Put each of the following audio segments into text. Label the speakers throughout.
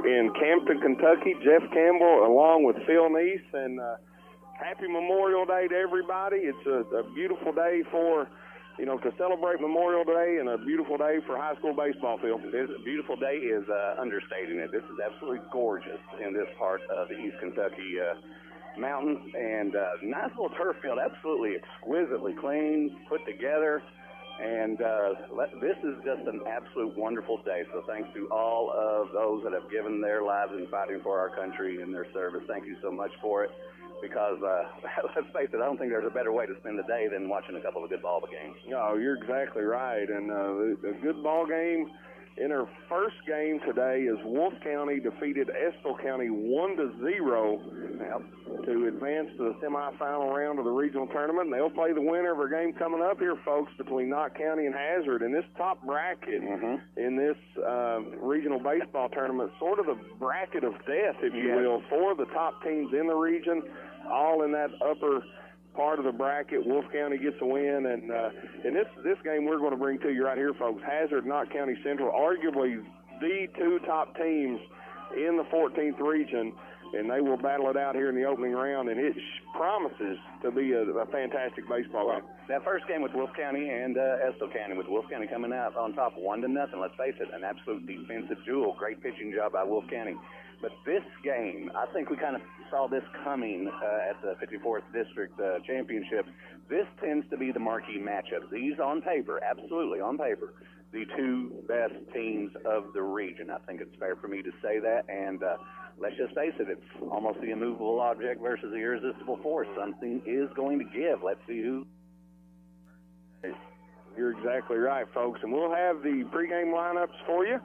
Speaker 1: in Campton, Kentucky. Jeff Campbell along with Phil Neese, and happy Memorial Day to everybody. It's a beautiful day for, to celebrate Memorial Day, and a beautiful day for high school baseball, Phil.
Speaker 2: This beautiful day is understating it. This is absolutely gorgeous in this part of the East Kentucky mountains, and nice little turf field, absolutely exquisitely clean, put together, and this is just an absolute wonderful day. So thanks to all of those that have given their lives in fighting for our country in their service. Thank you so much for it, because let's face it, I don't think there's a better way to spend the day than watching a couple of good ball games.
Speaker 1: No, you're exactly right, and a good ball game. In our first game today is Wolf County defeated Estill County 1-0 to advance to the semifinal round of the regional tournament. And they'll play the winner of our game coming up here, folks, between Knott County and Hazard. And this top bracket in this regional baseball tournament, sort of the bracket of death, if you will, for the top teams in the region, all in that upper part of the bracket. Wolf County gets a win, and in this game we're going to bring to you right here, folks, Hazard, Knott County Central, arguably the two top teams in the 14th region, and they will battle it out here in the opening round, and it promises to be a fantastic baseball game.
Speaker 2: That first game with Wolf County and Estill County, with Wolf County coming out on top 1-0, let's face it, an absolute defensive duel. Great pitching job by Wolf County. But this game, I think we kind of saw this coming at the 54th District Championship. This tends to be the marquee matchup. These on paper, absolutely on paper, the two best teams of the region. I think it's fair for me to say that. And let's just face it, it's almost the immovable object versus the irresistible force. Something is going to give. Let's see who.
Speaker 1: You're exactly right, folks. And we'll have the pregame lineups for you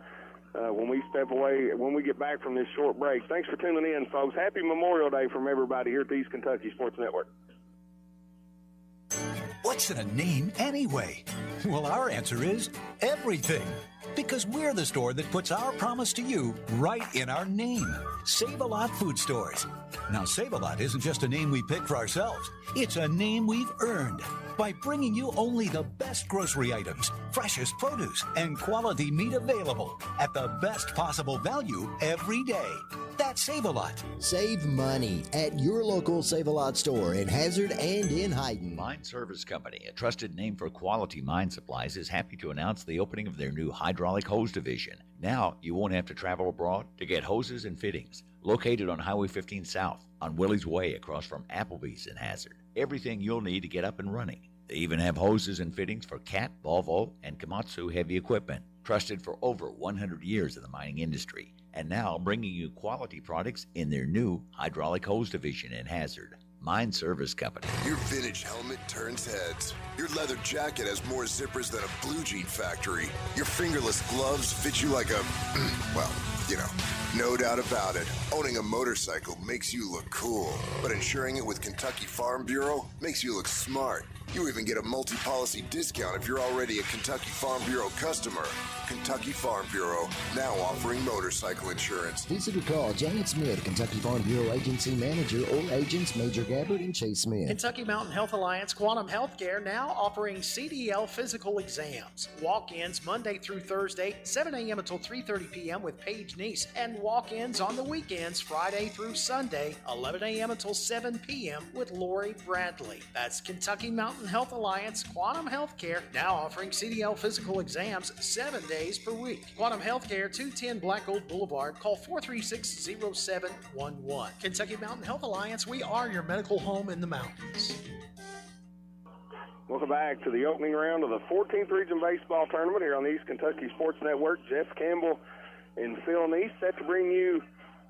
Speaker 1: when we step away, when we get back from this short break. Thanks for tuning in, folks. Happy Memorial Day from everybody here at the East Kentucky Sports Network.
Speaker 3: What's in a name anyway? Well, our answer is everything. Because we're the store that puts our promise to you right in our name. Save-A-Lot Food Stores. Now, Save-A-Lot isn't just a name we pick for ourselves. It's a name we've earned by bringing you only the best grocery items, freshest produce, and quality meat available at the best possible value every day. That's Save-A-Lot.
Speaker 4: Save money at your local Save-A-Lot store in Hazard and in Hyden.
Speaker 5: Mine Service Company, a trusted name for quality mine supplies, is happy to announce the opening of their new hydraulic hose division. Now you won't have to travel abroad to get hoses and fittings. Located on Highway 15 South on Willie's Way across from Applebee's in Hazard. Everything you'll need to get up and running. They even have hoses and fittings for Cat, Volvo, and Komatsu heavy equipment. Trusted for over 100 years in the mining industry. And now bringing you quality products in their new hydraulic hose division in Hazard. Mine Service Company.
Speaker 6: Your vintage helmet turns heads. Your leather jacket has more zippers than a blue jean factory. Your fingerless gloves fit you like a, well, no doubt about it. Owning a motorcycle makes you look cool, but insuring it with Kentucky Farm Bureau makes you look smart. You even get a multi-policy discount if you're already a Kentucky Farm Bureau customer. Kentucky Farm Bureau, now offering motorcycle insurance.
Speaker 4: Visit or call Janet Smith, Kentucky Farm Bureau Agency Manager, or agents Major Gabbard and Chase Smith.
Speaker 7: Kentucky Mountain Health Alliance Quantum Healthcare now offering CDL physical exams. Walk-ins Monday through Thursday, 7 a.m. until 3:30 p.m. with Paige Neese, and walk-ins on the weekends, Friday through Sunday, 11 a.m. until 7 p.m. with Lori Bradley. That's Kentucky Mountain Health Alliance Quantum Healthcare, now offering CDL physical exams 7 days per week. Quantum Healthcare, 210 Black Gold Boulevard. Call 436-0711. Kentucky Mountain Health Alliance, we are your medical home in the mountains.
Speaker 1: Welcome back to the opening round of the 14th Region Baseball Tournament here on the East Kentucky Sports Network. Jeff Campbell and Phil Neese set to bring you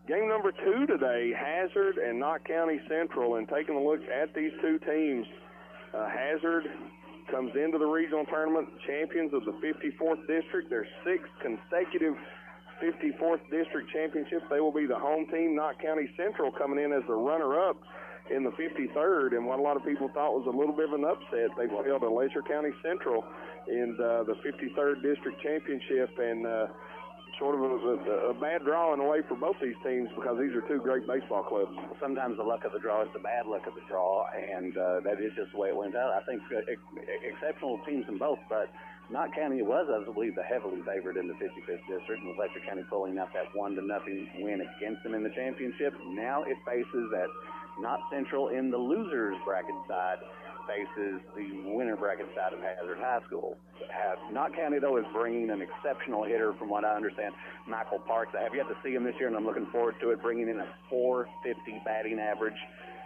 Speaker 1: game number 2 today, Hazard and Knott County Central, and taking a look at these two teams. Hazard comes into the regional tournament champions of the 54th District. Their 6th consecutive 54th District championship. They will be the home team. Knott County Central coming in as the runner-up in the 53rd, and what a lot of people thought was a little bit of an upset. They fell to Lesser County Central in the 53rd District championship, and sort of a bad draw in a way for both these teams because these are two great baseball clubs.
Speaker 2: Sometimes the luck of the draw is the bad luck of the draw, and that is just the way it went out. I think exceptional teams in both, but Knott County was, I believe, the heavily favored in the 55th district, with Fletcher County pulling out that 1-0 win against them in the championship. Now it faces that Knott Central in the losers bracket side faces the winner bracket side of Hazard High School. Knott County, though, is bringing an exceptional hitter, from what I understand, Michael Parks. I have yet to see him this year, and I'm looking forward to it, bringing in a .450 batting average,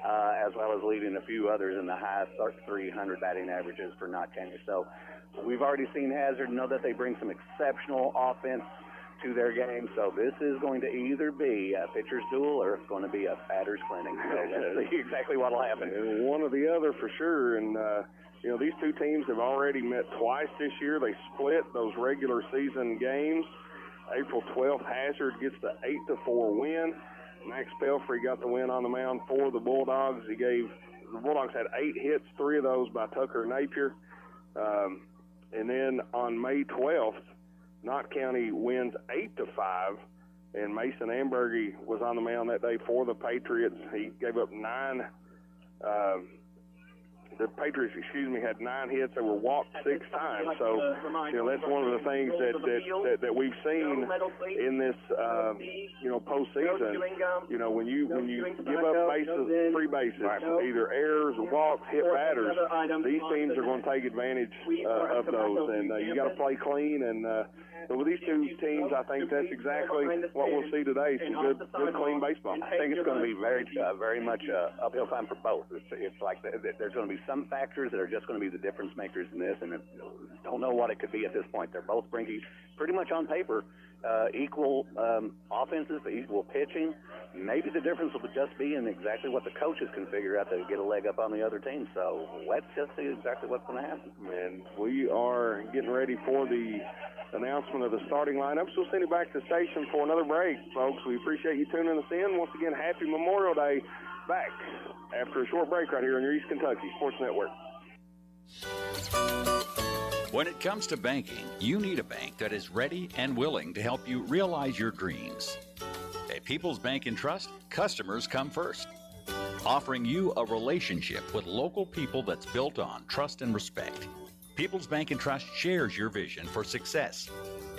Speaker 2: as well as leading a few others in the high 300 batting averages for Knott County. So we've already seen Hazard, know that they bring some exceptional offense to their game, so this is going to either be a pitcher's duel or it's going to be a batter's clinic. So let's see exactly what will happen.
Speaker 1: And one or the other for sure. And these two teams have already met twice this year. They split those regular season games. April 12th, Hazard gets the 8-4 win. Max Pelfrey got the win on the mound for the Bulldogs. The Bulldogs had 8 hits, 3 of those by Tucker Napier. And then on May 12th, Knott County wins 8-5, and Mason Ambergy was on the mound that day for the Patriots. He gave up 9. The Patriots, had 9 hits. They were walked 6 times. So, that's one of the things that we've seen in this, postseason. When you give up free bases, either errors, walks, hit batters, these teams are going to take advantage of those. And you got to play clean. And with these two teams, I think that's exactly what we'll see today. Some good clean baseball.
Speaker 2: I think it's going to be very much uphill time for both. It's like there's going to be some factors that are just going to be the difference makers in this, and don't know what it could be at this point. They're both bringing pretty much on paper equal offenses, equal pitching. Maybe the difference will just be in exactly what the coaches can figure out to get a leg up on the other team. So let's just see exactly what's going to happen.
Speaker 1: And we are getting ready for the announcement of the starting lineups. We'll send you back to the station for another break, folks. We appreciate you tuning us in. Once again, happy Memorial Day. Back after a short break right here on your East Kentucky Sports Network.
Speaker 5: When it comes to banking, you need a bank that is ready and willing to help you realize your dreams. At People's Bank and Trust, customers come first, offering you a relationship with local people that's built on trust and respect. People's Bank and Trust shares your vision for success,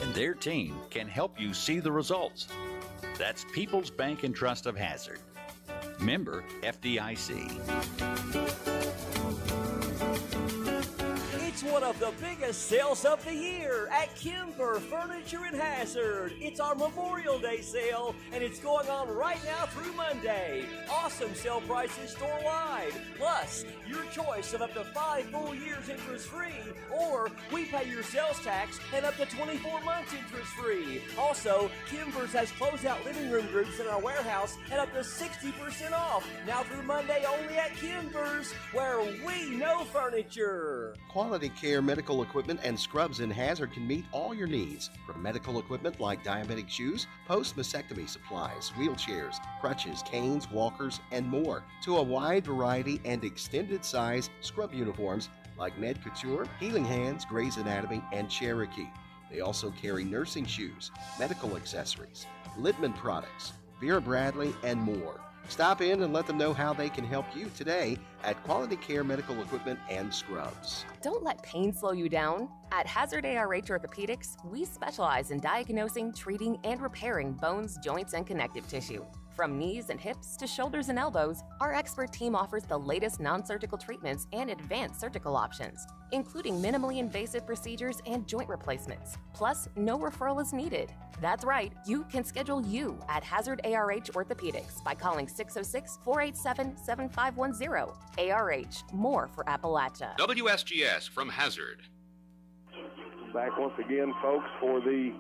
Speaker 5: and their team can help you see the results. That's People's Bank and Trust of Hazard. Member FDIC.
Speaker 8: It's one of the biggest sales of the year at Kimber Furniture in Hazard. It's our Memorial Day sale, and it's going on right now through Monday. Awesome sale prices store-wide. Plus, your choice of up to 5 full years interest-free, or we pay your sales tax and up to 24 months interest-free. Also, Kimber's has closeout living room groups in our warehouse at up to 60% off. Now through Monday only at Kimber's, where we know furniture.
Speaker 9: Quality Care Medical Equipment and Scrubs in Hazard can meet all your needs, from medical equipment like diabetic shoes, post-mastectomy supplies, wheelchairs, crutches, canes, walkers, and more, to a wide variety and extended size scrub uniforms like Med Couture, Healing Hands, Grey's Anatomy, and Cherokee. They also carry nursing shoes, medical accessories, Littman products, Vera Bradley, and more. Stop in and let them know how they can help you today at Quality Care Medical Equipment and Scrubs.
Speaker 10: Don't let pain slow you down. At Hazard ARH Orthopedics, we specialize in diagnosing, treating, and repairing bones, joints, and connective tissue. From knees and hips to shoulders and elbows, our expert team offers the latest non-surgical treatments and advanced surgical options, including minimally invasive procedures and joint replacements. Plus, no referral is needed. That's right, you can schedule you at Hazard ARH Orthopedics by calling 606-487-7510. ARH, more for Appalachia.
Speaker 11: WSGS from Hazard.
Speaker 1: Back once again, folks, for the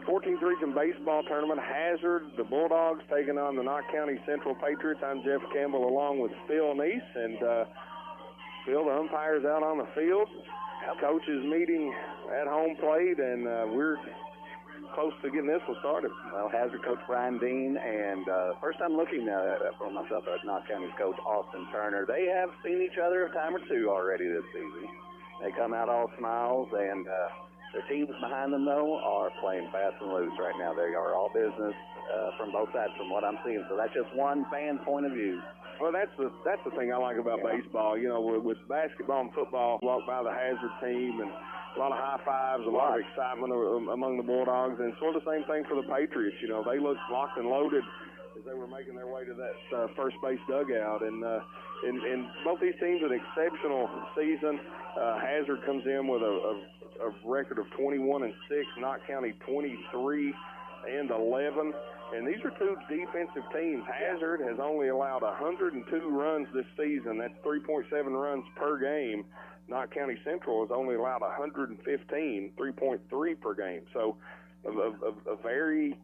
Speaker 1: 14th Region Baseball Tournament. Hazard, the Bulldogs, taking on the Knott County Central Patriots. I'm Jeff Campbell along with Phil Neese. And Phil, the umpire's out on the field. Coach is meeting at home plate, and we're close to getting this one started.
Speaker 2: Well, Hazard coach Brian Dean, and first I'm looking for myself at Knott County's coach Austin Turner. They have seen each other a time or two already this season. They come out all smiles, and Their teams behind them, though, are playing fast and loose right now. They are all business from both sides from what I'm seeing. So that's just one fan point of view.
Speaker 1: Well, that's the thing I like about baseball. You know, with basketball and football, walk by the Hazard team and a lot of high fives, a lot of excitement among the Bulldogs, and sort of the same thing for the Patriots. You know, they looked locked and loaded as they were making their way to that first base dugout. And both these teams an exceptional season. Hazard comes in with a record of 21-6, Knott County 23-11. And these are two defensive teams. Hazard has only allowed 102 runs this season. That's 3.7 runs per game. Knott County Central has only allowed 115, 3.3 per game. So a very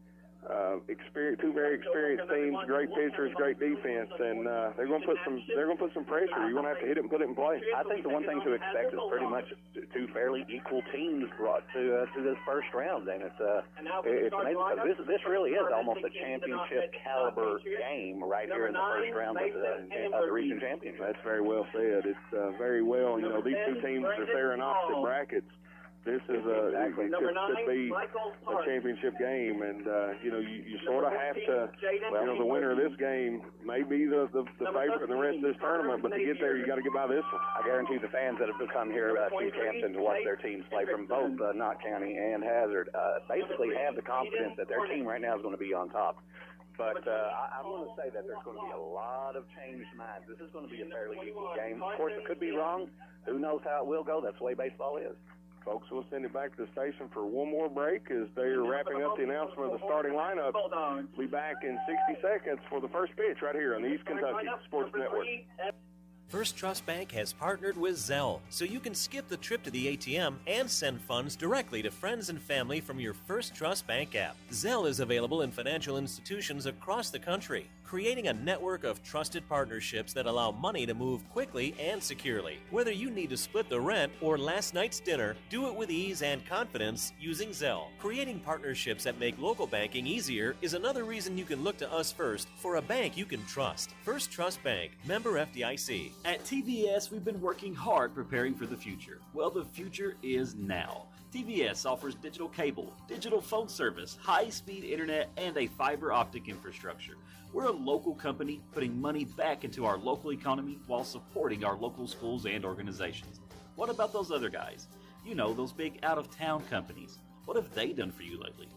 Speaker 1: two very experienced teams, great pitchers, great defense, and they're going to put some pressure. You're going to have to hit it and put it in play.
Speaker 2: I think the one thing to expect is pretty much two fairly equal teams brought to this first round, and it's amazing. This really is almost a championship caliber game right here in the first round of the region championship.
Speaker 1: That's very well said. It's very well. You know, these two teams are there in opposite brackets. This is could be a championship game, and you sort of have to. The winner of this game may be the favorite in the rest of this tournament, but to get there, you got to get by this one.
Speaker 2: I guarantee the fans that have come here to Campton to watch their teams play from both Knott County and Hazard basically have the confidence that their team right now is going to be on top. But I want to say that there's going to be a lot of changed minds. This is going to be a fairly equal game. Of course, it could be wrong. Who knows how it will go? That's the way baseball is.
Speaker 1: Folks, we'll send it back to the station for one more break as they're wrapping up the announcement of the starting lineup. We'll be back in 60 seconds for the first pitch right here on the East Kentucky Sports Network.
Speaker 12: First Trust Bank has partnered with Zelle, so you can skip the trip to the ATM and send funds directly to friends and family from your First Trust Bank app. Zelle is available in financial institutions across the country, creating a network of trusted partnerships that allow money to move quickly and securely. Whether you need to split the rent or last night's dinner, do it with ease and confidence using Zelle. Creating partnerships that make local banking easier is another reason you can look to us first for a bank you can trust. First Trust Bank, member FDIC.
Speaker 13: At TVS, we've been working hard preparing for the future. Well, the future is now. TVS offers digital cable, digital phone service, high-speed internet, and a fiber optic infrastructure. We're a local company putting money back into our local economy while supporting our local schools and organizations. What about those other guys? You know, those big out-of-town companies. What have they done for you lately?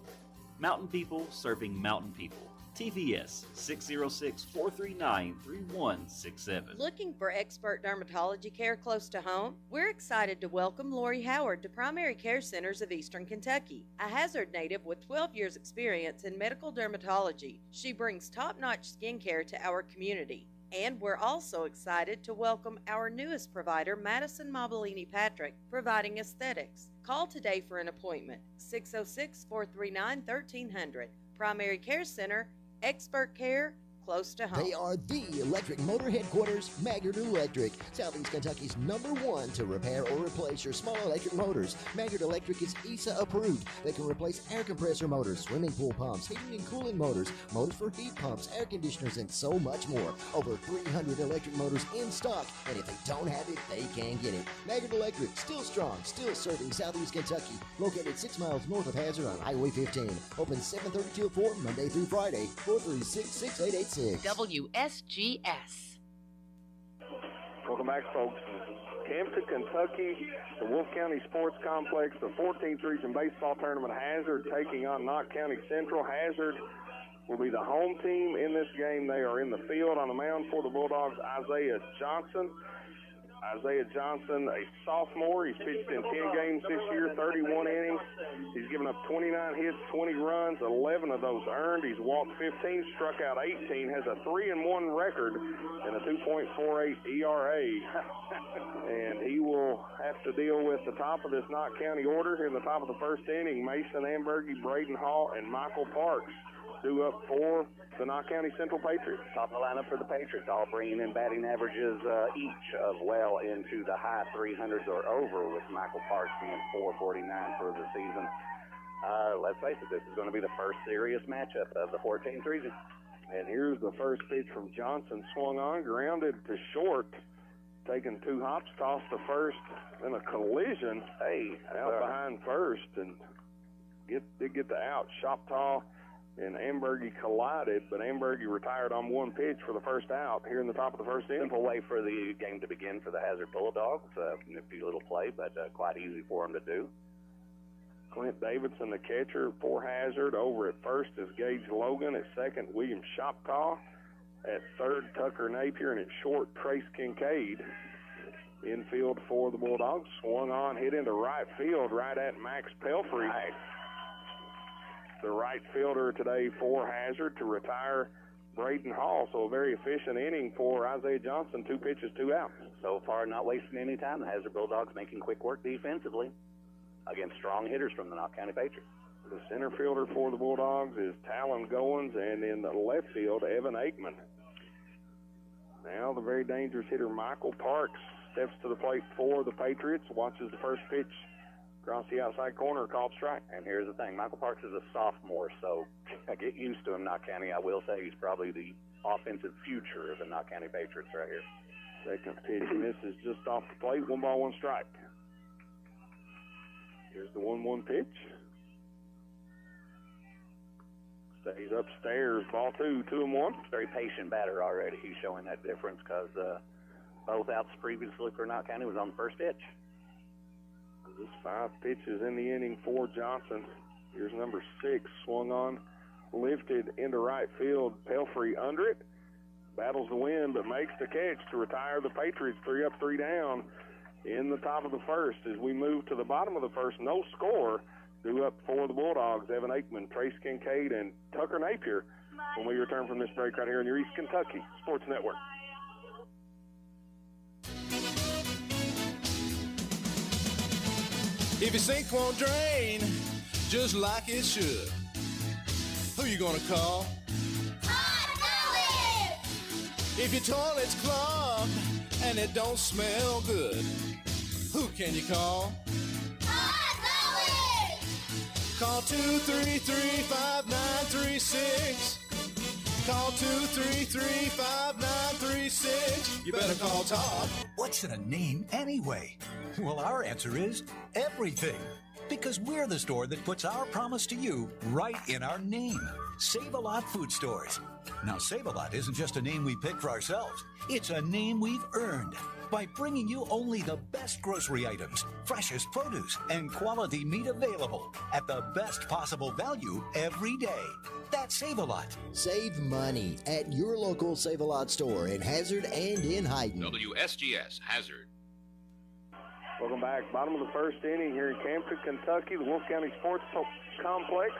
Speaker 13: Mountain people serving mountain people. TVS 606-439-3167.
Speaker 14: Looking for expert dermatology care close to home? We're excited to welcome Lori Howard to Primary Care Centers of Eastern Kentucky, a Hazard native with 12 years experience in medical dermatology. She brings top-notch skincare to our community. And we're also excited to welcome our newest provider, Madison Mobilini Patrick, providing aesthetics. Call today for an appointment, 606-439-1300. Primary Care Center, expert care close to home.
Speaker 4: They are the electric motor headquarters, Maggard Electric, Southeast Kentucky's #1 to repair or replace your small electric motors. Maggard Electric is ESA approved. They can replace air compressor motors, swimming pool pumps, heating and cooling motors, motors for heat pumps, air conditioners, and so much more. Over 300 electric motors in stock, and if they don't have it, they can get it. Maggard Electric, still strong, still serving Southeast Kentucky. Located 6 miles north of Hazard on Highway 15. Open 7:30 till 4, Monday through Friday. 436-6886.
Speaker 15: WSGS.
Speaker 1: Welcome back, folks. Campton, Kentucky, the Wolf County Sports Complex, the 14th Region Baseball Tournament. Hazard taking on Knott County Central. Hazard will be the home team in this game. They are in the field on the mound for the Bulldogs. Isaiah Johnson, a sophomore. He's pitched in 10 games this year, 31 innings. He's given up 29 hits, 20 runs, 11 of those earned. He's walked 15, struck out 18, has a 3-1 record and a 2.48 ERA. And he will have to deal with the top of this Knott County order in the top of the first inning. Mason Ambergy, Braden Hall, and Michael Parks due up for the Knott County Central Patriots.
Speaker 2: Top of the lineup for the Patriots, all bringing in batting averages each of well into the high 300s or over, with Michael Parks being 449 for the season. Let's face it, this is going to be the first serious matchup of the 14th region.
Speaker 1: And here's the first pitch from Johnson, swung on, grounded to short. taking 2 hops, tossed to first, then a collision. Out behind first, and did get the out. Shoptaw and Ambergy collided, but Ambergy retired on 1 pitch for the first out here in the top of the first inning.
Speaker 2: Simple way for the game to begin for the Hazard Bulldogs. Nifty little play, but quite easy for them to do.
Speaker 1: Clint Davidson, the catcher for Hazard. Over at first is Gage Logan. At second, William Shoptaw. At third, Tucker Napier. And at short, Trace Kincaid. Infield for the Bulldogs. Swung on, hit into right field, right at Max Pelfrey.
Speaker 2: Nice.
Speaker 1: The right fielder today for Hazard to retire Braden Hall. So a very efficient inning for Isaiah Johnson. 2 pitches, 2 outs.
Speaker 2: So far, not wasting any time. The Hazard Bulldogs making quick work defensively against strong hitters from the Knott County Patriots.
Speaker 1: The center fielder for the Bulldogs is Talon Goins, and in the left field, Evan Aikman. Now the very dangerous hitter Michael Parks steps to the plate for the Patriots, watches the first pitch across the outside corner, called strike.
Speaker 2: And here's the thing, Michael Parks is a sophomore, so get used to him, Knott County. I will say he's probably the offensive future of the Knott County Patriots right here.
Speaker 1: Second pitch misses just off the plate, 1 ball, 1 strike. Here's the 1-1 pitch. Stays upstairs, ball 2, 2-1.
Speaker 2: Very patient batter already. He's showing that difference because both outs previously for Knott County was on the first pitch.
Speaker 1: Just 5 pitches in the inning for Johnson. Here's number 6, swung on, lifted into right field. Pelfrey under it, battles the wind, but makes the catch to retire the Patriots 3 up, 3 down in the top of the first. As we move to the bottom of the first, no score. Due up for the Bulldogs, Evan Aikman, Trace Kincaid, and Tucker Napier when we return from this break right here on your East Kentucky Sports Network.
Speaker 16: If your sink won't drain just like it should, who you gonna call? Hot Toilet! If your toilet's clogged and it don't smell good, who can you call? Hot Toilet! Call 233-5936. Call 233-5936. You better call Todd.
Speaker 3: What's in a name anyway? Well, our answer is everything. Because we're the store that puts our promise to you right in our name. Save-A-Lot Food Stores. Now, Save-A-Lot isn't just a name we picked for ourselves. It's a name we've earned by bringing you only the best grocery items, freshest produce, and quality meat available at the best possible value every day. That's Save-A-Lot.
Speaker 4: Save money at your local Save-A-Lot store in Hazard and in Hyden.
Speaker 11: WSGS Hazard.
Speaker 1: Welcome back. Bottom of the first inning here in Campton, Kentucky, the Wolf County Sports Complex.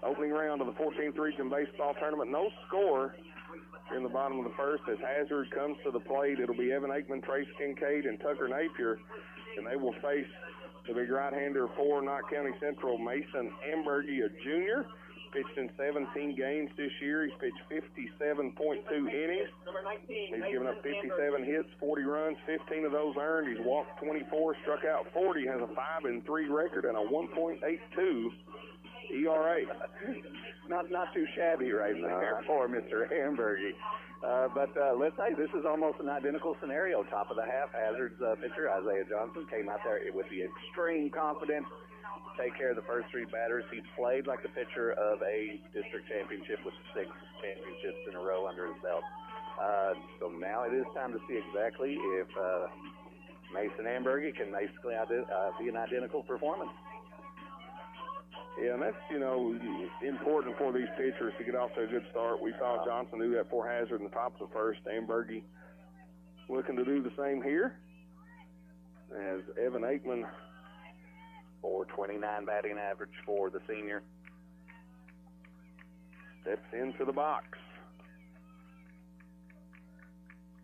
Speaker 1: Opening round of the 14th Region Baseball Tournament. No score here in the bottom of the first as Hazard comes to the plate. It'll be Evan Aikman, Trace Kincaid, and Tucker Napier, and they will face the big right-hander for Knott County Central, Mason Ambergy, a junior. Pitched in 17 games this year. He's pitched 57.2 innings. He's given up 57 hits, 40 runs, 15 of those earned. He's walked 24, struck out 40, has a 5-3 record and a 1.82 ERA.
Speaker 2: Not too shabby right there for Mr. Ambergy. But let's say this is almost an identical scenario. Top of the half, Hazard's pitcher, Isaiah Johnson, came out there with the extreme confidence to take care of the first 3 batters. He played like the pitcher of a district championship with 6 championships in a row under his belt. So now it is time to see exactly if Mason Ambergy can basically be an identical performance.
Speaker 1: Yeah, and that's, important for these pitchers to get off to a good start. We saw Johnson do that for Hazard in the top of the first. Ambergy looking to do the same here as Evan Aikman.
Speaker 2: .429 batting average for the senior.
Speaker 1: Steps into the box.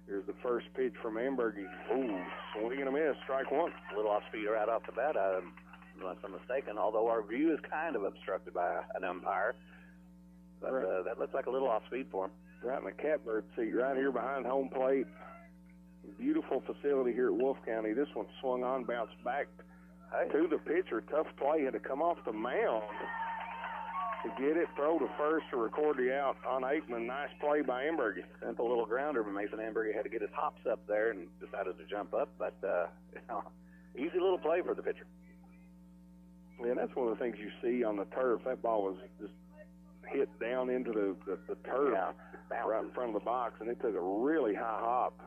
Speaker 1: Here's the first pitch from Ambergy. Ooh, swing and a miss, strike 1.
Speaker 2: A little off speed right off the bat. Unless I'm mistaken, although our view is kind of obstructed by an umpire. But that looks like a little off speed for him.
Speaker 1: Right in the catbird seat, right here behind home plate. Beautiful facility here at Wolf County. This one swung on, bounced back to the pitcher. Tough play, had to come off the mound. to get it, throw to first to record the out on Aikman. Nice play by Ambergy.
Speaker 2: Simple little grounder, but Mason Ambergy had to get his hops up there and decided to jump up. But easy little play for the pitcher.
Speaker 1: Yeah, that's one of the things you see on the turf. That ball was just hit down into the turf right in front of the box, and it took a really high hop.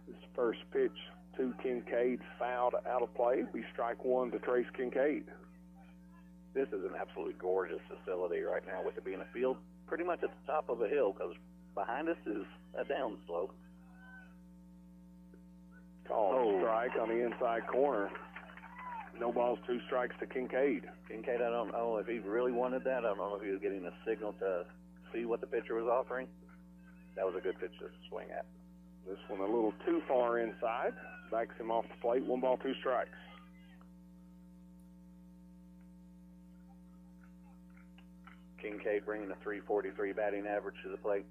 Speaker 1: This first pitch to Kincaid, fouled out of play. Be strike one to Trace Kincaid.
Speaker 2: This is an absolutely gorgeous facility right now, with it being a field pretty much at the top of a hill, because behind us is a downslope.
Speaker 1: Called strike on the inside corner. No balls, 2 strikes to Kincaid.
Speaker 2: Kincaid, I don't know if he really wanted that. I don't know if he was getting a signal to see what the pitcher was offering. That was a good pitch to swing at.
Speaker 1: This one a little too far inside. Backs him off the plate. 1 ball, 2 strikes.
Speaker 2: Kincaid bringing a .343 batting average to the plate.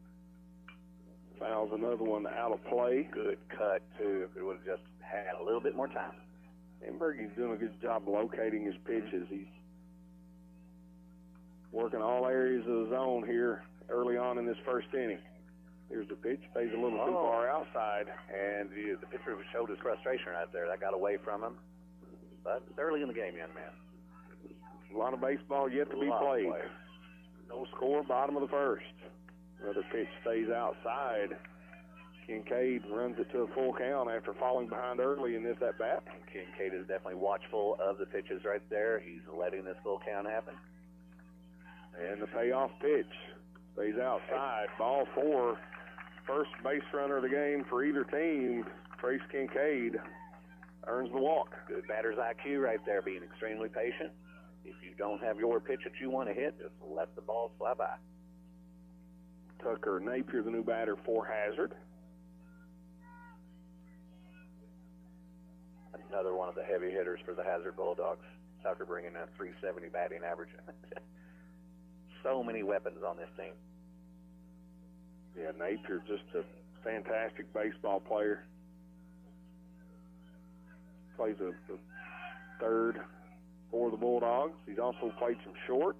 Speaker 1: Fouls another one out of play.
Speaker 2: Good cut, too, if it would have just had a little bit more time.
Speaker 1: Ambergy's doing a good job locating his pitches. He's working all areas of the zone here early on in this first inning. Here's the pitch. Stays a little too far outside.
Speaker 2: And the pitcher showed his frustration right there. That got away from him. But it's early in the game, young man.
Speaker 1: A lot of baseball yet to be played. No score, bottom of the first. Another pitch stays outside. Kincaid runs it to a full count after falling behind early in this at-bat.
Speaker 2: Kincaid is definitely watchful of the pitches right there. He's letting this full count happen.
Speaker 1: And the payoff pitch stays outside. Ball 4. First base runner of the game for either team. Trace Kincaid earns the walk.
Speaker 2: Good batter's IQ right there, being extremely patient. If you don't have your pitch that you want to hit, just let the ball fly by.
Speaker 1: Tucker Napier, the new batter for Hazard.
Speaker 2: Another one of the heavy hitters for the Hazard Bulldogs. Tucker bringing a .370 batting average. So many weapons on this team.
Speaker 1: Yeah, Napier, just a fantastic baseball player. Plays a third for the Bulldogs. He's also played some short.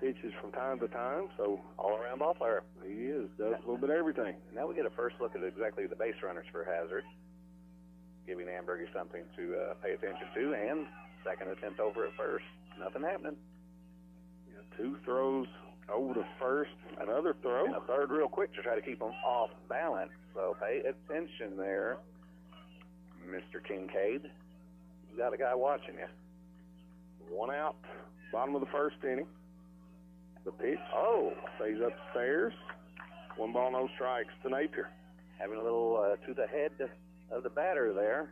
Speaker 1: Pitches from time to time, so
Speaker 2: all-around ball player.
Speaker 1: He is. Does a little bit of everything.
Speaker 2: Now we get a first look at exactly the base runners for Hazard, giving Ambergy something to pay attention to, and second attempt over at first. Nothing happening.
Speaker 1: Yeah, 2 throws over to first, another throw.
Speaker 2: And a third real quick to try to keep them off balance. So pay attention there, Mr. Kincaid. You got a guy watching you.
Speaker 1: 1 out, bottom of the first inning. The pitch stays upstairs. 1 ball, no strikes to Napier.
Speaker 2: Having a little to the head of the batter there.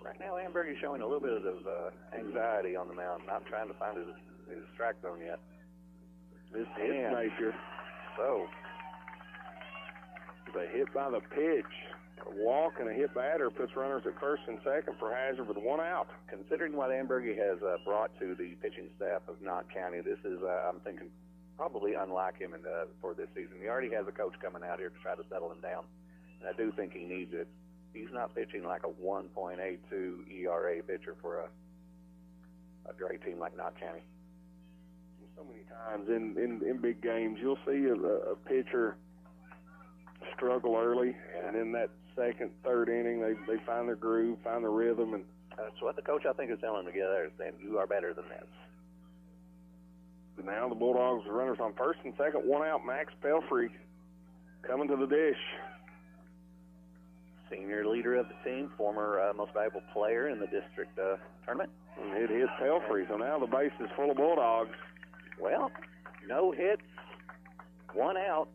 Speaker 2: Right now, Ambergy's showing a little bit of anxiety on the mound, not trying to find his strike zone yet.
Speaker 1: This hit Napier.
Speaker 2: So,
Speaker 1: the hit by the pitch. A walk and a hit batter puts runners at first and second for Hazard with 1 out.
Speaker 2: Considering what Ambergy has brought to the pitching staff of KNOTT County, this is, I'm thinking, probably unlike him for this season. He already has a coach coming out here to try to settle him down, and I do think he needs it. He's not pitching like a 1.82 ERA pitcher for a great team like KNOTT County.
Speaker 1: So many times in big games, you'll see a pitcher struggle early, and in that second, third inning, they find their groove, find their rhythm, and
Speaker 2: that's what the coach, I think, is telling them together, is saying, you are better than this.
Speaker 1: But now the Bulldogs are runners on first and second, 1 out. Max Pelfrey coming to the dish.
Speaker 2: Senior leader of the team, former most valuable player in the district tournament.
Speaker 1: And it hit Pelfrey, so now the base is full of Bulldogs.
Speaker 2: Well, no hits, 1 out.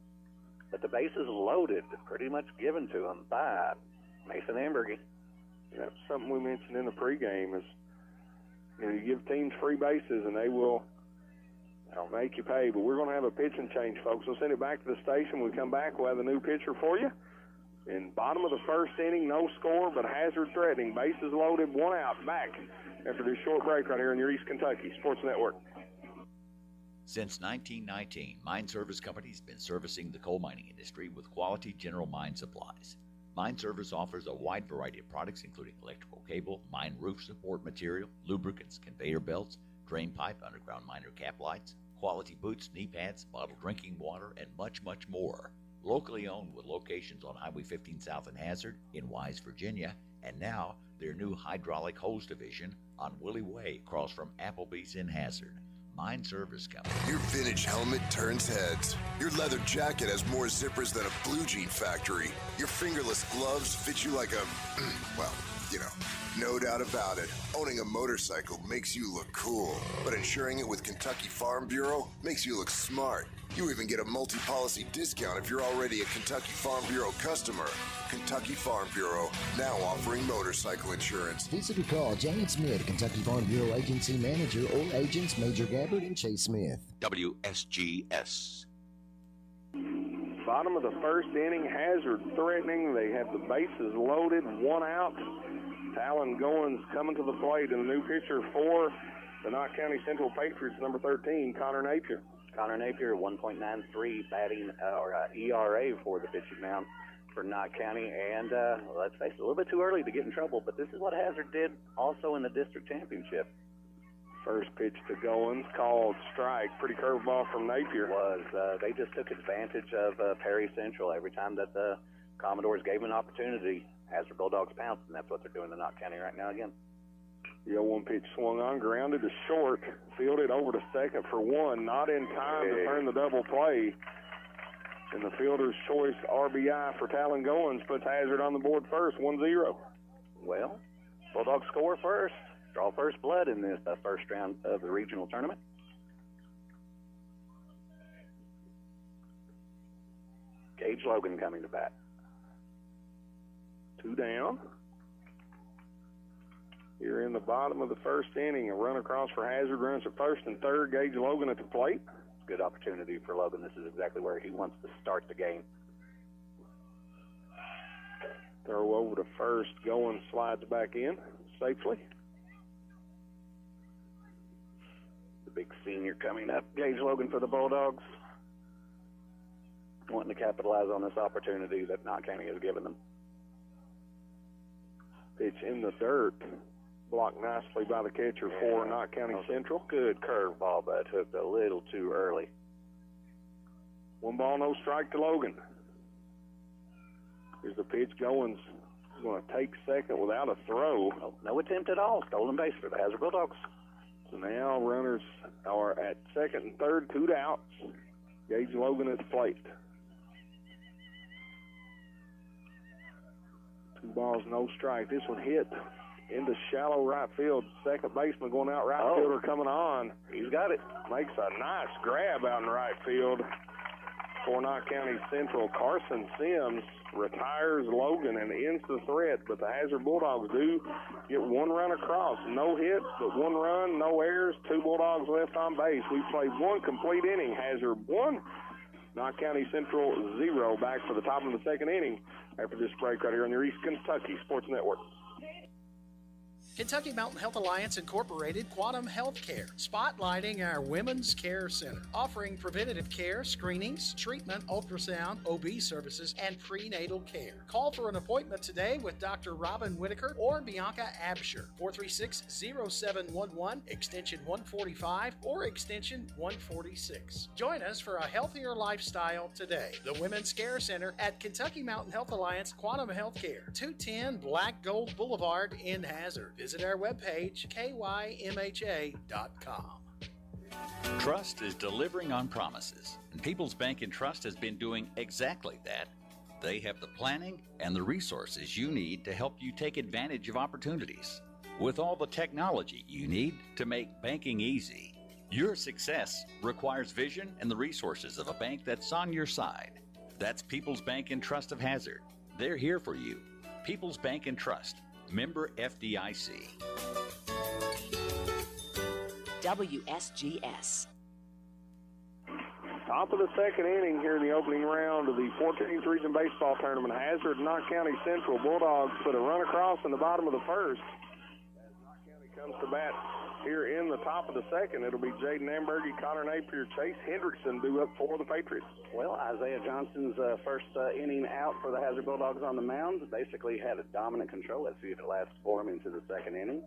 Speaker 2: But the base is loaded, pretty much given to him by Mason Ambergy.
Speaker 1: That's something we mentioned in the pregame is, you give teams free bases and they will make you pay. But we're going to have a pitching change, folks. We'll send it back to the station. When we come back, we'll have a new pitcher for you. In bottom of the first inning, no score, but Hazard threatening. Bases loaded, 1 out. Back after this short break right here on your East Kentucky Sports Network.
Speaker 5: Since 1919, Mine Service Company has been servicing the coal mining industry with quality general mine supplies. Mine Service offers a wide variety of products, including electrical cable, mine roof support material, lubricants, conveyor belts, drain pipe, underground miner cap lights, quality boots, knee pads, bottled drinking water, and much, much more. Locally owned with locations on Highway 15 South in Hazard, in Wise, Virginia, and now their new hydraulic hose division on Willie Way across from Applebee's in Hazard. Mine Service Company.
Speaker 6: Your vintage helmet turns heads. Your leather jacket has more zippers than a blue jean factory. Your fingerless gloves fit you like a, well, you know, no doubt about it. Owning a motorcycle makes you look cool, but insuring it with Kentucky Farm Bureau makes you look smart. You even get a multi-policy discount if you're already a Kentucky Farm Bureau customer. Kentucky Farm Bureau, now offering motorcycle insurance.
Speaker 4: Visit or call Janet Smith, Kentucky Farm Bureau Agency Manager, or agents Major Gabbard and Chase Smith.
Speaker 5: WSGS.
Speaker 1: Bottom of the first inning, Hazard threatening. They have the bases loaded, one out. Talon Goins coming to the plate, and the new pitcher for the Knott County Central Patriots, number 13, Connor Napier.
Speaker 2: Connor Napier, 1.93 batting ERA for the pitching mound for Knott County. And let's face it, a little bit too early to get in trouble, but this is what Hazard did also in the district championship.
Speaker 1: First pitch to Goins, called strike. Pretty curveball from Napier.
Speaker 2: They just took advantage of Perry Central. Every time that the Commodores gave them an opportunity, Hazard Bulldogs pounced, and that's what they're doing to Knott County right now again.
Speaker 1: The 0-1 pitch swung on, grounded to short, fielded over to second for one, not in time to turn the double play. And the fielder's choice RBI for Talon Goins puts Hazard on the board first, 1-0.
Speaker 2: Well, Bulldogs score first, draw first blood in this first round of the regional tournament. Gage Logan coming to bat.
Speaker 1: 2 down. Here in the bottom of the first inning, a run across for Hazard, runs at first and third. Gage Logan at the plate.
Speaker 2: Good opportunity for Logan. This is exactly where he wants to start the game.
Speaker 1: Throw over to first. Goins slides back in safely.
Speaker 2: The big senior coming up. Gage Logan for the Bulldogs. Wanting to capitalize on this opportunity that Knott County has given them.
Speaker 1: Pitch in the dirt. Blocked nicely by the catcher for Knott County Central.
Speaker 2: Good curveball, but hooked a little too early.
Speaker 1: 1 ball, no strike to Logan. Here's the pitch. Goins is going to take second without a throw.
Speaker 2: No attempt at all. Stolen base for the Hazard Bulldogs.
Speaker 1: So now runners are at second and third, 2 outs. Gage Logan at the plate. 2 balls, no strike. This one hit into shallow right field. Second baseman going out, right fielder coming on.
Speaker 2: He's got it.
Speaker 1: Makes a nice grab out in right field for Knott County Central. Carson Sims retires Logan and ends the threat, but the Hazard Bulldogs do get 1 run across. No hits, but 1 run, no errors, 2 Bulldogs left on base. We played 1 complete inning. Hazard 1, Knott County Central 0. Back for the top of the second inning after this break right here on your East Kentucky Sports Network.
Speaker 7: Kentucky Mountain Health Alliance Incorporated Quantum Healthcare, spotlighting our Women's Care Center, offering preventative care, screenings, treatment, ultrasound, OB services, and prenatal care. Call for an appointment today with Dr. Robin Whitaker or Bianca Absher, 436-0711, extension 145 or extension 146. Join us for a healthier lifestyle today. The Women's Care Center at Kentucky Mountain Health Alliance Quantum Healthcare, 210 Black Gold Boulevard in Hazard. Visit our webpage, kymha.com.
Speaker 5: Trust is delivering on promises, and People's Bank and Trust has been doing exactly that. They have the planning and the resources you need to help you take advantage of opportunities. With all the technology you need to make banking easy, your success requires vision and the resources of a bank that's on your side. That's People's Bank and Trust of Hazard. They're here for you. People's Bank and Trust. Member FDIC.
Speaker 15: WSGS.
Speaker 1: Top of the second inning here in the opening round of the 14th Region Baseball Tournament. Hazard, Knott County Central Bulldogs put a run across in the bottom of the first. As Knott County comes to bat here in the top of the second. It'll be Jaden Ambergy, Connor Napier, Chase Hendrickson due up for the Patriots.
Speaker 2: Well, Isaiah Johnson's first inning out for the Hazard Bulldogs on the mound basically had a dominant control. Let's see if it lasts for him into the second inning.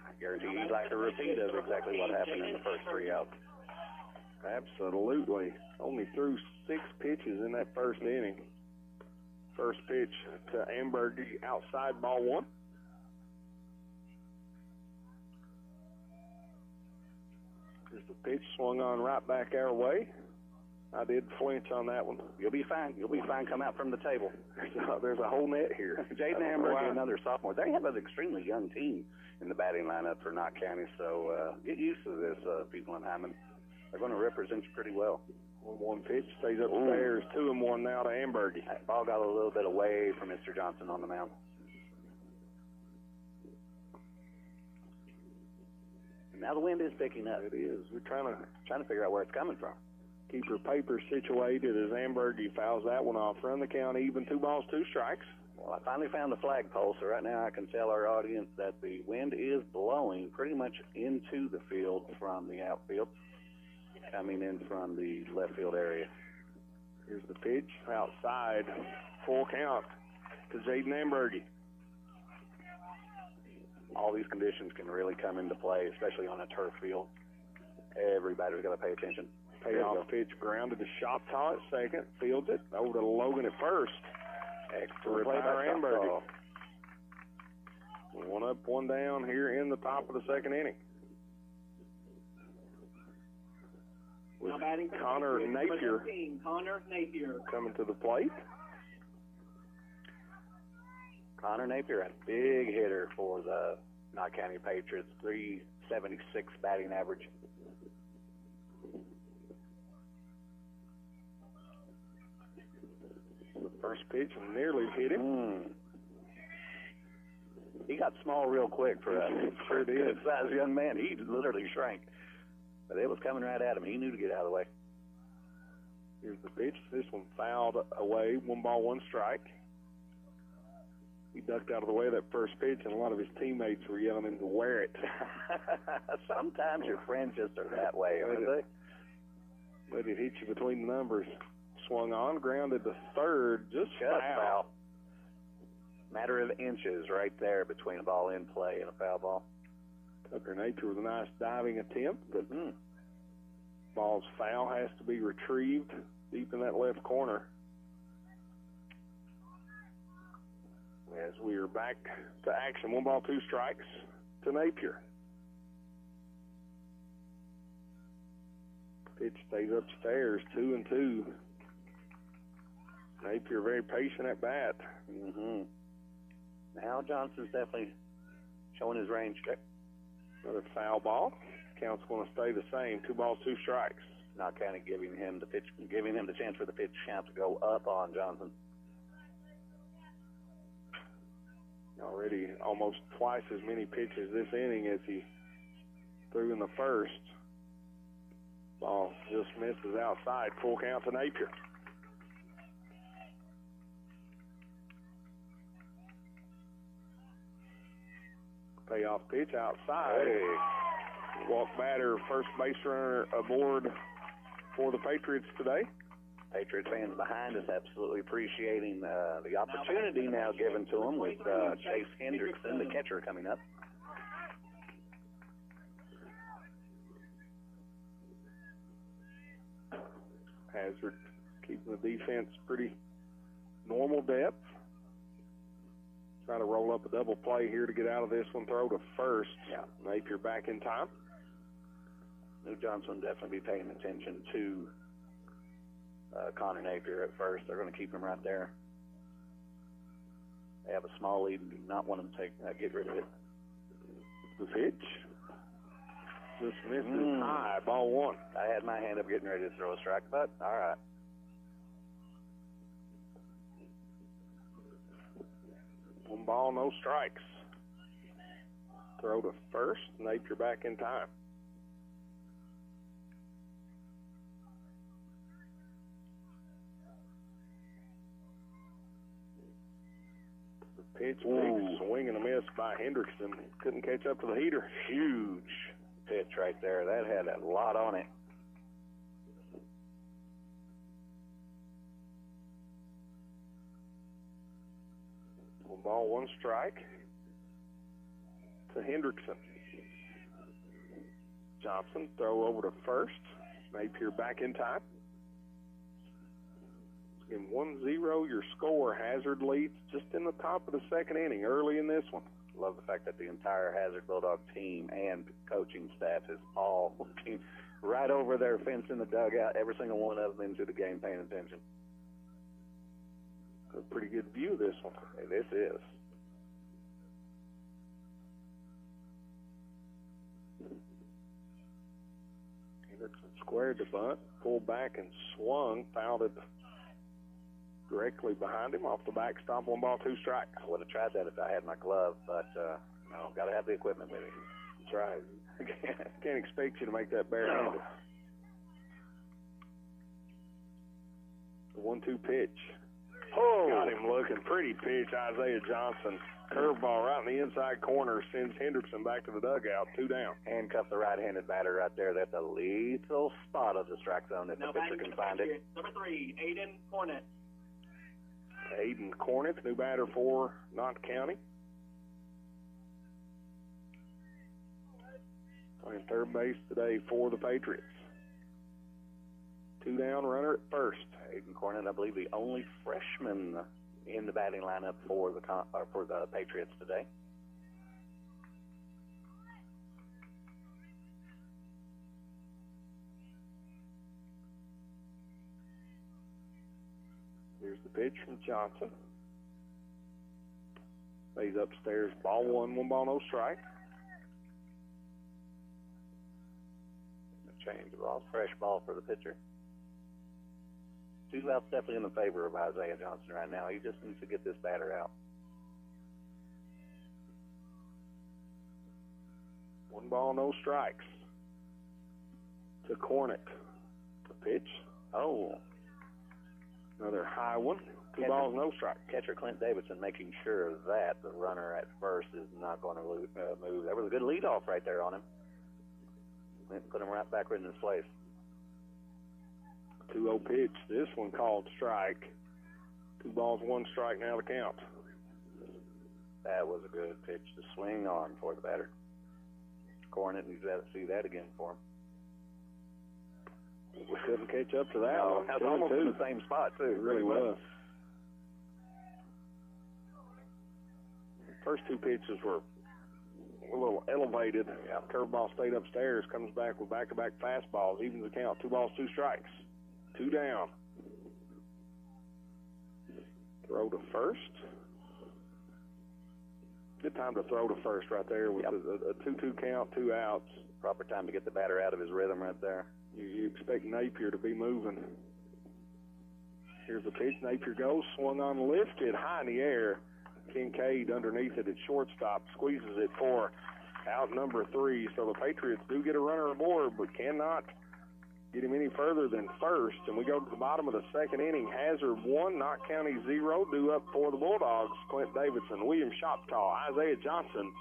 Speaker 2: I guarantee you'd like a repeat of exactly what happened in the first 3 outs.
Speaker 1: Absolutely. Only threw 6 pitches in that first inning. First pitch to Ambergy, outside, ball 1. Here's the pitch, swung on right back our way. I did flinch on that one.
Speaker 2: You'll be fine. You'll be fine. Come out from the table.
Speaker 1: There's a whole net here.
Speaker 2: Jaden Ambergy, another sophomore. They have an extremely young team in the batting lineup for KNOTT County, so get used to this, people in Hyman. They're going to represent you pretty well.
Speaker 1: 1-1 pitch, stays upstairs. 2-1 now to Ambergy.
Speaker 2: That ball got a little bit away from Mr. Johnson on the mound. Now the wind is picking up.
Speaker 1: It is. We're trying to
Speaker 2: figure out where it's coming from.
Speaker 1: Keep your paper situated as Ambergy fouls that one off. Run the count even, 2 balls, 2 strikes.
Speaker 2: Well, I finally found the flagpole, so right now I can tell our audience that the wind is blowing pretty much into the field from the outfield, coming in from the left field area.
Speaker 1: Here's the pitch, outside, full count to Jaden Ambergy.
Speaker 2: All these conditions can really come into play, especially on a turf field. Everybody's got to pay attention.
Speaker 1: Payoff pitch, grounded to Shoptaw at second, fields it, over to Logan at first.
Speaker 2: Excellent play by Ambergy.
Speaker 1: 1 up, 1 down here in the top of the second inning. With Connor Napier coming to the plate.
Speaker 2: Connor Napier, a big hitter for the KNOTT County Patriots, 376 batting average.
Speaker 1: The first pitch nearly hit him.
Speaker 2: He got small real quick for a good-sized young man. He literally shrank. But it was coming right at him. He knew to get out of the way.
Speaker 1: Here's the pitch. This one fouled away. 1 ball, 1 strike. He ducked out of the way of that first pitch, and a lot of his teammates were yelling him to wear it.
Speaker 2: Sometimes your friends just are that way, aren't they?
Speaker 1: But it hit you between the numbers. Swung on, grounded to third, just foul.
Speaker 2: Matter of inches right there between a ball in play and a foul ball.
Speaker 1: Tucker Napier with a nice diving attempt, but ball's foul, has to be retrieved deep in that left corner. As we are back to action, 1 ball, 2 strikes to Napier. Pitch stays upstairs, 2-2. Napier very patient at bat.
Speaker 2: Now Johnson's definitely showing his range.
Speaker 1: Another foul ball. Count's going to stay the same. 2 balls, 2 strikes.
Speaker 2: KNOTT County giving him the chance for the pitch count to go up on Johnson.
Speaker 1: Already almost twice as many pitches this inning as he threw in the first. Ball just misses outside. Full count to Napier. Payoff pitch outside. Walk batter, first base runner aboard for the Patriots today.
Speaker 2: Patriots fans behind us absolutely appreciating the opportunity now given to them with Chase Hendrickson, the catcher, coming up.
Speaker 1: Hazard keeping the defense pretty normal depth. Try to roll up a double play here to get out of this one. Throw to first. Napier back in time.
Speaker 2: New Johnson definitely be paying attention to Connor Napier at first. They're going to keep him right there. They have a small lead and do not want him to get rid of it.
Speaker 1: The pitch just misses high. Ball 1.
Speaker 2: I had my hand up getting ready to throw a strike, but all right.
Speaker 1: One ball, no strikes. Throw to first. Napier back in time. The pitch, big swing and a miss by Hendrickson. Couldn't catch up to the heater. Huge
Speaker 2: pitch right there. That had a lot on it.
Speaker 1: One ball, one strike to Hendrickson. Johnson throw over to first. Napier back in time. In 1-0, your score. Hazard leads just in the top of the second inning, early in this one.
Speaker 2: Love the fact that the entire Hazard Bulldog team and coaching staff is all looking right over their fence in the dugout, every single one of them into the game paying attention.
Speaker 1: A pretty good view of this one.
Speaker 2: Hey, this is.
Speaker 1: Hendrickson squared the bunt, pulled back and swung, fouled it directly behind him off the backstop. 1 ball, 2 strikes.
Speaker 2: I would have tried that if I had my glove, but no, got to have the equipment with me.
Speaker 1: That's right. Can't expect you to make that barehanded. The 1-2 pitch.
Speaker 2: Oh,
Speaker 1: got him looking. Pretty pitch, Isaiah Johnson. Curveball right in the inside corner sends Hendrickson back to the dugout. 2 down.
Speaker 2: Handcuff the right-handed batter right there. That's a lethal spot of the strike zone if the pitcher can find it.
Speaker 17: Number 3, Aiden Cornett.
Speaker 1: Aiden Cornett, new batter for KNOTT County. Playing third base today for the Patriots. 2 down, runner at first.
Speaker 2: Aiden Cornett, I believe, the only freshman in the batting lineup for the Patriots today.
Speaker 1: Here's the pitch from Johnson. Stays upstairs. Ball 1, 1 ball, no strike.
Speaker 2: Change the ball. Fresh ball for the pitcher. 2 outs definitely in the favor of Isaiah Johnson right now. He just needs to get this batter out.
Speaker 1: 1 ball, no strikes. To Cornett. The pitch.
Speaker 2: Oh.
Speaker 1: Another high one. 2 balls, no strike.
Speaker 2: Catcher Clint Davidson making sure that the runner at first is not going to move. That was a good leadoff right there on him. Put him right back in his place.
Speaker 1: 2-0 pitch. This one called strike. 2 balls, 1 strike now to count.
Speaker 2: That was a good pitch to swing on for the batter. Cornett needs to see that again for him.
Speaker 1: We couldn't catch up to that one.
Speaker 2: That's almost in the same spot, too.
Speaker 1: It really was. First 2 pitches were a little elevated. Curveball stayed upstairs, comes back with back-to-back fastballs, evens the count. 2 balls, 2 strikes. 2 down. Throw to first. Good time to throw to first right there with a 2-2 count, 2 outs.
Speaker 2: Proper time to get the batter out of his rhythm right there.
Speaker 1: You expect Napier to be moving. Here's the pitch. Napier goes, swung on, lifted high in the air. Kincaid underneath it at shortstop, squeezes it for out number 3. So the Patriots do get a runner aboard, but cannot get him any further than first. And we go to the bottom of the second inning. Hazard 1, KNOTT County 0. Due up for the Bulldogs, Clint Davidson, William Shoptaw, Isaiah Johnson.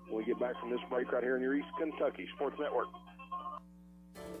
Speaker 1: When we get back from this break right here in your East Kentucky Sports Network.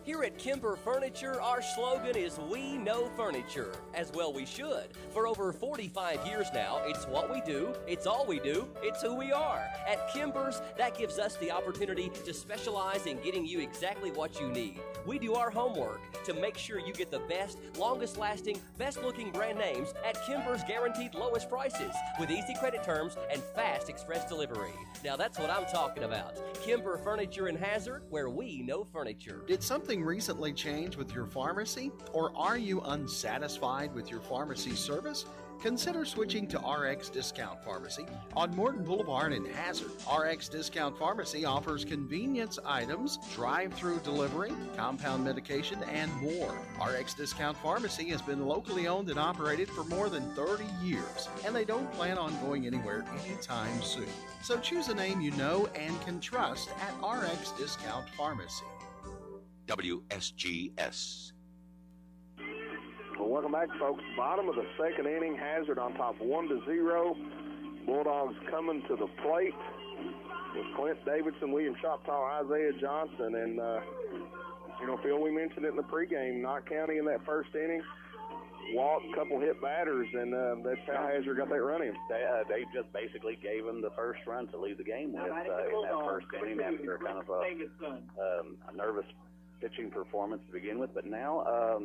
Speaker 8: Here at Kimber Furniture, our slogan is "We know furniture." As well we should. For over 45 years now, it's what we do, it's all we do, it's who we are. At Kimber's, that gives us the opportunity to specialize in getting you exactly what you need. We do our homework to make sure you get the best, longest lasting, best looking brand names at Kimber's guaranteed lowest prices with easy credit terms and fast express delivery. Now that's what I'm talking about. Kimber Furniture in Hazard, where we know furniture.
Speaker 9: Did something recently change with your pharmacy? Or are you unsatisfied with your pharmacy service? Consider switching to RX Discount Pharmacy on Morton Boulevard in Hazard. RX Discount Pharmacy offers convenience items, drive-through delivery, compound medication, and more. RX Discount Pharmacy has been locally owned and operated for more than 30 years, and they don't plan on going anywhere anytime soon. So choose a name you know and can trust at RX Discount Pharmacy.
Speaker 5: WSGS.
Speaker 1: Well, welcome back, folks. Bottom of the second inning. Hazard on top 1-0. Bulldogs coming to the plate with Clint Davidson, William Choctaw, Isaiah Johnson, and Phil, we mentioned it in the pregame. Knott County in that first inning walked a couple hit batters, and that's how Hazard got that run in.
Speaker 2: They just basically gave him the first run to lead the game with in that first inning after kind of a nervous pitching performance to begin with. But now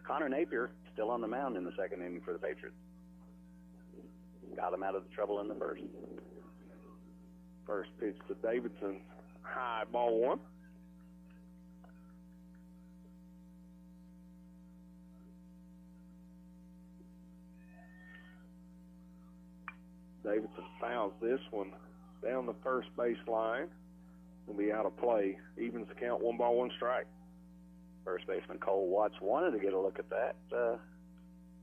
Speaker 2: Connor Napier still on the mound in the second inning for the Patriots. Got him out of the trouble in the first.
Speaker 1: First pitch to Davidson, high, ball one. Davidson fouls this one down the first base line. Will be out of play. Evens the count, 1 ball, 1 strike.
Speaker 2: First baseman Cole Watts wanted to get a look at that,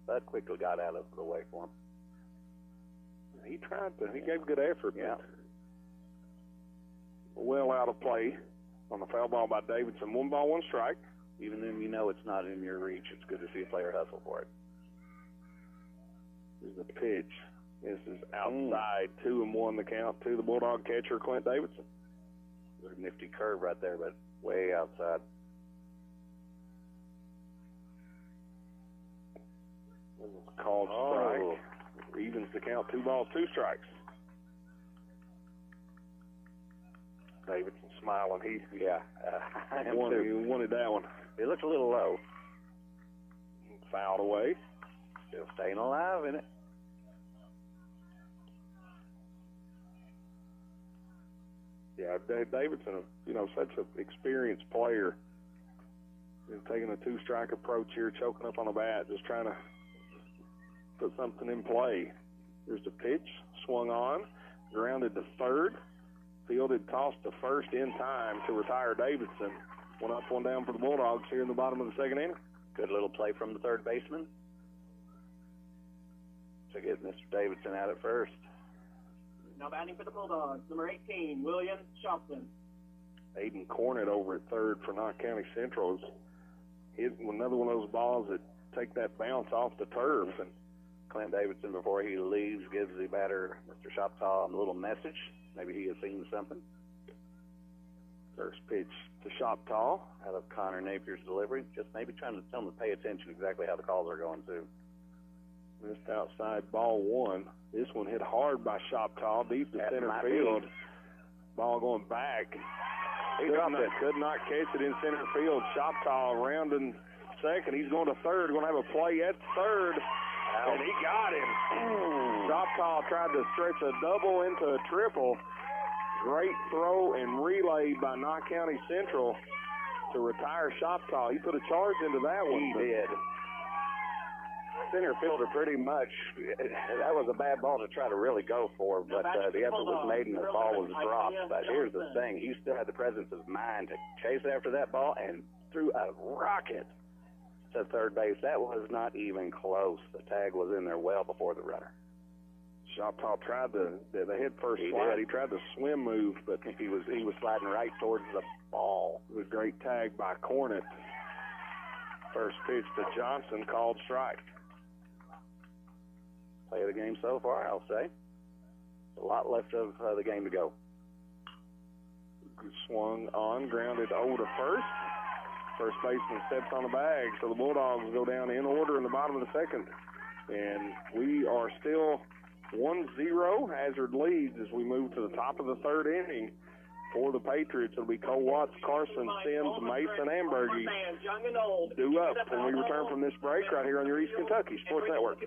Speaker 2: but quickly got out of the way for him.
Speaker 1: He tried to. He gave good effort.
Speaker 2: Yeah.
Speaker 1: Well out of play on the foul ball by Davidson. 1 ball, 1 strike.
Speaker 2: Even then, it's not in your reach. It's good to see a player hustle for it.
Speaker 1: This is the pitch. This is outside, 2-1 the count to the Bulldog catcher, Clint Davidson.
Speaker 2: There's a nifty curve right there, but way outside.
Speaker 1: Called strike. Evens the count, 2 balls, 2 strikes. Davidson smiling. He wanted that one.
Speaker 2: It looks a little low.
Speaker 1: Fouled away.
Speaker 2: Still staying alive in it.
Speaker 1: Yeah, Davidson, such an experienced player. He's taking a 2-strike approach here, choking up on the bat, just trying to put something in play. There's the pitch, swung on, grounded to third, fielded, tossed to first in time to retire Davidson. 1 up, 1 down for the Bulldogs here in the bottom of the second inning.
Speaker 2: Good little play from the third baseman to get Mr. Davidson out at first.
Speaker 17: Now batting for the Bulldogs, number 18, William Shopton.
Speaker 1: Aiden Cornett over at third for Knott County Central. Hit another one of those balls that take that bounce off the turf. And
Speaker 2: Clint Davidson, before he leaves, gives the batter, Mr. Choctaw, a little message. Maybe he has seen something.
Speaker 1: First pitch to Choctaw.
Speaker 2: Out of Connor Napier's delivery. Just maybe trying to tell him to pay attention exactly how the calls are going, too.
Speaker 1: Missed outside, ball 1. This one hit hard by Choctaw, deep to center field. Ball going back. He could not catch it in center field. Choctaw rounding second. He's going to third. Going to have a play at third. And he got him. Choctaw tried to stretch a double into a triple. Great throw and relay by Knott County Central to retire Choctaw. He put a charge into that one.
Speaker 2: He did. Center fielder pretty much, that was a bad ball to try to really go for, but the effort was made and the ball was dropped. But here's the thing, he still had the presence of mind to chase after that ball and threw a rocket to third base. That was not even close. The tag was in there well before the runner.
Speaker 1: Choctaw tried the head first slide. He tried the swim move, but
Speaker 2: he was sliding right towards the ball.
Speaker 1: It was a great tag by Cornett. First pitch to Johnson, called strike.
Speaker 2: Play of the game so far, I'll say. A lot left of the game to go.
Speaker 1: Swung on, grounded over to first. First baseman steps on the bag, so the Bulldogs go down in order in the bottom of the second. And we are still 1-0. Hazard leads as we move to the top of the third inning. For the Patriots, it'll be Cole Watts, Carson, Sims, Mason, and Berge due up when we return from this break right here on your East Kentucky Sports Network.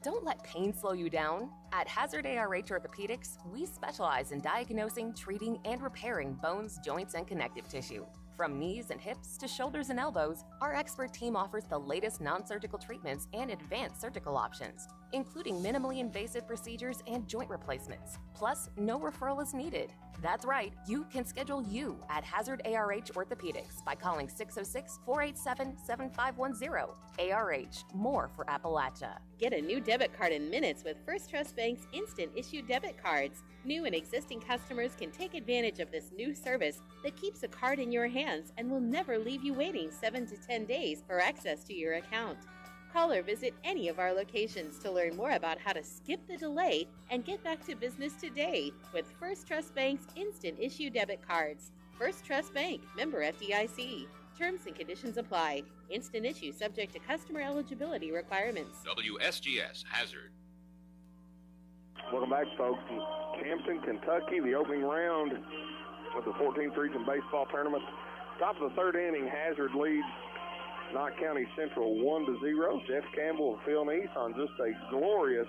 Speaker 10: Don't let pain slow you down. At Hazard ARH Orthopedics, we specialize in diagnosing, treating, and repairing bones, joints, and connective tissue. From knees and hips to shoulders and elbows, our expert team offers the latest non-surgical treatments and advanced surgical options, including minimally invasive procedures and joint replacements. Plus, no referral is needed. That's right, you can schedule you at Hazard ARH Orthopedics by calling 606-487-7510. ARH, more for Appalachia.
Speaker 18: Get a new debit card in minutes with First Trust Bank's instant issue debit cards. New and existing customers can take advantage of this new service that keeps a card in your hands and will never leave you waiting 7 to 10 days for access to your account. Call or visit any of our locations to learn more about how to skip the delay and get back to business today with First Trust Bank's instant issue debit cards. First Trust Bank, member FDIC. Terms and conditions apply. Instant issue subject to customer eligibility requirements.
Speaker 11: WSGS Hazard.
Speaker 1: Welcome back, folks. In Campton, Kentucky, the opening round of the 14th Region Baseball Tournament. Top of the third inning, Hazard leads Knott County Central 1-0. Jeff Campbell and Phil Neese on just a glorious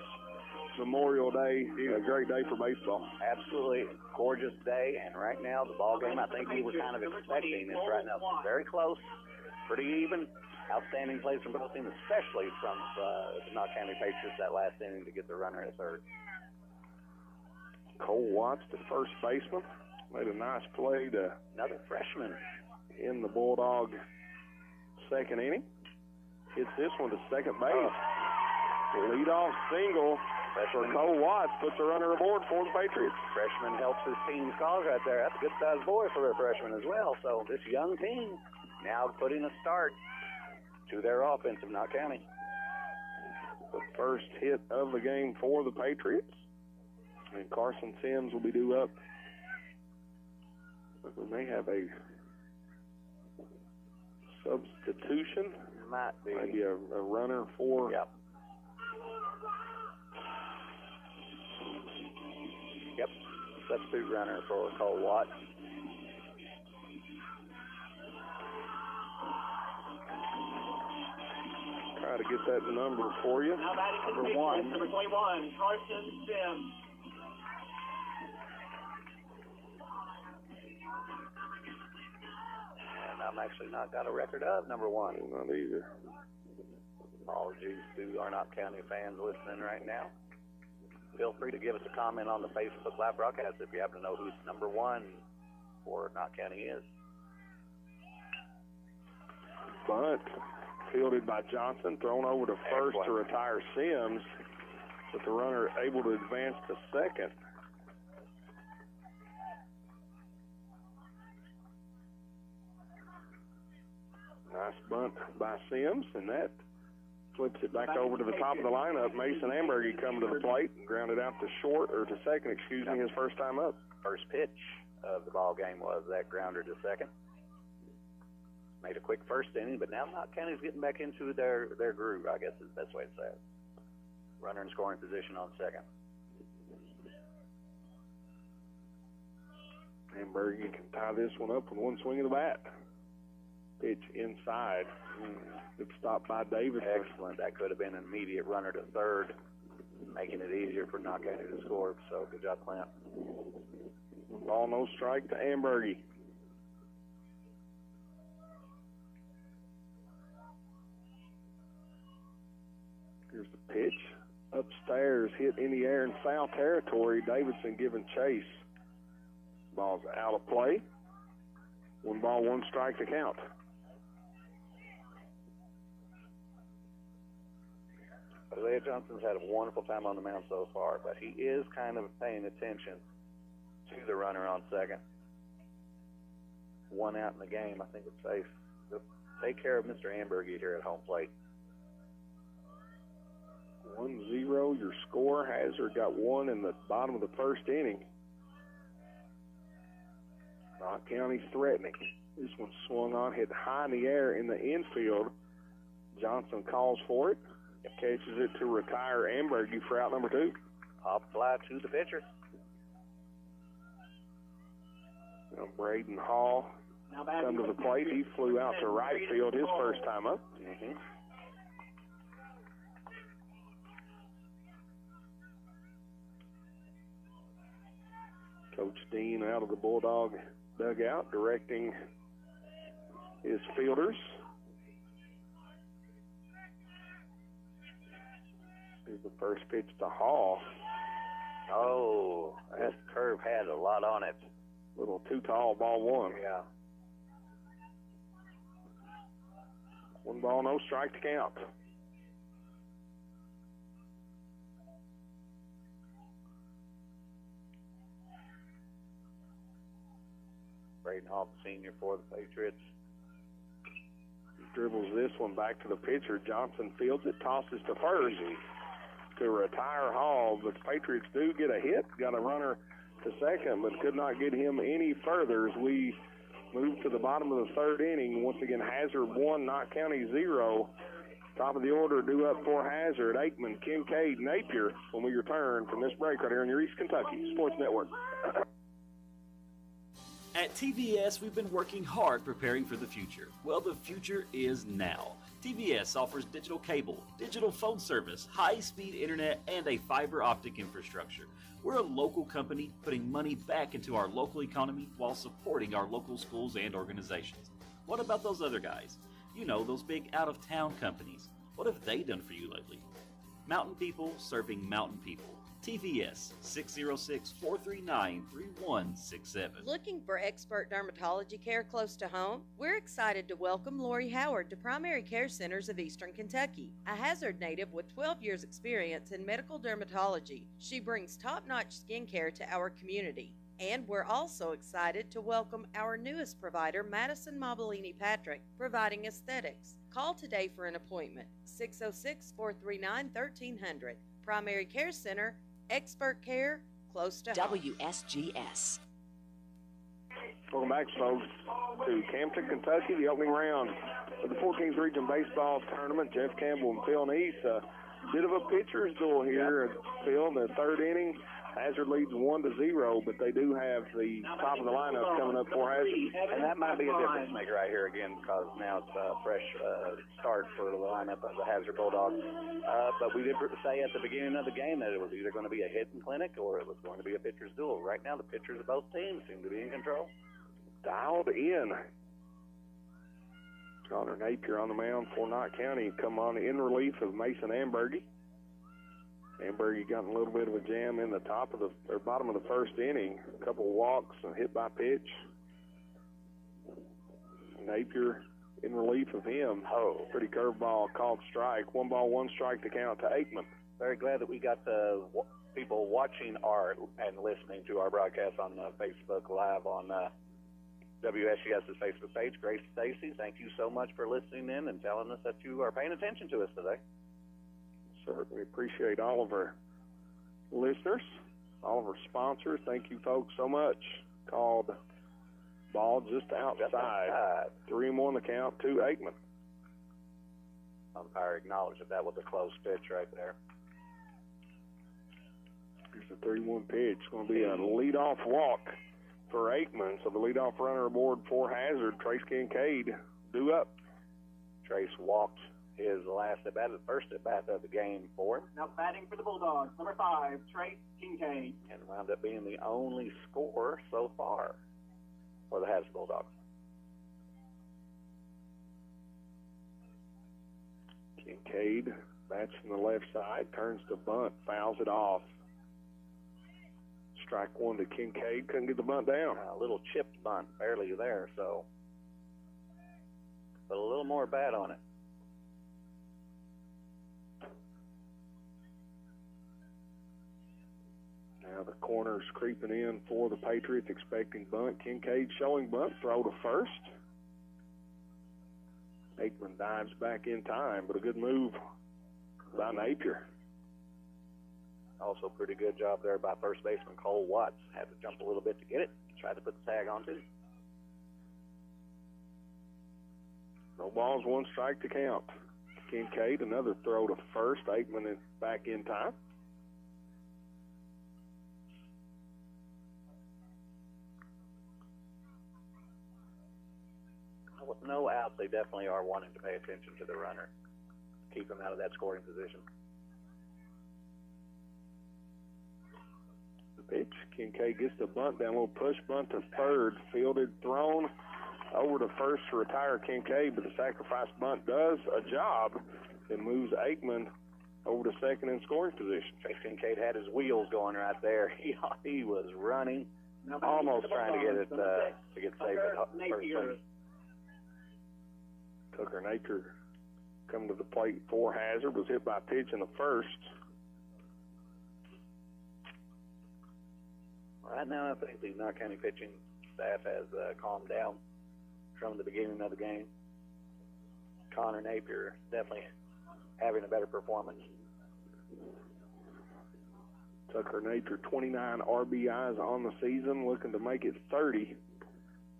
Speaker 1: Memorial Day, a great day for baseball.
Speaker 2: Absolutely gorgeous day, and right now the ball game, I think we were kind of expecting this right now. Very close, pretty even. Outstanding plays from both teams, especially from the Knott County Patriots that last inning to get the runner at third.
Speaker 1: Cole Watts, the first baseman, made a nice play to
Speaker 2: another freshman
Speaker 1: in the Bulldog second inning. Hits this one to second base. Leadoff single for Cole Watts puts a runner aboard for the Patriots.
Speaker 2: Freshman helps his team's cause right there. That's a good-sized boy for a freshman as well. So this young team now putting a start to their offense of Knott County.
Speaker 1: The first hit of the game for the Patriots. And Carson Sims will be due up. But we may have a substitution.
Speaker 2: Might be.
Speaker 1: Maybe a runner for.
Speaker 2: Yep. Yep. Substitute runner for Cole Watt.
Speaker 1: Try to get that number for you.
Speaker 17: Number 1. Number 21, Carson Sims.
Speaker 2: I'm actually not got a record of number 1.
Speaker 1: Not either.
Speaker 2: Apologies to our Knott County fans listening right now. Feel free to give us a comment on the Facebook Live broadcast if you happen to know who's number 1 for Knott County is.
Speaker 1: Bunt fielded by Johnson, thrown over to first to retire Sims, but the runner able to advance to second. Nice bunt by Sims, and that flips it back over to the top of the lineup. Mason Ambergy coming to the plate, grounded out to short, or to second, excuse me, his first time up.
Speaker 2: First pitch of the ball game was that grounder to second. Made a quick first inning, but now Knott County's getting back into their groove, I guess is the best way to say it. Runner in scoring position on second.
Speaker 1: Ambergy can tie this one up with one swing of the bat. Pitch inside. Good stop by David.
Speaker 2: Excellent. That could have been an immediate runner to third, making it easier for Knott County to score. So good job, Clint.
Speaker 1: Ball, no strike to Ambergy. Here's the pitch. Upstairs, hit in the air in foul territory. Davidson giving chase. Ball's out of play. 1 ball, 1 strike to count.
Speaker 2: Isaiah Johnson's had a wonderful time on the mound so far, but he is kind of paying attention to the runner on second. 1 out in the game, I think it's safe to take care of Mr. Ambergy here at home plate.
Speaker 1: 1-0, your score. Hazard got 1 in the bottom of the first inning. Knott County's threatening. This one swung on, hit high in the air in the infield. Johnson calls for it. Catches it to retire Ambergy for out number 2.
Speaker 2: Pop fly to the pitcher.
Speaker 1: Now Braden Hall come to the plate. He flew out to right field his first time up. Coach Dean out of the Bulldog dugout directing his fielders. Here's the first pitch to Hall.
Speaker 2: Oh, that curve had a lot on it.
Speaker 1: Little too tall, ball 1.
Speaker 2: Yeah.
Speaker 1: 1 ball, no strike to count.
Speaker 2: Braden Hall, the senior for the Patriots.
Speaker 1: dribbles this one back to the pitcher. Johnson fields it, tosses to first to retire Hall. But the Patriots do get a hit. Got a runner to second, but could not get him any further as we move to the bottom of the third inning. Once again, Hazard 1, Knott County 0. Top of the order, due up for Hazard, Aikman, Kincaid, Napier when we return from this break right here on your East Kentucky Sports Network.
Speaker 13: At TVS, we've been working hard preparing for the future. Well, the future is now. TVS offers digital cable, digital phone service, high-speed internet, and a fiber optic infrastructure. We're a local company putting money back into our local economy while supporting our local schools and organizations. What about those other guys? You know, those big out-of-town companies. What have they done for you lately? Mountain people serving mountain people. TVS, 606-439-3167.
Speaker 14: Looking for expert dermatology care close to home? We're excited to welcome Lori Howard to Primary Care Centers of Eastern Kentucky, a Hazard native with 12 years experience in medical dermatology. She brings top-notch skincare to our community. And we're also excited to welcome our newest provider, Madison Mobilini Patrick, providing aesthetics. Call today for an appointment, 606-439-1300. Primary Care Center, expert care close to home.
Speaker 15: WSGS.
Speaker 1: Welcome back, folks, to Campton, Kentucky, the opening round of the 14th Region Baseball Tournament. Jeff Campbell and Phil Neese. A bit of a pitcher's duel here, Phil, in the third inning. Hazard leads 1-0, but they do have the top of the lineup coming up for Hazard.
Speaker 2: And that might be a difference maker right here again, because now it's a fresh start for the lineup of the Hazard Bulldogs. But we did say at the beginning of the game that it was either going to be a hitting clinic or it was going to be a pitcher's duel. Right now, the pitchers of both teams seem to be in control.
Speaker 1: Dialed in. Connor Napier on the mound for Knott County. Come on in relief of Mason Ambergy. Ambergy got in a little bit of a jam in the bottom of the first inning. A couple walks, a hit by pitch. Napier in relief of him. Pretty curveball called strike. 1 ball, 1 strike to count to Aikman.
Speaker 2: Very glad that we got the people watching and listening to our broadcast on Facebook Live on WSGS's Facebook page. Grace Stacy, thank you so much for listening in and telling us that you are paying attention to us today.
Speaker 1: Certainly appreciate all of our listeners, all of our sponsors. Thank you, folks, so much. Called ball just outside. 3-1 the count to Aikman.
Speaker 2: Umpire acknowledged that was a close pitch right there.
Speaker 1: Here's the 3-1 pitch. It's going to be a leadoff walk for Aikman. So the leadoff runner aboard for Hazard, Trace Kincaid, due up.
Speaker 2: Trace walked his last at bat, the first at bat of the game for him.
Speaker 17: Now batting for the Bulldogs, number 5, Trace Kincaid.
Speaker 2: And wound up being the only scorer so far for the Hazard Bulldogs.
Speaker 1: Kincaid bats from the left side, turns to bunt, fouls it off. Strike 1 to Kincaid, couldn't get the bunt down.
Speaker 2: A little chipped bunt, barely there, so put a little more bat on it.
Speaker 1: Now the corner's creeping in for the Patriots, expecting bunt. Kincaid showing bunt, throw to first. Aikman dives back in time, but a good move by Napier.
Speaker 2: Also pretty good job there by first baseman Cole Watts. Had to jump a little bit to get it. Tried to put the tag on too.
Speaker 1: No balls, 1 strike to count. Kincaid, another throw to first. Aikman is back in time.
Speaker 2: With no outs, they definitely are wanting to pay attention to the runner. Keep him out of that scoring position.
Speaker 1: The pitch. Kincaid gets the bunt down, a little push bunt to third. Fielded, thrown over to first to retire Kincaid, but the sacrifice bunt does a job and moves Aikman over to second in scoring position.
Speaker 2: Trace Kincaid had his wheels going right there. He was running, almost trying to get it to get safe at first.
Speaker 1: Tucker Napier coming to the plate for Hazard, was hit by a pitch in the first.
Speaker 2: Right now, I think the Knott County pitching staff has calmed down from the beginning of the game. Connor Napier definitely having a better performance.
Speaker 1: Tucker Napier, 29 RBIs on the season, looking to make it 30.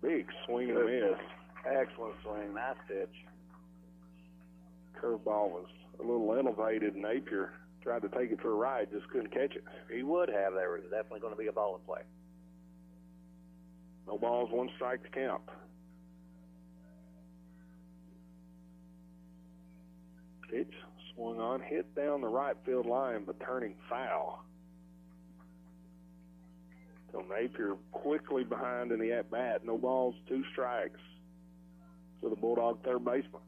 Speaker 1: Big swing and a miss.
Speaker 2: Excellent swing, nice pitch.
Speaker 1: Curveball was a little elevated. Napier tried to take it for a ride, just couldn't catch it.
Speaker 2: He would have. There was definitely going to be a ball in play.
Speaker 1: No balls, 1 strike to count. Pitch swung on, hit down the right field line, but turning foul. So Napier quickly behind in the at-bat. No balls, 2 strikes to the Bulldog third baseman.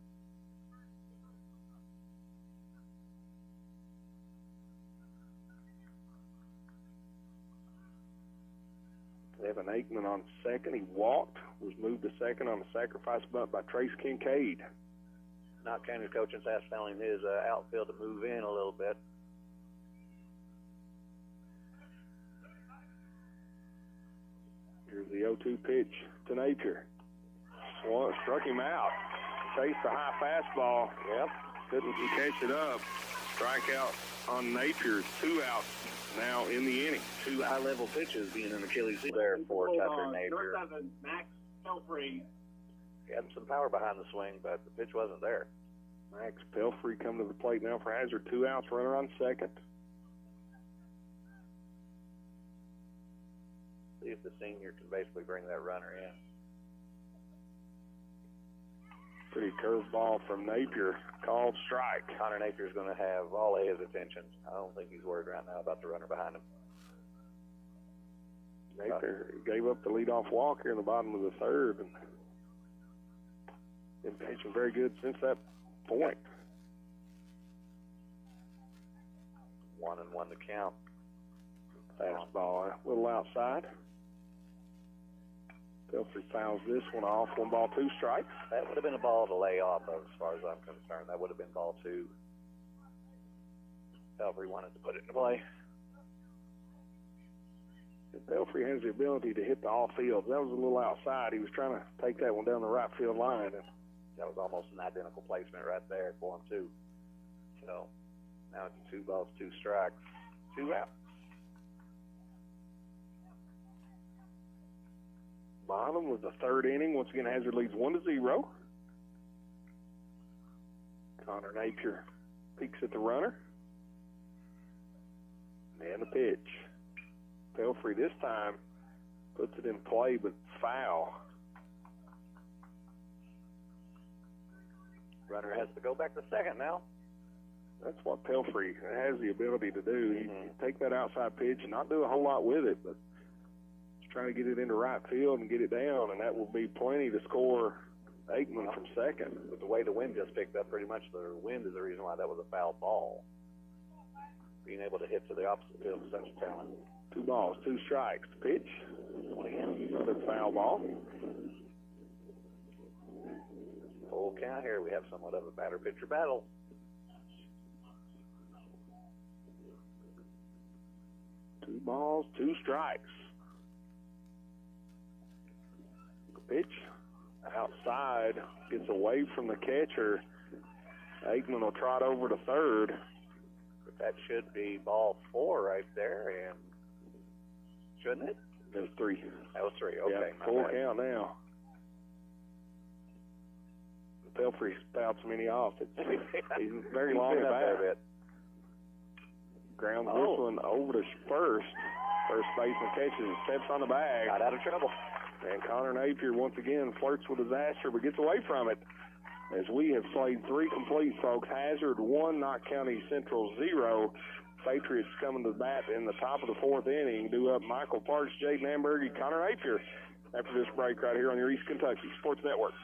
Speaker 1: Evan Aikman on second. He walked, was moved to second on a sacrifice bunt by Trace Kincaid.
Speaker 2: Knott County coaching staff telling his outfield to move in a little bit.
Speaker 1: Here's the 0-2 pitch to Napier. Struck him out. Chased the high fastball.
Speaker 2: Yep.
Speaker 1: Couldn't catch it up. Strikeout on Napier. 2 outs now in the inning.
Speaker 2: 2 high-level pitches being an Achilles heel there for Tucker Napier.
Speaker 17: Max Pelfrey.
Speaker 2: He had some power behind the swing, but the pitch wasn't there.
Speaker 1: Max Pelfrey coming to the plate now for Hazard. 2 outs, runner on second.
Speaker 2: See if the senior can basically bring that runner in.
Speaker 1: Pretty curveball from Napier. Called strike.
Speaker 2: Connor Napier's going to have all of his attention. I don't think he's worried right now about the runner behind him.
Speaker 1: Napier gave up the leadoff walk here in the bottom of the third. And been pitching very good since that point.
Speaker 2: 1-1 to count.
Speaker 1: Fastball a little outside. Pelfrey fouls this one off. 1 ball, 2 strikes.
Speaker 2: That would have been a ball to lay off of, as far as I'm concerned. That would have been ball 2. Pelfrey wanted to put it in play.
Speaker 1: Pelfrey has the ability to hit the off field. That was a little outside. He was trying to take that one down the right field line. And
Speaker 2: that was almost an identical placement right there for him, too. So now it's 2 balls, 2 strikes, 2 outs.
Speaker 1: Bottom of the third inning. Once again, Hazard leads 1-0. Connor Napier peeks at the runner. And the pitch. Pelfrey this time puts it in play, but foul.
Speaker 2: Runner has to go back to second now.
Speaker 1: That's what Pelfrey has the ability to do. He can take that outside pitch and not do a whole lot with it, but trying to get it into right field and get it down, and that will be plenty to score Aikman from second.
Speaker 2: With the way the wind just picked up, pretty much the wind is the reason why that was a foul ball. Being able to hit to the opposite field is such a talent.
Speaker 1: 2 balls, 2 strikes. Pitch. Another foul ball.
Speaker 2: Full count here. We have somewhat of a batter-pitcher battle.
Speaker 1: Two balls, 2 strikes. Pitch outside, gets away from the catcher. Aikman will trot over to third.
Speaker 2: But that should be ball 4 right there, and shouldn't it?
Speaker 1: That was 3.
Speaker 2: That was 3, okay.
Speaker 1: Yeah, full count now. Pelfrey spouts many off. He's very long at bat. Grounds this one over to first. First baseman catches it, steps on the bag.
Speaker 2: Got out of trouble.
Speaker 1: And Connor Napier once again flirts with disaster, but gets away from it. As we have played 3 complete, folks. Hazard 1, Knott County Central 0. Patriots coming to the bat in the top of the 4th inning. Due up Michael Parks, Jaden Amberg, Connor Napier. After this break right here on your East Kentucky Sports Network.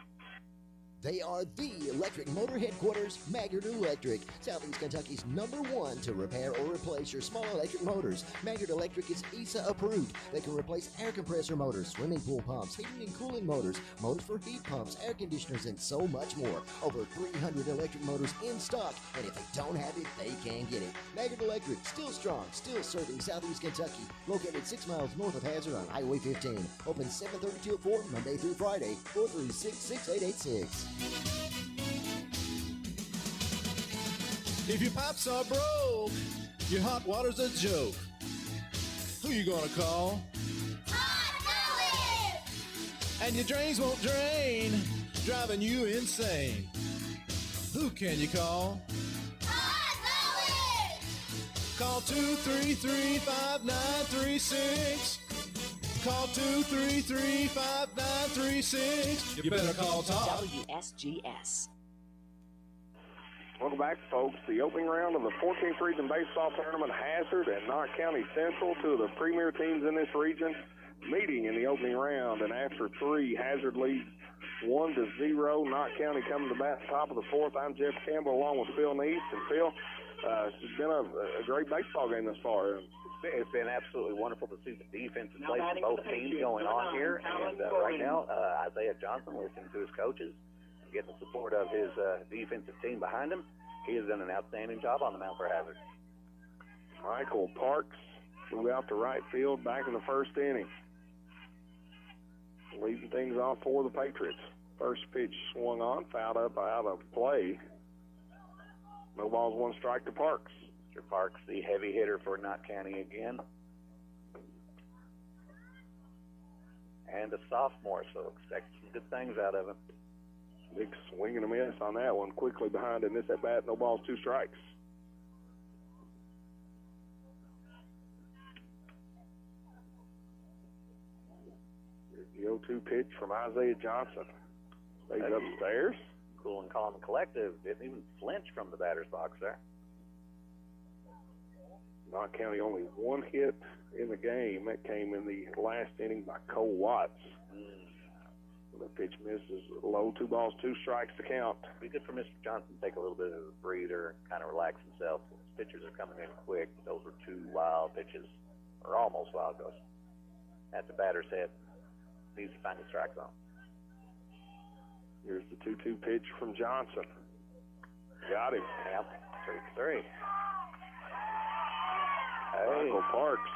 Speaker 4: They are the electric motor headquarters, Maggard Electric, Southeast Kentucky's #1 to repair or replace your small electric motors. Maggard Electric is ESA approved. They can replace air compressor motors, swimming pool pumps, heating and cooling motors, motors for heat pumps, air conditioners, and so much more. Over 300 electric motors in stock, and if they don't have it, they can get it. Maggard Electric, still strong, still serving Southeast Kentucky. Located 6 miles north of Hazard on Highway 15. Open 7:30 till 4, Monday through Friday, 436-6886.
Speaker 16: If your pipes are broke, your hot water's a joke, who you gonna call? Hot Gully! And your drains won't drain, driving you insane, who can you call? Hot Gully! Call 233-5936. Call 233-5936. You better call Todd.
Speaker 15: WSGS.
Speaker 1: Welcome back, folks. The opening round of the 14th Region Baseball Tournament, Hazard and Knott County Central, two of the premier teams in this region, meeting in the opening round. And after three, Hazard leads 1-0. Knott County coming to bat top of the fourth. I'm Jeff Campbell along with Phil Neese. And Phil, it's been a great baseball game thus far.
Speaker 2: It's been absolutely wonderful to see the defensive play from both teams going on here. And right now, Isaiah Johnson, listening to his coaches, getting the support of his defensive team behind him. He has done an outstanding job on the mound for Hazard.
Speaker 1: Michael Parks flew out to right field back in the first inning, leading things off for the Patriots. First pitch swung on, fouled up out of play. No balls, one strike to Parks.
Speaker 2: Mr. Parks, the heavy hitter for Knott County again. And a sophomore, so expect some good things out of him.
Speaker 1: Big swing and a miss on that one. Quickly behind in this at bat, no balls, two strikes. Here's the 0-2 pitch from Isaiah Johnson. Stays upstairs.
Speaker 2: Cool and calm and collective. Didn't even flinch from the batter's box there.
Speaker 1: Knott County only one hit in the game. That came in the last inning by Cole Watts. The pitch misses low, 2 balls, 2 strikes to count.
Speaker 2: Be good for Mr. Johnson to take a little bit of a breather and kind of relax himself. His pitchers are coming in quick. Those were 2 wild pitches, or almost wild goes. At the batter's head. Needs to find the strike zone.
Speaker 1: Here's the 2-2 pitch from Johnson. Got him.
Speaker 2: Yep, 3-3. Hey,
Speaker 1: Michael Parks.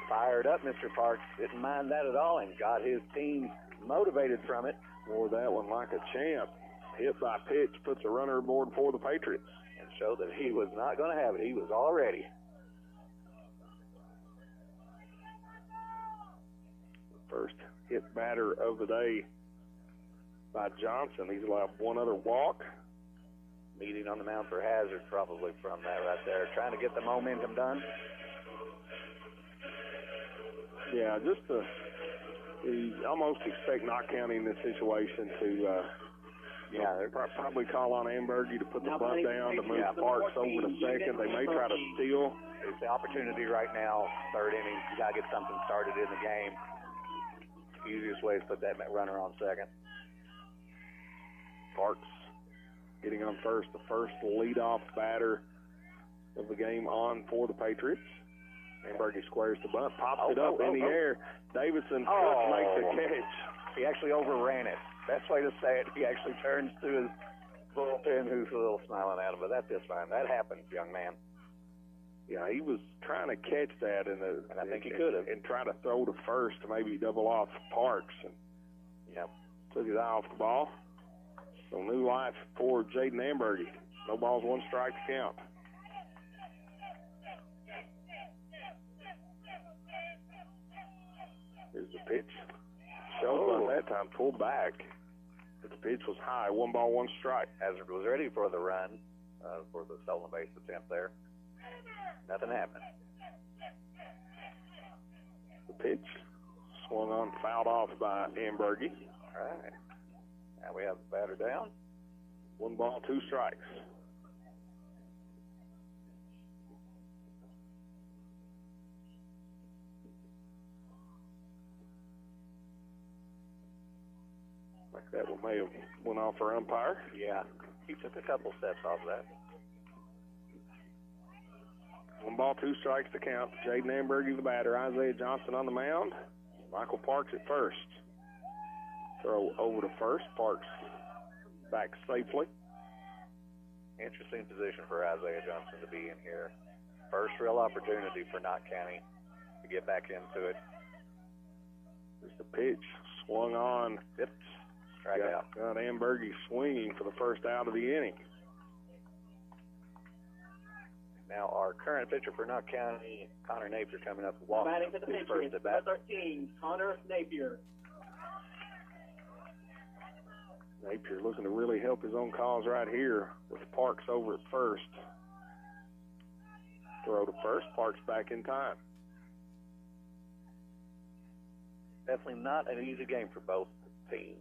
Speaker 2: Fired up, Mr. Parks. Didn't mind that at all and got his team motivated from it.
Speaker 1: Wore that one like a champ. Hit by pitch, puts a runner aboard for the Patriots.
Speaker 2: And showed that he was not going to have it. He was all ready.
Speaker 1: First hit batter of the day by Johnson. He's allowed one other walk.
Speaker 2: Meeting on the mound for Hazard probably from that right there. Trying to get the momentum done.
Speaker 1: Yeah, just you almost expect Knott County in this situation to probably call on Ambergy to put the bunt down to move Parks over to second. They may try to steal.
Speaker 2: It's the opportunity right now, third inning. You got to get something started in the game. Easiest way is put that runner on second.
Speaker 1: Parks getting on first, the first leadoff batter of the game on for the Patriots. Ambergy squares the bunt, pops it up in the air. Davidson makes a catch.
Speaker 2: He actually overran it. Best way to say it, he actually turns to his bullpen, who's a little smiling at him, but that's just fine. That happens, young man.
Speaker 1: Yeah, he was trying to catch that, and
Speaker 2: I think he could have.
Speaker 1: And try to throw to first to maybe double off Parks. And took his eye off the ball. So new life for Jaden Ambergy. No balls, one strike to count. Here's the pitch. Shows by that time, pulled back. But the pitch was high. 1 ball, 1 strike.
Speaker 2: Hazard was ready for the run, for the stolen base attempt there. Nothing happened.
Speaker 1: The pitch swung on, fouled off by Ambergy.
Speaker 2: All right. Now we have the batter down.
Speaker 1: 1 ball, 2 strikes. Like that one may have went off our umpire.
Speaker 2: Yeah, he took a couple steps off that.
Speaker 1: 1 ball, 2 strikes to count. Jaden Ambergy, the batter. Isaiah Johnson on the mound. Michael Parks at first. Throw over to first. Parks back safely.
Speaker 2: Interesting position for Isaiah Johnson to be in here. First real opportunity for Knott County to get back into it.
Speaker 1: There's the pitch. Swung on.
Speaker 2: Strike out.
Speaker 1: Got Ambergy swinging for the first out of the inning.
Speaker 2: Now, our current pitcher for Knott County, Connor Napier, coming up.
Speaker 17: Now batting for the
Speaker 2: his
Speaker 17: Patriots,
Speaker 2: first at bat.
Speaker 17: number 13, Connor Napier.
Speaker 1: Napier looking to really help his own cause right here with Parks over at first. Throw to first, Parks back in time.
Speaker 2: Definitely not an easy game for both teams,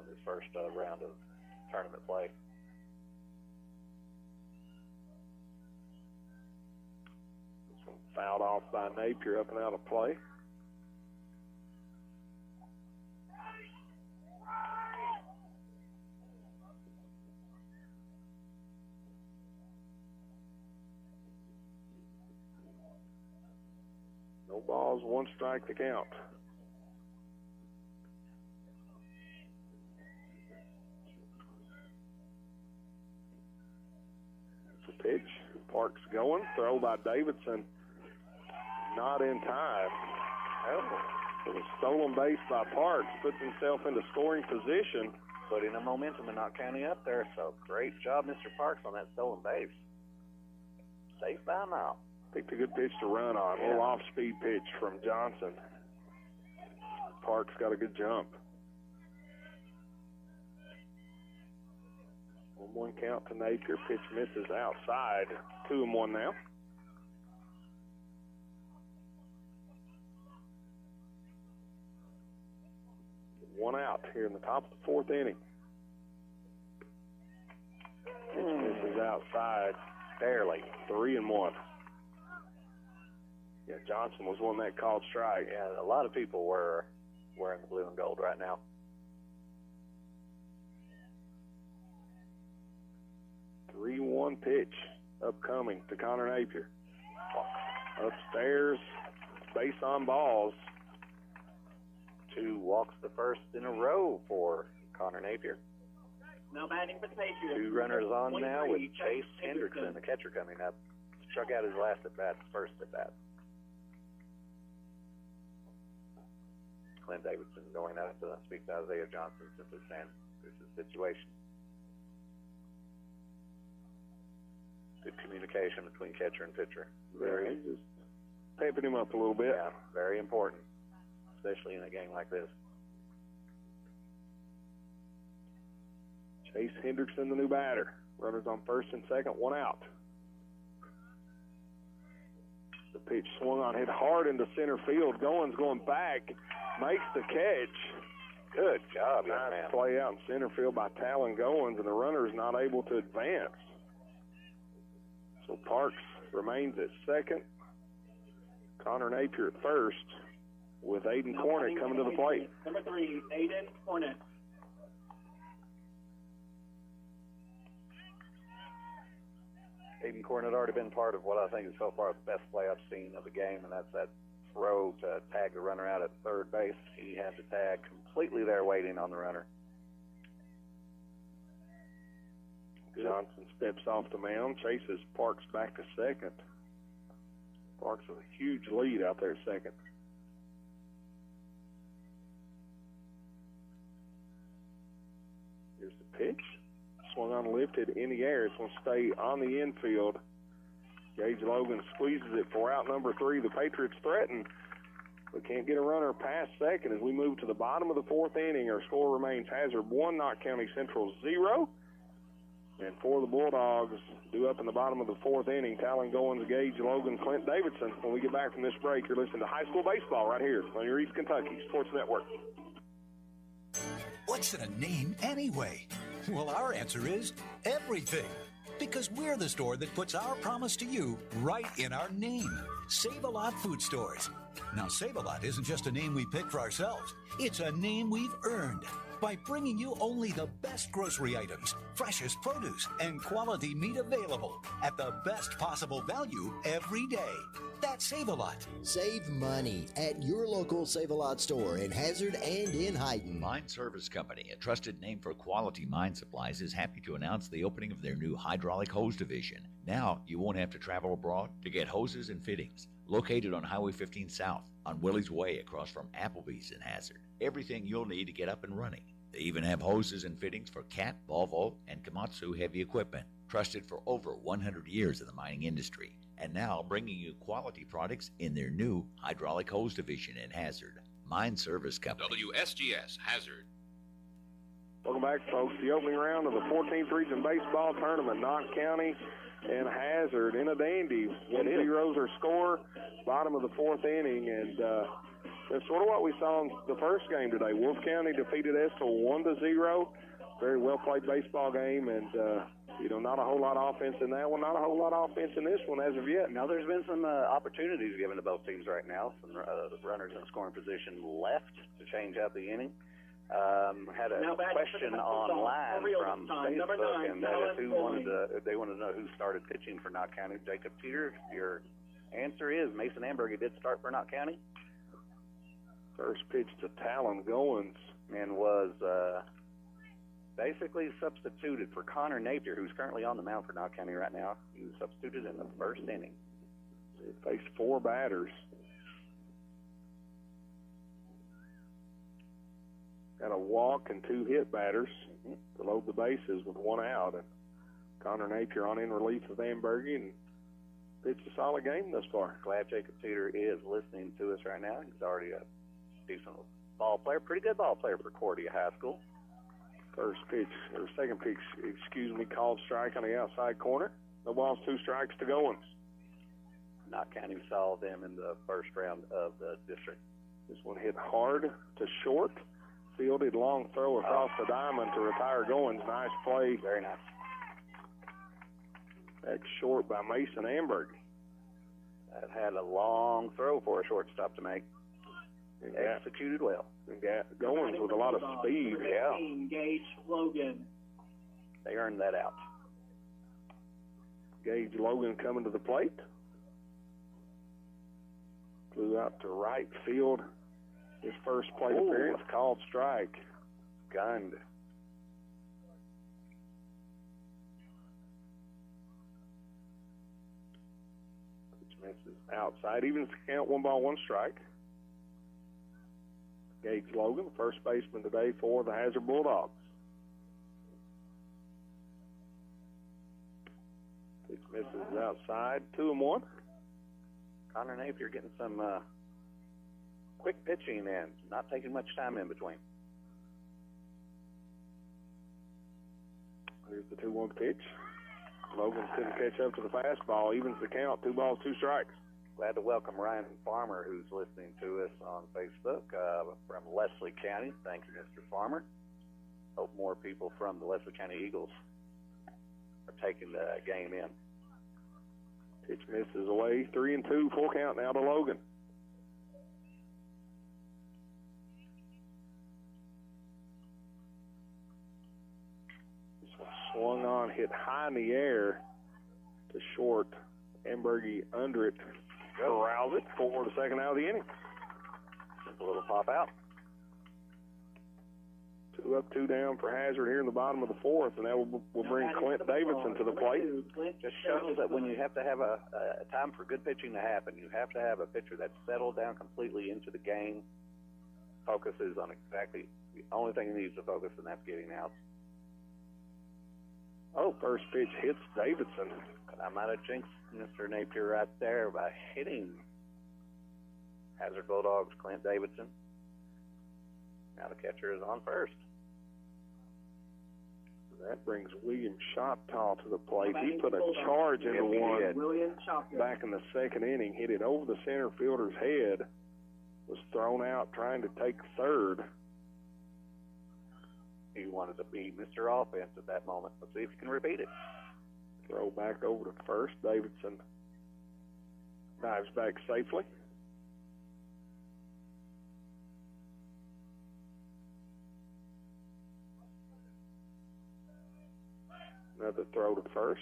Speaker 2: this first round of tournament play.
Speaker 1: This one fouled off by Napier, up and out of play. No balls, one strike to count. It's a pitch. Parks going. Throw by Davidson. Not in time. Oh. It was stolen base by Parks. Puts himself into scoring position.
Speaker 2: Putting the momentum in Knott County up there. So great job, Mr. Parks, on that stolen base. Safe by now.
Speaker 1: Picked a good pitch to run on. A little off-speed pitch from Johnson. Parks got a good jump. 1-1 count to Napier. Pitch misses outside. 2-1 now. One out here in the top of the fourth inning. Pitch misses outside.
Speaker 2: Barely.
Speaker 1: 3-1. Yeah, Johnson was one that called strike.
Speaker 2: Yeah, a lot of people were wearing the blue and gold right now.
Speaker 1: 3-1 pitch upcoming to Connor Napier. Upstairs, base on balls.
Speaker 2: 2 walks the first in a row for Connor Napier.
Speaker 17: Now batting for the Patriots.
Speaker 2: 2 runners on now with
Speaker 17: 23,
Speaker 2: Chase Hendrickson, the catcher, coming up. Struck out his last at bat, first at bat. Clint Davidson going out to speak to Isaiah Johnson, simply saying this is the situation. Good communication between catcher and pitcher.
Speaker 1: Very just pepping him up a little bit.
Speaker 2: Yeah, very important, especially in a game like this.
Speaker 1: Chase Hendrickson, the new batter. Runners on first and second, 1 out. The pitch swung on, hit hard into center field. Goins going back, makes the catch.
Speaker 2: Good job, young
Speaker 1: nice
Speaker 2: man.
Speaker 1: Play out in center field by Talon Goins, and the runner is not able to advance. So Parks remains at second. Connor Napier at first, with Aiden Cornick coming to the plate.
Speaker 17: Number 3, Aiden Cornick.
Speaker 2: Aiden Corn had already been part of what I think is so far the best play I've seen of the game, and that's that throw to tag the runner out at third base. He had the tag completely there waiting on the runner.
Speaker 1: Johnson steps off the mound, chases Parks back to second. Parks with a huge lead out there at second. Here's the pitch. Swung on, lifted in the air. It's going to stay on the infield. Gage Logan squeezes it for out number 3. The Patriots threaten, but can't get a runner past second as we move to the bottom of the fourth inning. Our score remains Hazard 1, Knott County Central 0. And for the Bulldogs, due up in the bottom of the fourth inning, Talon Goins, Gage Logan, Clint Davidson. When we get back from this break, you're listening to high school baseball right here on your East Kentucky Sports Network.
Speaker 3: What's in a name anyway? Well, our answer is everything. Because we're the store that puts our promise to you right in our name. Save-A-Lot Food Stores. Now, Save-A-Lot isn't just a name we picked for ourselves. It's a name we've earned by bringing you only the best grocery items, freshest produce, and quality meat available at the best possible value every day. That's Save-A-Lot.
Speaker 4: Save money at your local Save-A-Lot store in Hazard and in Hyden.
Speaker 5: Mine Service Company, a trusted name for quality mine supplies, is happy to announce the opening of their new hydraulic hose division. Now, you won't have to travel abroad to get hoses and fittings. Located on Highway 15 South, on Willie's Way across from Applebee's in Hazard. Everything you'll need to get up and running. They even have hoses and fittings for KNOTT, Volvo, and Komatsu heavy equipment. Trusted for over 100 years in the mining industry. And now bringing you quality products in their new hydraulic hose division in Hazard. Mine Service Company.
Speaker 11: WSGS Hazard.
Speaker 1: Welcome back, folks. The opening round of the 14th Region Baseball Tournament, Knott County and Hazard in a dandy. 1-0 their score, bottom of the fourth inning, and that's sort of what we saw in the first game today. Wolf County defeated Estill 1-0. Very well-played baseball game, and not a whole lot of offense in that one, not a whole lot of offense in this one as of yet.
Speaker 2: Now, there's been some opportunities given to both teams right now. Some runners in scoring position left to change out the inning. Had a question online from Facebook, and that is they wanted to know who started pitching for Knott County. Jacob Teeter, your answer is Mason Amberg did start for Knott County.
Speaker 1: First pitch to Talon Goins.
Speaker 2: And was basically substituted for Connor Napier, who's currently on the mound for Knott County right now. He was substituted in the first inning.
Speaker 1: He faced 4 batters. Got a walk and 2 hit batters to load the bases with 1 out. And Connor Napier on in relief of Ambergy and pitched a solid game thus far.
Speaker 2: Glad Jacob Teeter is listening to us right now. He's already a decent ball player, pretty good ball player for Cordia High School.
Speaker 1: First pitch, or second pitch, called strike on the outside corner. No balls, 2 strikes to Goins.
Speaker 2: Knott County saw them in the first round of the district.
Speaker 1: This one hit hard to short. Fielded long throw across the diamond to retire Goins. Nice play.
Speaker 2: Very nice.
Speaker 1: Back short by Mason Amberg.
Speaker 2: That had a long throw for a shortstop to make. Executed well.
Speaker 1: Goins with a lot of speed.
Speaker 2: Yeah.
Speaker 17: Gage Logan.
Speaker 2: They earned that out.
Speaker 1: Gage Logan coming to the plate. Flew out to right field. His first plate appearance, called strike.
Speaker 2: Gunned.
Speaker 1: Which misses outside. Evens the count, 1 ball, 1 strike. Gage Logan, first baseman today for the Hazard Bulldogs. Pitch misses outside, 2-1.
Speaker 2: Connor Napier getting some quick pitching and not taking much time in between.
Speaker 1: Here's the 2-1 pitch. Logan couldn't catch up to the fastball. Evens the count, 2 balls, 2 strikes.
Speaker 2: Glad to welcome Ryan Farmer, who's listening to us on Facebook from Leslie County. Thank you, Mr. Farmer. Hope more people from the Leslie County Eagles are taking the game in.
Speaker 1: Pitch misses away, 3-2, full count now to Logan. This one swung on, hit high in the air to short. Ambergy under it. Corrals it for the second out of the inning.
Speaker 2: Simple little pop out.
Speaker 1: 2 up, 2 down for Hazard here in the bottom of the fourth, and that will bring Clint Davidson to the plate.
Speaker 2: Just shows that when you have to have a time for good pitching to happen, you have to have a pitcher that's settled down completely into the game, focuses on exactly the only thing he needs to focus, and that's getting out.
Speaker 1: Oh, first pitch hits Davidson.
Speaker 2: I might have jinxed Mr. Napier right there by hitting Hazard Bulldogs Clint Davidson. Now the catcher is on first.
Speaker 1: That brings William Shoptaw to the plate. He put a charge into one back in the second inning, hit it over the center fielder's head, was thrown out trying to take third.
Speaker 2: He wanted to beat Mr. Offense at that moment. Let's see if he can repeat it.
Speaker 1: Throw back over to first. Davidson dives back safely. Another throw to first.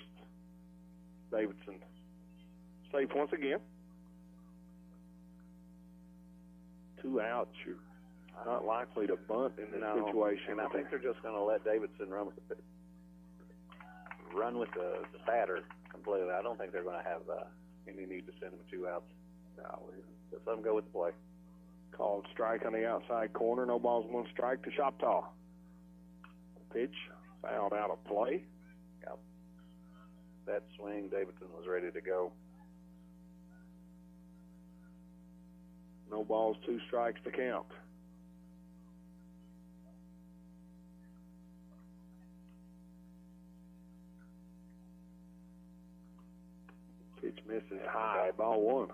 Speaker 1: Davidson safe once again. 2 outs. You're not likely to bunt in this situation.
Speaker 2: And I think they're just going to let Davidson run with the batter completely. I don't think they're going to have any need to send him 2 outs. No, just let him go with the play.
Speaker 1: Called strike on the outside corner. No balls, 1 strike to Shoptaw. Pitch fouled out of play.
Speaker 2: Yep. That swing, Davidson was ready to go.
Speaker 1: No balls, 2 strikes to count. Pitch misses high, ball 1.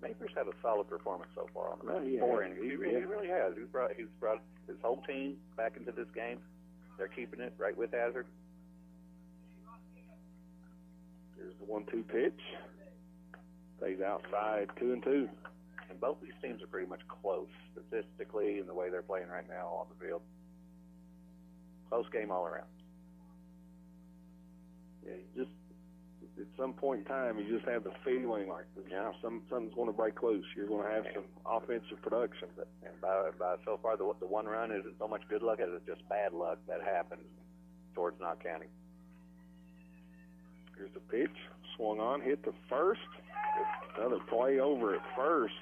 Speaker 2: Napiers had a solid performance so far on the
Speaker 1: 4
Speaker 2: innings. He really has. He's brought his whole team back into this game. They're keeping it right with Hazard.
Speaker 1: Here's the 1-2 pitch. Stays outside, 2-2.
Speaker 2: And both these teams are pretty much close statistically in the way they're playing right now on the field. Close game all around.
Speaker 1: Yeah, you just at some point in time, you just have the feeling like something's going to break loose. You're going to have some offensive production.
Speaker 2: And by so far, the 1 run isn't so much good luck as it's just bad luck that happens towards KNOTT County.
Speaker 1: Here's the pitch. Swung on, hit to first. Another play over at first.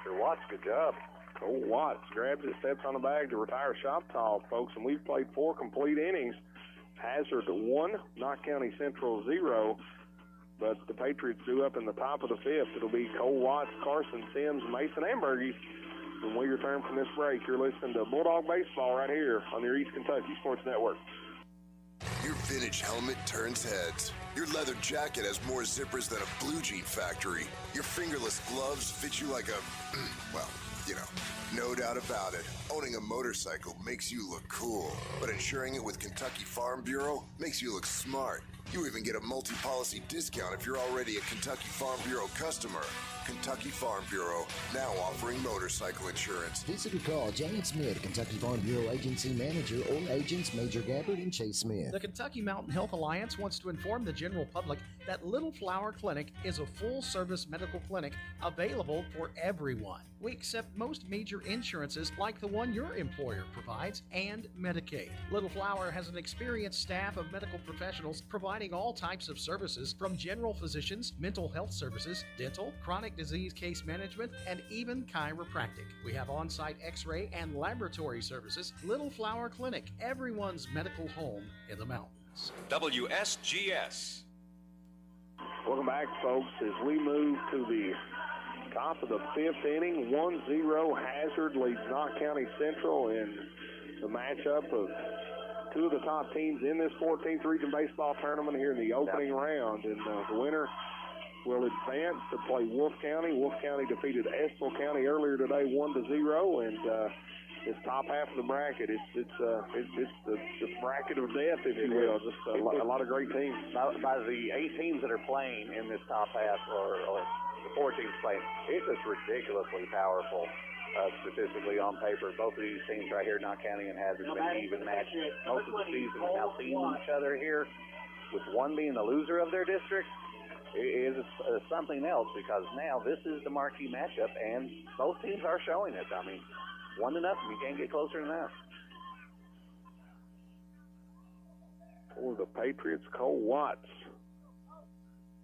Speaker 2: Mr. Watts, good job.
Speaker 1: Cole Watts grabs it, steps on the bag to retire shop talk, folks, and we've played 4 complete innings. Hazard 1, KNOTT County Central 0, but the Patriots drew up in the top of the 5th. It'll be Cole Watts, Carson Sims, Mason Amberge. When we return from this break, you're listening to Bulldog Baseball right here on your East Kentucky Sports Network.
Speaker 6: Your vintage helmet turns heads. Your leather jacket has more zippers than a blue jean factory. Your fingerless gloves fit you like a, well, you know, no doubt about it. Owning a motorcycle makes you look cool, but insuring it with Kentucky Farm Bureau makes you look smart. You even get a multi-policy discount if you're already a Kentucky Farm Bureau customer. Kentucky Farm Bureau, now offering motorcycle insurance.
Speaker 4: Visit or call James Smith, Kentucky Farm Bureau Agency Manager, or agents Major Gabbard and Chase Smith.
Speaker 7: The Kentucky Mountain Health Alliance wants to inform the general public that Little Flower Clinic is a full-service medical clinic available for everyone. We accept most major insurances like the one your employer provides and Medicaid. Little Flower has an experienced staff of medical professionals providing all types of services from general physicians, mental health services, dental, chronic disease case management, and even chiropractic. We have on-site x-ray and laboratory services. Little Flower Clinic, everyone's medical home in the mountains.
Speaker 11: WSGS.
Speaker 1: Welcome back, folks, as we move to the top of the 5th inning. 1-0 Hazard leads KNOTT County Central in the matchup of 2 of the top teams in this 14th Region Baseball Tournament here in the opening round. And the winner will advance to play Wolfe County. Wolfe County defeated Estill County earlier today 1-0, and this top half of the bracket, it's the bracket of death, if you will. Just a lot of great teams.
Speaker 2: By the 8 teams that are playing in this top half, or the 4 teams playing, it's just ridiculously powerful. Statistically on paper, both of these teams right here, KNOTT County and Hazard, have been even matched most of the season. Now seeing each other here, with one being the loser of their district, is something else, because now this is the marquee matchup, and both teams are showing it. I mean, 1-0, you can't get closer than that.
Speaker 1: For the Patriots, Cole Watts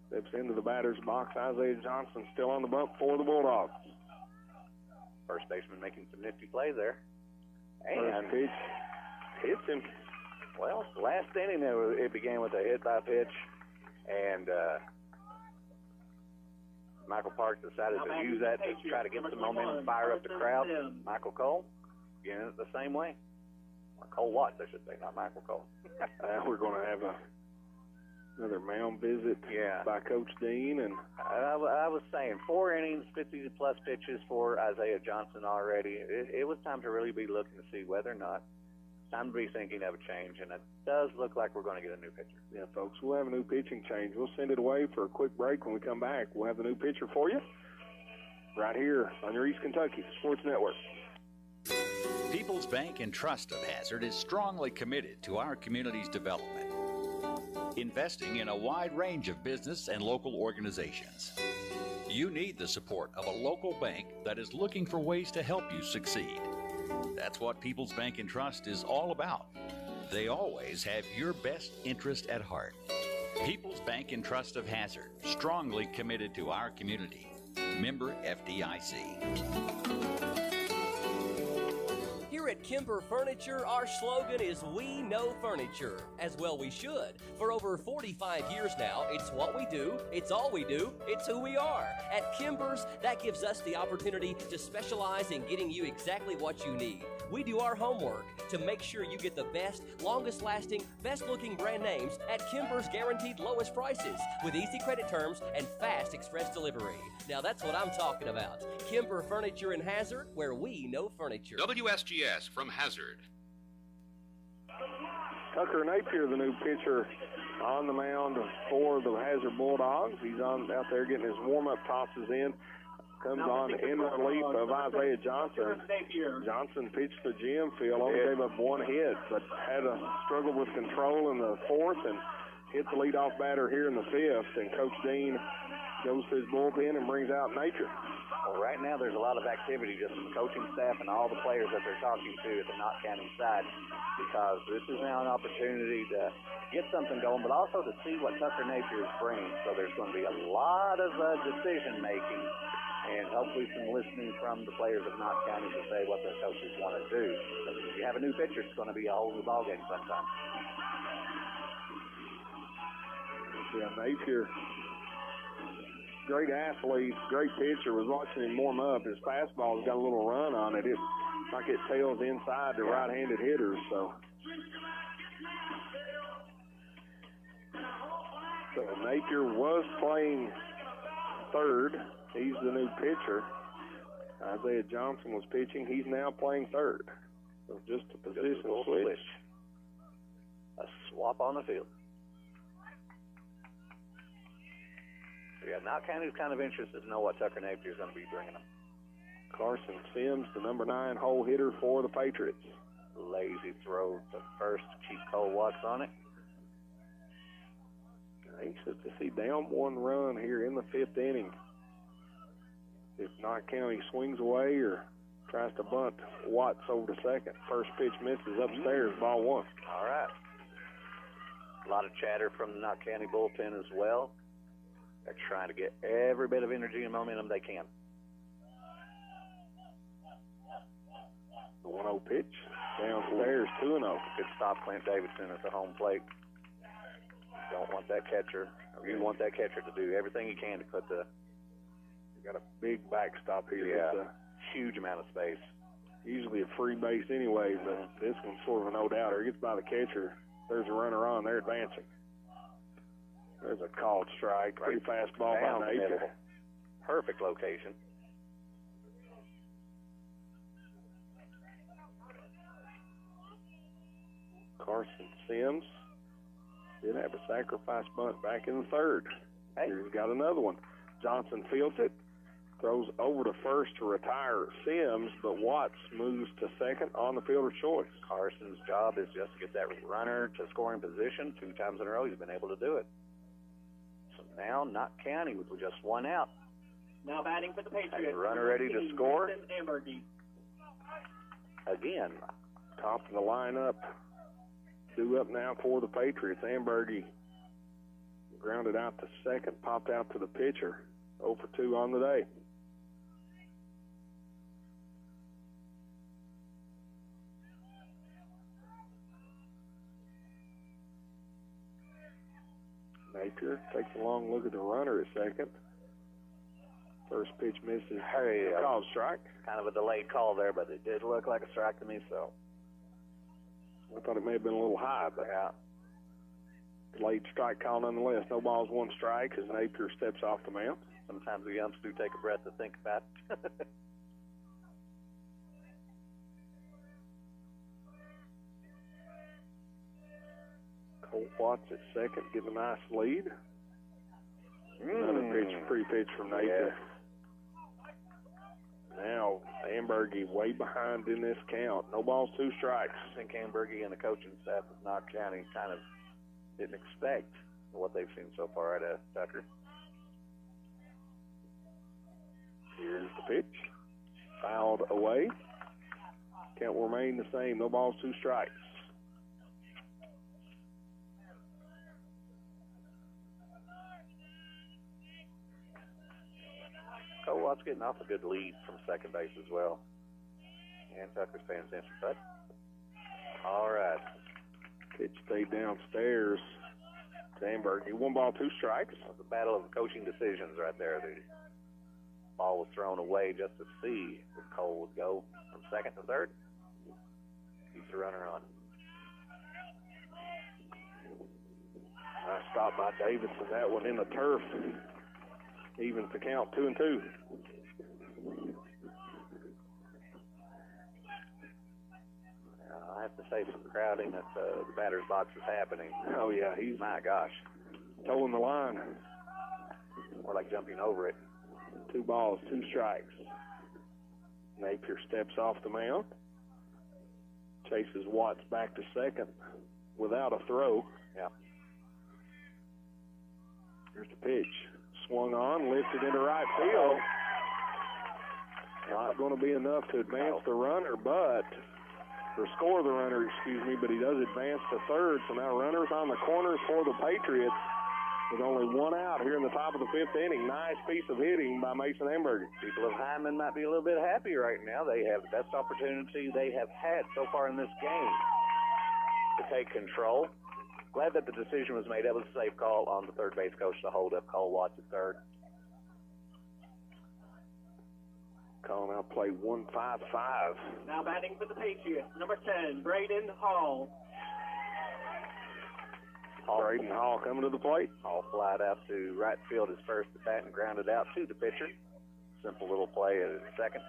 Speaker 1: steps into the batter's box. Isaiah Johnson still on the bump for the Bulldogs.
Speaker 2: First baseman making some nifty plays there.
Speaker 1: And pitch hits him.
Speaker 2: Well, last inning it began with a hit by pitch, and Michael Parks decided to use that to try to get some momentum and fire up the crowd. Michael Cole, getting it the same way. Or Cole Watts, I should say, not Michael Cole.
Speaker 1: We're going to have another mound visit by Coach Dean. And
Speaker 2: I was saying 4 innings, 50-plus pitches for Isaiah Johnson already. It was time to really be looking to see whether or not it's time to be thinking of a change, and it does look like we're going to get a new pitcher.
Speaker 1: Yeah, folks, we'll have a new pitching change. We'll send it away for a quick break. When we come back, we'll have the new pitcher for you right here on your East Kentucky Sports Network.
Speaker 5: People's Bank and Trust of Hazard is strongly committed to our community's development, investing in a wide range of business and local organizations. You need the support of a local bank that is looking for ways to help you succeed. That's what People's Bank and Trust is all about. They always have your best interest at heart. People's Bank and Trust of Hazard, strongly committed to our community. Member FDIC.
Speaker 8: Here at Kimber Furniture, our slogan is "We know furniture." As well we should. For over 45 years now, it's what we do, it's all we do, it's who we are. At Kimber's, that gives us the opportunity to specialize in getting you exactly what you need. We do our homework to make sure you get the best, longest lasting, best looking brand names at Kimber's guaranteed lowest prices with easy credit terms and fast express delivery. Now that's what I'm talking about. Kimber Furniture in Hazard, where we know furniture.
Speaker 11: WSGS from Hazard.
Speaker 1: Tucker Napier, the new pitcher on the mound for the Hazard Bulldogs. He's out there getting his warm-up tosses in. Comes on in relief of Isaiah Johnson. Johnson pitched to Jim Field, only gave up one hit, but had a struggle with control in the fourth and hit the leadoff batter here in the fifth. And Coach Dean goes to his bullpen and brings out Napier.
Speaker 2: Well, right now there's a lot of activity just from the coaching staff and all the players that they're talking to at the KNOTT County side, because this is now an opportunity to get something going, but also to see what Tucker Napier is bringing. So there's going to be a lot of decision-making and hopefully some listening from the players of KNOTT County to say what their coaches want to do. Because if you have a new pitcher, it's going to be a whole new ballgame sometime.
Speaker 1: Yeah, Napier, great athlete, great pitcher. Was watching him warm up. His fastball's got a little run on it. It's like it tails inside to right-handed hitters. So Napier was playing third. He's the new pitcher. Isaiah Johnson was pitching. He's now playing third. So just a position switch.
Speaker 2: A swap on the field. Yeah, KNOTT County's kind of interested to know what Tucker Napier's going to be bringing them.
Speaker 1: Carson Sims, the number 9 hole hitter for the Patriots.
Speaker 2: Lazy throw to first. Keep Cole Watts on it.
Speaker 1: Anxious to see down 1 run here in the 5th inning. If KNOTT County swings away or tries to bunt Watts over to second. First pitch misses upstairs, ball 1.
Speaker 2: All right. A lot of chatter from the KNOTT County bullpen as well. They're trying to get every bit of energy and momentum they can.
Speaker 1: The 1-0 pitch downstairs, 2-0.
Speaker 2: Good stop, Clint Davidson at the home plate. Don't want that catcher. You want that catcher to do everything he can to put the.
Speaker 1: Got a big backstop here.
Speaker 2: Yeah, huge amount of space.
Speaker 1: Usually a free base anyway, but this one's sort of a no-doubter. Gets by the catcher. There's a runner on. They're advancing. There's a called strike. Pretty fast ball by Napier.
Speaker 2: Perfect location.
Speaker 1: Carson Sims did have a sacrifice bunt back in the third. Here he's got another one. Johnson fields it. Throws over to first to retire Sims, but Watts moves to second on the fielder's choice.
Speaker 2: Carson's job is just to get that runner to scoring position. 2 times in a row, he's been able to do it. So now, KNOTT County with just 1 out.
Speaker 17: Now batting for the Patriots.
Speaker 2: Runner ready to score. Again.
Speaker 1: Top of the lineup. Due up now for the Patriots. Ambergy grounded out to second, popped out to the pitcher. 0 for 2 on the day. Napier takes a long look at the runner at second. First pitch misses. Called strike.
Speaker 2: Kind of a delayed call there, but it did look like a strike to me, so.
Speaker 1: I thought it may have been a little high, but delayed strike call nonetheless. No balls, 1 strike as Napier steps off the mound.
Speaker 2: Sometimes the umps do take a breath to think about it.
Speaker 1: Cole Watts at second, getting a nice lead. Another pitch, free pitch from Napier. Now, Ambergy way behind in this count. No balls, 2 strikes.
Speaker 2: I think Ambergy and the coaching staff of KNOTT County kind of didn't expect what they've seen so far out of Tucker.
Speaker 1: Here's the pitch. Fouled away. Count will remain the same. No balls, 2 strikes.
Speaker 2: Cole Watts getting off a good lead from second base as well. And Tucker's paying attention, but all right.
Speaker 1: Pitch stayed downstairs. Danberg, 1 ball, 2 strikes.
Speaker 2: It was a battle of coaching decisions right there. The ball was thrown away just to see if Cole would go from second to third. Keeps the runner on.
Speaker 1: Nice stop by Davidson. That one in the turf. Evens the count, 2-2.
Speaker 2: I have to say some crowding at the batter's box is happening.
Speaker 1: Oh, yeah. He's,
Speaker 2: my gosh,
Speaker 1: towing the line.
Speaker 2: More like jumping over it.
Speaker 1: 2 balls, 2 strikes. Napier steps off the mound. Chases Watts back to second without a throw.
Speaker 2: Yeah.
Speaker 1: Here's the pitch. Swung on, lifted into right field. Not going to be enough to advance the runner, but... or score the runner, but he does advance to third. So now runners on the corners for the Patriots with only 1 out here in the top of the 5th inning. Nice piece of hitting by Mason Hamburger.
Speaker 2: People of Hyman might be a little bit happy right now. They have the best opportunity they have had so far in this game to take control. Glad that the decision was made. That was a safe call on the third base coach to hold up Cole Watts at third.
Speaker 1: Calling out play 155.
Speaker 17: Now batting for the Patriots, number 10, Braden Hall.
Speaker 1: Braden Hall coming to the plate.
Speaker 2: Hall flied out to right field his first at bat and grounded out to the pitcher. Simple little play at second.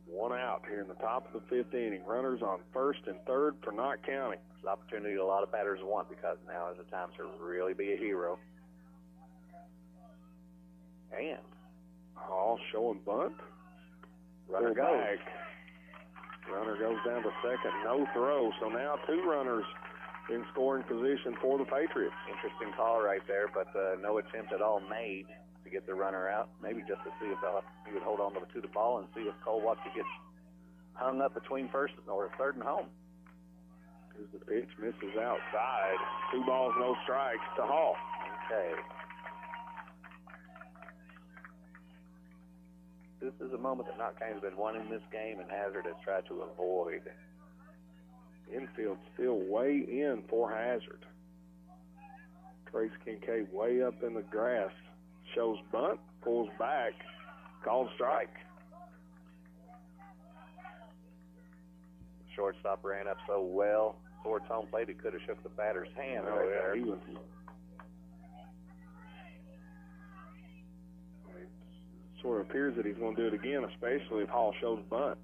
Speaker 1: 1 out here in the top of the 5th inning. Runners on first and third for Knott County.
Speaker 2: It's an opportunity a lot of batters want because now is the time to really be a hero. And
Speaker 1: Hall showing bunt.
Speaker 2: Runner goes.
Speaker 1: Back. Runner goes down to second. No throw. So now 2 runners in scoring position for the Patriots.
Speaker 2: Interesting call right there, but no attempt at all made to get the runner out. Maybe just to see if he would hold on to the ball and see if Cole Watts could get hung up between first or third and home.
Speaker 1: Here's the pitch. Misses outside. 2 balls, no strikes to Hall.
Speaker 2: Okay. This is a moment that Knott County's been wanting this game, and Hazard has tried to avoid.
Speaker 1: Infield still way in for Hazard. Trace Kincaid way up in the grass. Shows bunt, pulls back, called strike.
Speaker 2: Shortstop ran up so well towards home plate, he could have shook the batter's hand right there.
Speaker 1: He was. Sort of appears that he's going to do it again, especially if Hall shows bunt.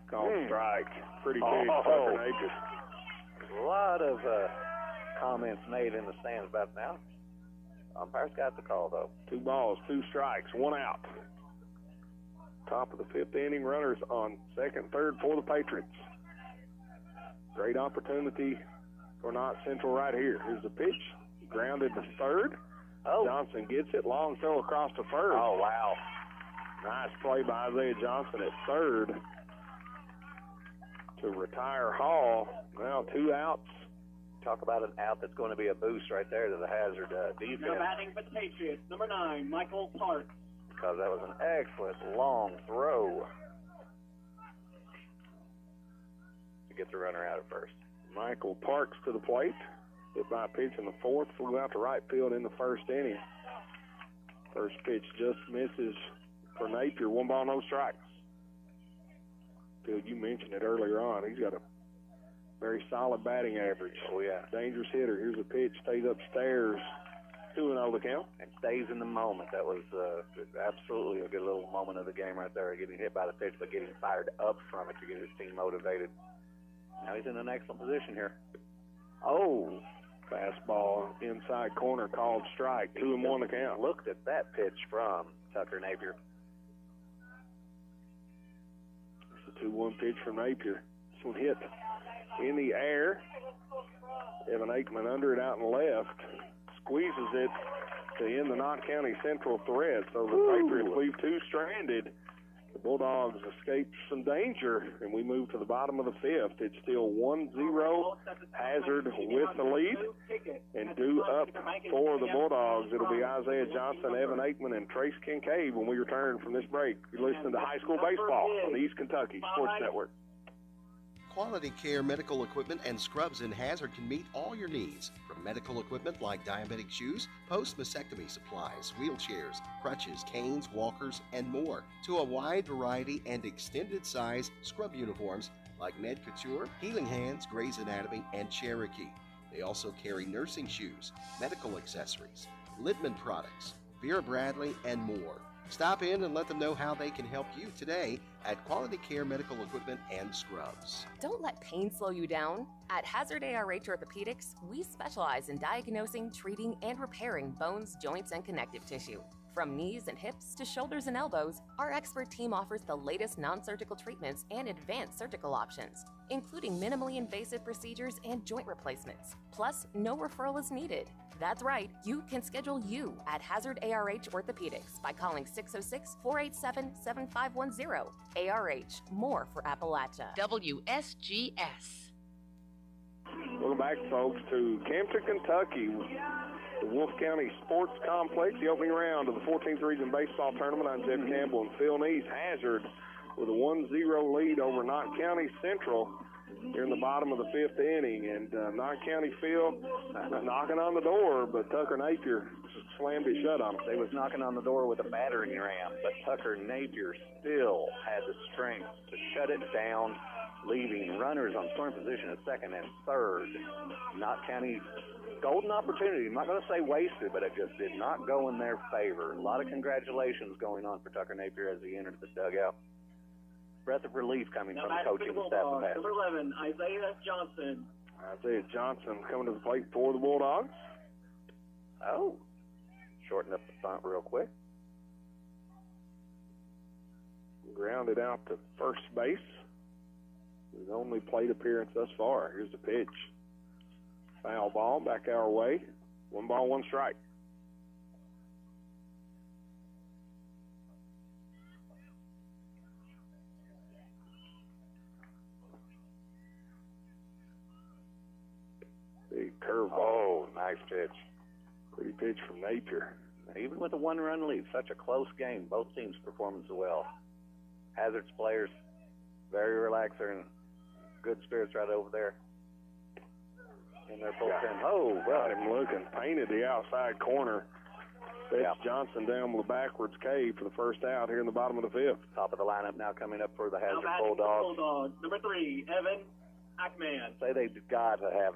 Speaker 1: Called strike. Pretty big, Tucker Napier.
Speaker 2: A lot of comments made in the stands about now. Umpire's got the call, though.
Speaker 1: 2 balls, 2 strikes, 1 out. Top of the 5th inning, runners on second, third for the Patriots. Great opportunity for Knott Central right here. Here's the pitch. Grounded to third.
Speaker 2: Oh.
Speaker 1: Johnson gets it. Long throw across to first.
Speaker 2: Oh, wow.
Speaker 1: Nice play by Isaiah Johnson at third to retire Hall. Now 2 outs.
Speaker 2: Talk about an out that's going to be a boost right there to the Hazard defense.
Speaker 17: Now batting for the Patriots, number 9, Michael Parks.
Speaker 2: Because that was an excellent long throw to get the runner out at first.
Speaker 1: Michael Parks to the plate. Hit by a pitch in the 4th, flew out to right field in the 1st inning. First pitch just misses for Napier. 1 ball, no strikes. Phil, you mentioned it earlier on. He's got a very solid batting average.
Speaker 2: Oh, yeah.
Speaker 1: Dangerous hitter. Here's a pitch, stays upstairs. 2-0 the count.
Speaker 2: And stays in the moment. That was absolutely a good little moment of the game right there. Getting hit by the pitch, but getting fired up from it to get his team motivated. Now he's in an excellent position here. Oh.
Speaker 1: Fastball inside corner called strike. 2-1 the count.
Speaker 2: Looked at that pitch from Tucker Napier.
Speaker 1: It's a 2-1 pitch from Napier. This one hit in the air. Evan Aikman under it out and left. Squeezes it to end the Knott County Central thread. So the Patriots leave 2 stranded The Bulldogs escaped some danger, and we move to the bottom of the fifth. It's still 1-0, Hazard with the lead, and due up for the Bulldogs. It'll be Isaiah Johnson, Evan Aikman, and Trace Kincaid when we return from this break. You're listening to High School Baseball on the East Kentucky Sports Network.
Speaker 9: Quality Care Medical Equipment and Scrubs in Hazard can meet all your needs, from medical equipment like diabetic shoes, post-mastectomy supplies, wheelchairs, crutches, canes, walkers, and more, to a wide variety and extended size scrub uniforms like Med Couture, Healing Hands, Grey's Anatomy, and Cherokee. They also carry nursing shoes, medical accessories, Littman products, Vera Bradley, and more. Stop in and let them know how they can help you today at Quality Care Medical Equipment and Scrubs.
Speaker 10: Don't let pain slow you down. At Hazard ARH Orthopedics, we specialize in diagnosing, treating, and repairing bones, joints, and connective tissue. From knees and hips to shoulders and elbows, our expert team offers the latest non-surgical treatments and advanced surgical options, including minimally invasive procedures and joint replacements. Plus, no referral is needed. That's right, you can schedule you at Hazard ARH Orthopedics by calling 606-487-7510. ARH, more for Appalachia.
Speaker 15: WSGS.
Speaker 1: Welcome back, folks, to Campton, Kentucky. The Wolf County Sports Complex, the opening round of the 14th Region Baseball Tournament. I'm Jeff Campbell and Phil Neese. Hazard with a 1-0 lead over Knott County Central here in the bottom of the fifth inning. And Knott County, Phil, knocking on the door, but Tucker Napier slammed it shut on him.
Speaker 2: They was knocking on the door with a battering ram, but Tucker Napier still had the strength to shut it down, leaving runners on scoring position at second and third. Knott County, golden opportunity. I'm not going to say wasted, but it just did not go in their favor. A lot of congratulations going on for Tucker Napier as he entered the dugout. Breath of relief coming from the coaching staff of Hazard.
Speaker 17: Number 11, Isaiah Johnson.
Speaker 1: Isaiah Johnson coming to the plate for the Bulldogs.
Speaker 2: Oh, shorten up the front real quick.
Speaker 1: Grounded out to first base. His only plate appearance thus far. Here's the pitch. Foul ball back our way. 1 ball, 1 strike. Big curveball.
Speaker 2: Oh, nice pitch.
Speaker 1: Pretty pitch from Napier.
Speaker 2: Even with a 1-run lead, such a close game. Both teams performing so well. Hazard's players very relaxed. They're in good spirits right over there. In their bullpen. Oh,
Speaker 1: got him looking. Painted the outside corner. Fetched Johnson down with a backwards K for the first out here in the bottom of the fifth.
Speaker 2: Top of the lineup now coming up for the Hazard
Speaker 17: Bulldogs. Number 3, Evan Aikman.
Speaker 2: Say they've got to have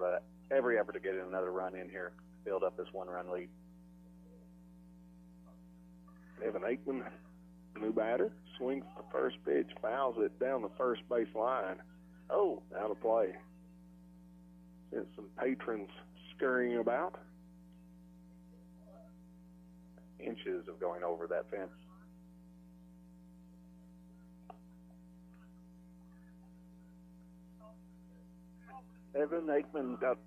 Speaker 2: every effort to get in another run in here, build up this 1-run lead.
Speaker 1: Evan Aikman, new batter, swings the first pitch, fouls it down the first base line.
Speaker 2: Oh,
Speaker 1: out of play. Sent some patrons scurrying about.
Speaker 2: Inches of going over that fence. Evan Aikman got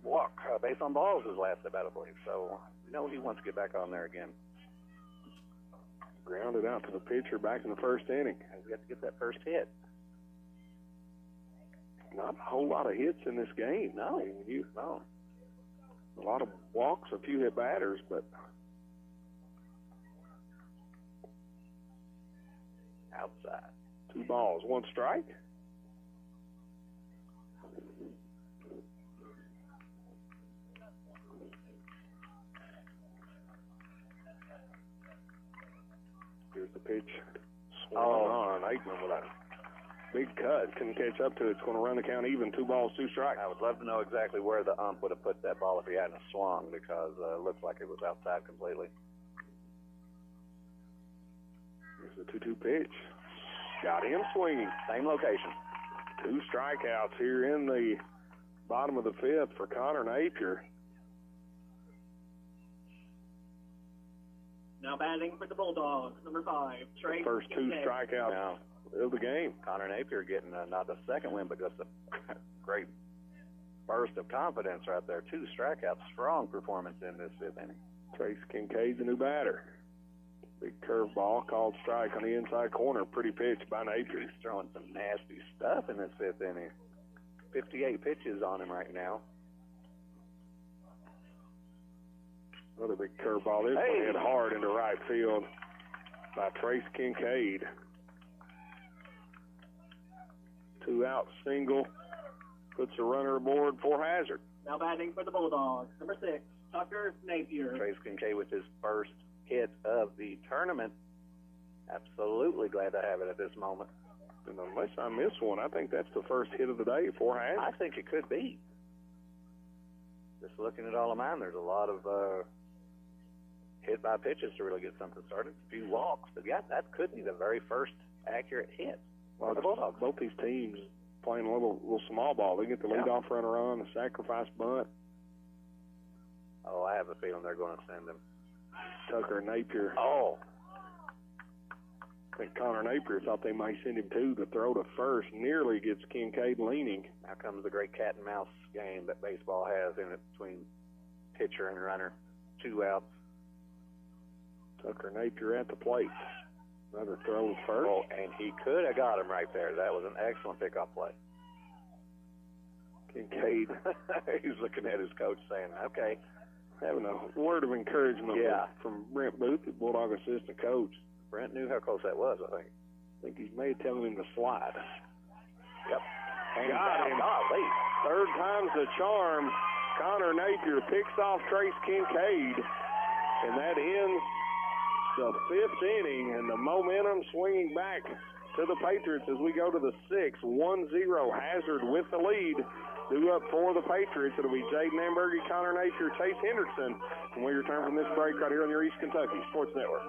Speaker 2: walk, base on balls his last at bat, I believe. So, he wants to get back on there again.
Speaker 1: Grounded out to the pitcher back in the first inning.
Speaker 2: He's got to get that first hit.
Speaker 1: Not a whole lot of hits in this game.
Speaker 2: No.
Speaker 1: A lot of walks, a few hit batters, but
Speaker 2: outside.
Speaker 1: 2 balls, 1 strike. Here's the pitch. Swung on. Aikman with a big cut. Couldn't catch up to it. It's going to run the count even. 2 balls, 2 strikes.
Speaker 2: I would love to know exactly where the ump would have put that ball if he hadn't swung, because it looks like it was outside completely.
Speaker 1: Here's the 2-2 pitch. Got him swinging.
Speaker 2: Same location.
Speaker 1: 2 strikeouts here in the bottom of the fifth for Connor Napier.
Speaker 17: Now batting for the Bulldogs, number 5, Trey.
Speaker 1: First 2 strikeouts of the game.
Speaker 2: Connor Napier getting not the second win, but just a great burst of confidence right there. 2 strikeouts, strong performance in this 5th inning.
Speaker 1: Trace Kincaid's a new batter. Big curveball called strike on the inside corner. Pretty pitch by Napier.
Speaker 2: He's throwing some nasty stuff in this fifth inning. 58 pitches on him right now.
Speaker 1: Another big curveball. This one hit hard into right field by Trace Kincaid. 2-out single. Puts a runner aboard for Hazard.
Speaker 17: Now batting for the Bulldogs, number 6, Tucker Napier.
Speaker 2: Trace Kincaid with his first hit of the tournament. Absolutely glad to have it at this moment.
Speaker 1: And unless I miss one, I think that's the first hit of the day for Hazard.
Speaker 2: I think it could be. Just looking at all of mine, there's a lot of hit by pitches to really get something started. A few walks, but yeah, that could be the very first accurate hit for the Bulldogs.
Speaker 1: Both these teams playing a little small ball. They get the leadoff runner on, the sacrifice bunt.
Speaker 2: Oh, I have a feeling they're going to send him.
Speaker 1: Tucker Napier.
Speaker 2: Oh.
Speaker 1: I think Connor Napier thought they might send him to throw to first. Nearly gets Kincaid leaning.
Speaker 2: Now comes the great cat and mouse game that baseball has in it between pitcher and runner. 2 outs.
Speaker 1: Tucker Napier at the plate. Another throw to first.
Speaker 2: Oh, and he could have got him right there. That was an excellent pickoff play.
Speaker 1: Kincaid.
Speaker 2: He's looking at his coach saying, okay.
Speaker 1: Having a word of encouragement from Brent Booth, the Bulldog assistant coach.
Speaker 2: Brent knew how close that was, I think.
Speaker 1: I think he's maybe telling him to slide.
Speaker 2: Yep.
Speaker 1: Got him. Third time's the charm. Connor Napier picks off Trace Kincaid, and that ends the 5th inning, and the momentum swinging back to the Patriots as we go to the 6th. 1-0 Hazard with the lead. Due up for the Patriots, it'll be Jaden Ambergy, Connor Napier, Chase Henderson. And we return from this break right here on your East Kentucky Sports Network.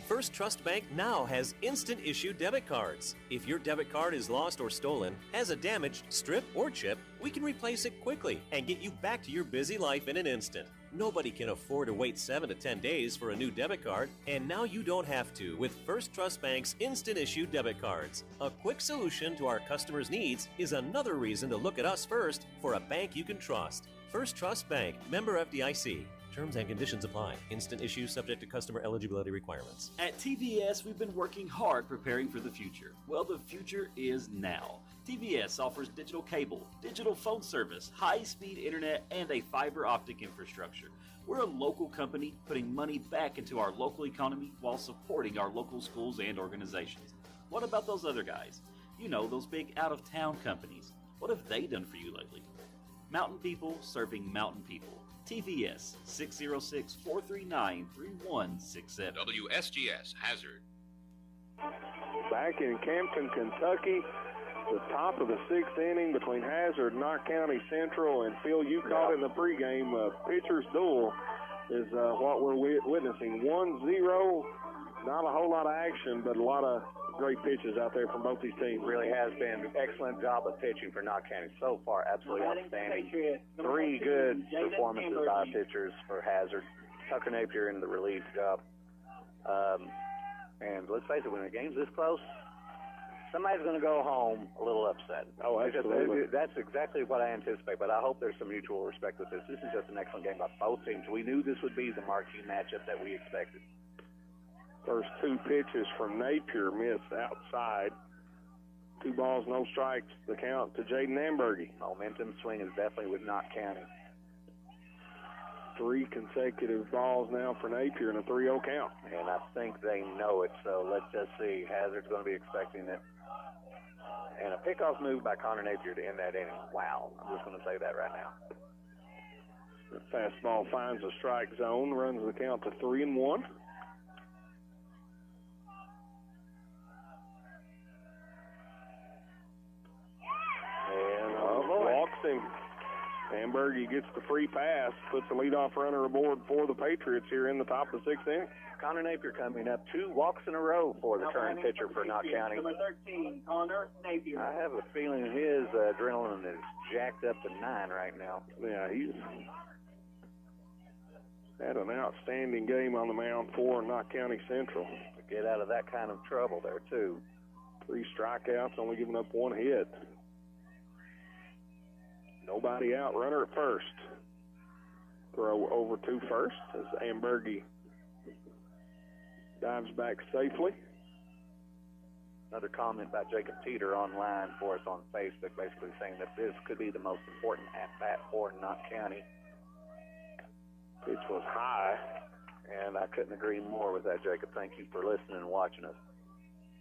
Speaker 12: First Trust Bank now has instant issue debit cards. If your debit card is lost or stolen, has a damaged strip or chip, we can replace it quickly and get you back to your busy life in an instant. Nobody can afford to wait 7 to 10 days for a new debit card, and now you don't have to with First Trust Bank's instant issue debit cards. A quick solution to our customers' needs is another reason to look at us first for a bank you can trust. First Trust Bank, member FDIC. Terms and conditions apply. Instant issue subject to customer eligibility requirements.
Speaker 13: At TVS, we've been working hard preparing for the future. Well, the future is now. TVS offers digital cable, digital phone service, high-speed internet, and a fiber optic infrastructure. We're a local company putting money back into our local economy while supporting our local schools and organizations. What about those other guys? You know, those big out-of-town companies. What have they done for you lately? Mountain people serving mountain people. TVS 606-439-3167.
Speaker 11: WSGS Hazard.
Speaker 1: Back in Campton, Kentucky, the top of the 6th inning between Hazard and Knott County Central. And Phil, you caught in the pregame, pitcher's duel is what we're witnessing. 1-0, not a whole lot of action, but a lot of great pitches out there from both these teams.
Speaker 2: Really has been an excellent job of pitching for Knott County so far. Absolutely outstanding. 3 good performances by pitchers for Hazard. Tucker Napier in the relief job. And let's face it, when a game's this close, somebody's going to go home a little upset.
Speaker 1: Oh, absolutely.
Speaker 2: That's exactly what I anticipate, but I hope there's some mutual respect with this. This is just an excellent game by both teams. We knew this would be the marquee matchup that we expected.
Speaker 1: First 2 pitches from Napier missed outside. 2 balls, no strikes. The count to Jaden Ambergy.
Speaker 2: Momentum swing is definitely with Knott County.
Speaker 1: 3 consecutive balls now for Napier and a 3-0 count.
Speaker 2: And I think they know it, so let's just see. Hazard's going to be expecting it. And a pickoff move by Connor Napier to end that inning. Wow. I'm just going to say that right now.
Speaker 1: The fastball finds a strike zone, runs the count to 3-1. And walks him. Ambergy gets the free pass, puts the leadoff runner aboard for the Patriots here in the top of the 6th inning.
Speaker 2: Connor Napier coming up 2 walks in a row for the current pitcher for Knott County.
Speaker 17: Number 13, Connor Napier.
Speaker 2: I have a feeling his adrenaline is jacked up to 9 right now.
Speaker 1: Yeah, he's had an outstanding game on the mound for Knott County Central.
Speaker 2: To get out of that kind of trouble there, too.
Speaker 1: 3 strikeouts, only giving up 1 hit. Nobody out, runner at first. Throw over to first as Ambergy dives back safely.
Speaker 2: Another comment by Jacob Teeter online for us on Facebook, basically saying that this could be the most important at-bat for Knott County. Pitch was high, and I couldn't agree more with that, Jacob. Thank you for listening and watching us.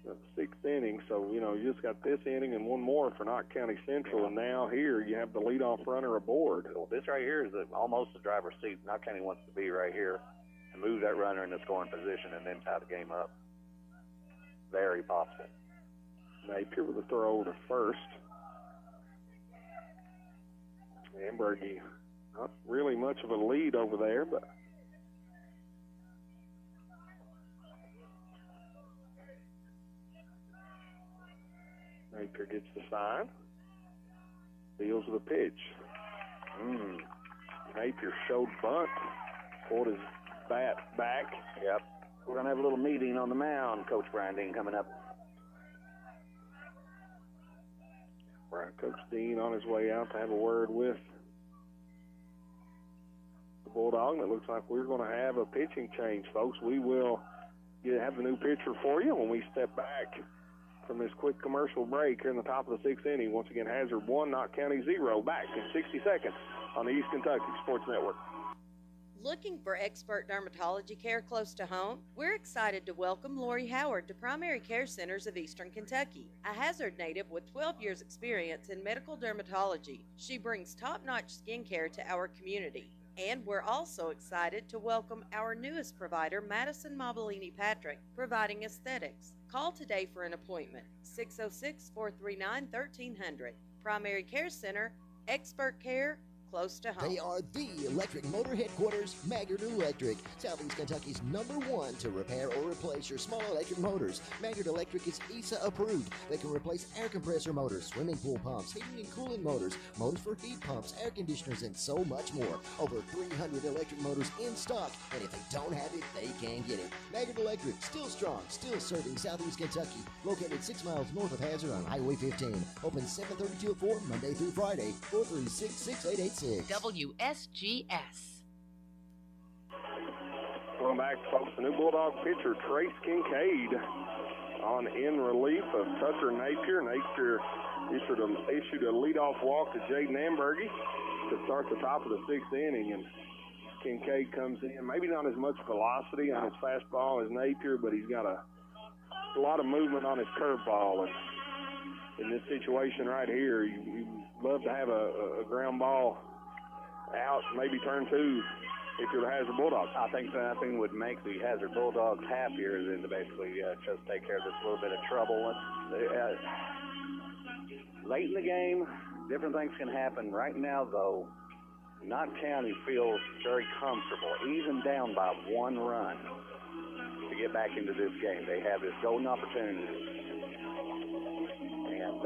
Speaker 1: The sixth inning, so, you just got this inning and one more for Knott County Central, and now here you have the leadoff runner aboard.
Speaker 2: Well, this right here is almost the driver's seat. Knott County wants to be right here and move that runner in the scoring position and then tie the game up. Very possible.
Speaker 1: Napier with a throw to first. Ambergy, not really much of a lead over there, but Napier gets the sign. Deals with a pitch. Napier showed bunt. Pulled his bat back.
Speaker 2: Yep. We're going to have a little meeting on the mound, Coach Brian Dean, coming up.
Speaker 1: Coach Dean on his way out to have a word with the Bulldog. And it looks like we're going to have a pitching change, folks. We will have the new pitcher for you when we step back from this quick commercial break here in the top of the sixth inning. Once again, Hazard 1, Knott County 0. Back in 60 seconds on the East Kentucky Sports Network.
Speaker 14: Looking for expert dermatology care close to home? We're excited to welcome Lori Howard to Primary Care Centers of Eastern Kentucky, a Hazard native with 12 years experience in medical dermatology. She brings top-notch skincare to our community. And we're also excited to welcome our newest provider, Madison Mobilini Patrick, providing aesthetics. Call today for an appointment, 606-439-1300. Primary Care Center, expert care close to home.
Speaker 4: They are the electric motor headquarters, Maggard Electric, Southeast Kentucky's #1 to repair or replace your small electric motors. Maggard Electric is ESA approved. They can replace air compressor motors, swimming pool pumps, heating and cooling motors, motors for heat pumps, air conditioners, and so much more. Over 300 electric motors in stock, and if they don't have it, they can get it. Maggard Electric, still strong, still serving Southeast Kentucky. Located 6 miles north of Hazard on Highway 15. Open 7:30 to 4 Monday through Friday. 436-6886.
Speaker 15: WSGS.
Speaker 1: Welcome back, folks. The new Bulldog pitcher, Trace Kincaid, on in relief of Tucker Napier. Napier issued a leadoff walk to Jaden Ambergy to start the top of the sixth inning, and Kincaid comes in. Maybe not as much velocity on his fastball as Napier, but he's got a lot of movement on his curveball. And in this situation right here, you love to have a ground ball out, maybe turn two if you're the Hazard Bulldogs.
Speaker 2: I think nothing would make the Hazard Bulldogs happier than to basically just take care of this little bit of trouble. Late in the game, different things can happen. Right now, though, Knott County feels very comfortable, even down by 1 run, to get back into this game. They have this golden opportunity. And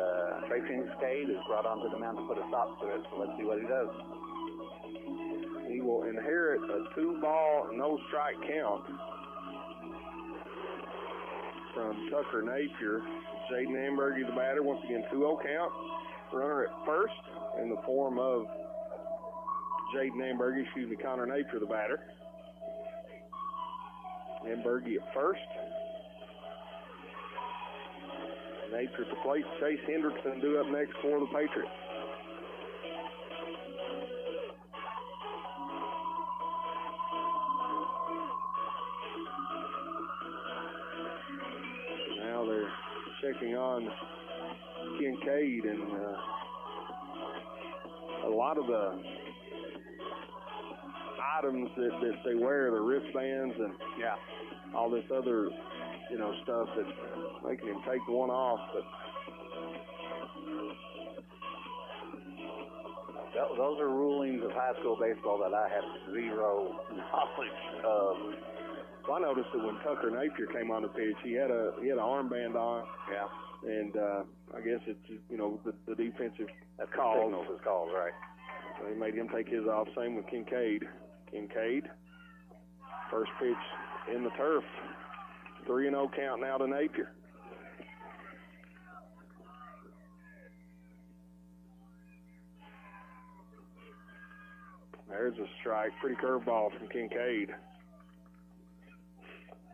Speaker 2: Trace Kincaid is brought onto the mound to put a stop to it, so let's see what he does.
Speaker 1: He will inherit a 2-ball, no-strike count from Tucker Napier. Jaden Ambergy, the batter, once again 2-0 count. Runner at first in the form of Jaden Ambergy, Connor Napier, the batter. Ambergy at first. Napier at the plate. Chase Hendrickson due up next for the Patriots. Now they're checking on Kincaid, and a lot of the items that they wear, the wristbands and all this other stuff that's making him take one off. But
Speaker 2: those are rulings of high school baseball that I have zero knowledge of.
Speaker 1: So I noticed that when Tucker Napier came on the pitch, he had an armband on.
Speaker 2: Yeah.
Speaker 1: And I guess it's the defensive
Speaker 2: signals is called, right?
Speaker 1: So they made him take his off. Same with Kincaid. Kincaid, first pitch in the turf. 3-0 count now to Napier. There's a strike. Pretty curveball from Kincaid.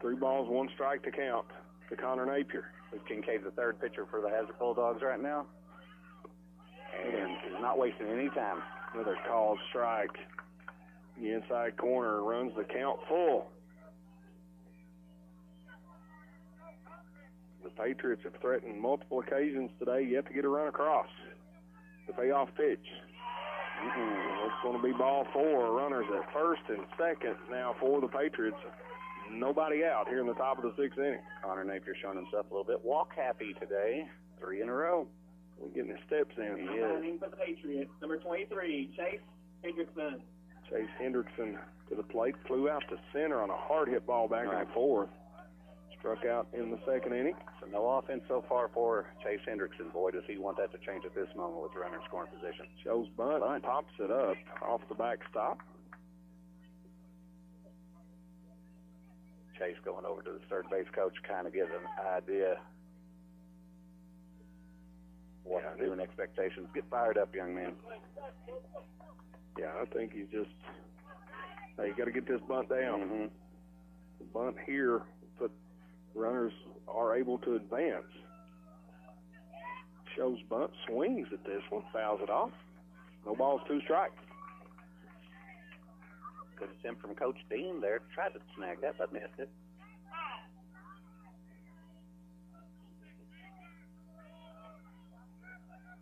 Speaker 1: 3 balls, 1 strike to count to Connor Napier.
Speaker 2: Luke Kincaid's the third pitcher for the Hazard Bulldogs right now. And he's not wasting any time.
Speaker 1: Another called strike. The inside corner runs the count full. The Patriots have threatened multiple occasions today yet to get a run across. The payoff pitch. It's going to be ball 4. Runners at first and second now for the Patriots. Nobody out here in the top of the 6th inning.
Speaker 2: Connor Napier showing himself a little bit walk happy today. 3 in a row.
Speaker 1: We're getting his steps in.
Speaker 17: He is. For the Patriots, number 23, Chase Hendrickson.
Speaker 1: Chase Hendrickson to the plate, flew out to center on a hard hit ball back in the 4th. Struck out in the 2nd inning.
Speaker 2: So no offense so far for Chase Hendrickson. Boy, does he want that to change at this moment with the runner in scoring position.
Speaker 1: Shows bunt, pops it up off the backstop.
Speaker 2: Chase going over to the third base coach, kind of gives an idea what to do and expectations. Get fired up, young man.
Speaker 1: Yeah, I think he's just, hey, you got to get this bunt down. The bunt here, but runners are able to advance. Shows bunt, swings at this one, fouls it off. No balls, 2 strikes.
Speaker 2: Good attempt from Coach Dean there. Tried to snag that, but missed it.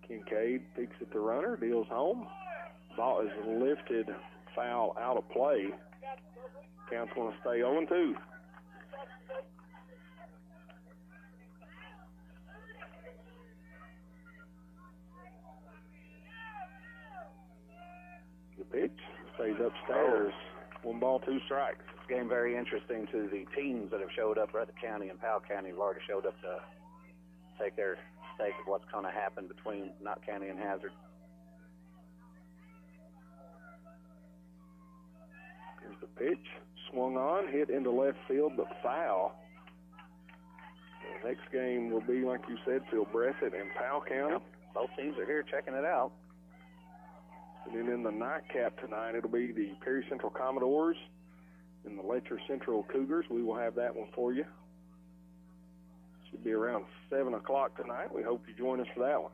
Speaker 1: Kincaid peeks at the runner, deals home. Ball is lifted, foul out of play. Count's going to stay 0-2. The pitch stays upstairs. 1 ball, 2 strikes.
Speaker 2: This game very interesting to the teams that have showed up. Breathitt County and Powell County have already showed up to take their stake of what's going to happen between Knott County and Hazard.
Speaker 1: Here's the pitch. Swung on, hit into left field, but foul. The next game will be, like you said, Phil, Breathitt and Powell County.
Speaker 2: Yep. Both teams are here checking it out.
Speaker 1: And then in the nightcap tonight, it'll be the Perry Central Commodores and the Letcher Central Cougars. We will have that one for you. Should be around 7 o'clock tonight. We hope you join us for that one.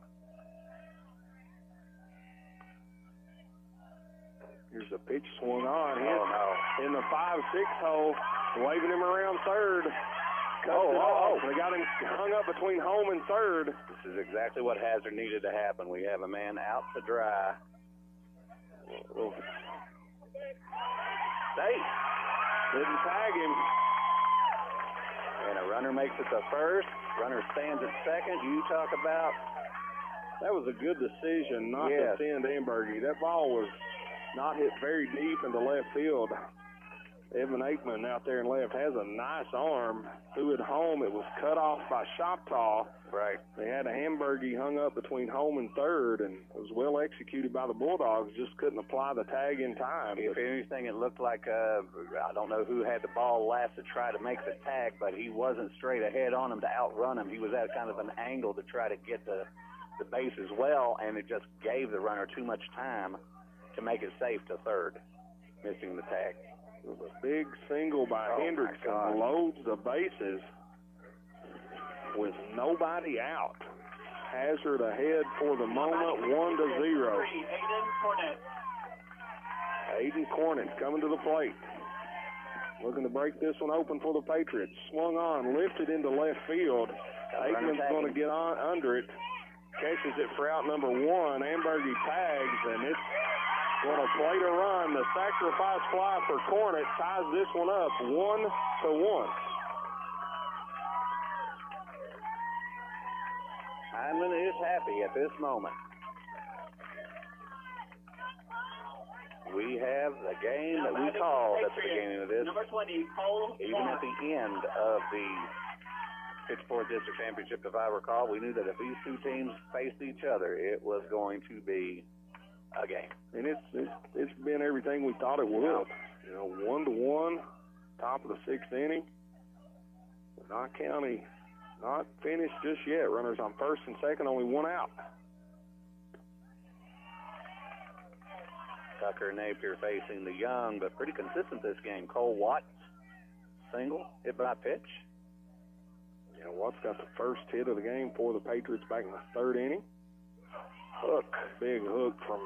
Speaker 1: Here's the pitch, swung on, hit in the 5-6 hole, waving him around third. They got him hung up between home and third.
Speaker 2: This is exactly what Hazard needed to happen. We have a man out to dry. Safe.
Speaker 1: Didn't tag him.
Speaker 2: And a runner makes it to first. Runner stands at second. You talk about...
Speaker 1: That was a good decision not to send Ambergy. That ball was not hit very deep into left field. Evan Aikman out there in left has a nice arm. Threw it home. It was cut off by Choctaw.
Speaker 2: Right.
Speaker 1: They had a Hamburgie hung up between home and third, and it was well executed by the Bulldogs. Just couldn't apply the tag in time.
Speaker 2: If anything, it looked like, I don't know who had the ball last to try to make the tag, but he wasn't straight ahead on him to outrun him. He was at kind of an angle to try to get the base as well, and it just gave the runner too much time to make it safe to third, missing the tag.
Speaker 1: It was a big single by Hendrickson, loads the bases with nobody out. Hazard ahead for the moment, 1-0. Aiden Cornett coming to the plate. Looking to break this one open for the Patriots. Swung on, lifted into left field. Aikman's going to get on under it. Catches it for out number 1. Ambergy tags, and it's going to plate a run. The sacrifice fly for Cornett ties this one up 1-1.
Speaker 2: Hyman is happy at this moment. We have the game that we called at the beginning of this.
Speaker 17: Number 20, Cole
Speaker 2: Even at the end of the Pittsburgh District Championship, if I recall, we knew that if these two teams faced each other, it was going to be a game.
Speaker 1: And it's been everything we thought it would. You know, 1-1, top of the 6th inning. Knott County not finished just yet. Runners on first and second, only 1 out.
Speaker 2: Tucker Napier facing the young, but pretty consistent this game, Cole Watts. single, hit by pitch.
Speaker 1: Yeah, Watt's got the first hit of the game for the Patriots back in the third inning. Hook, big hook from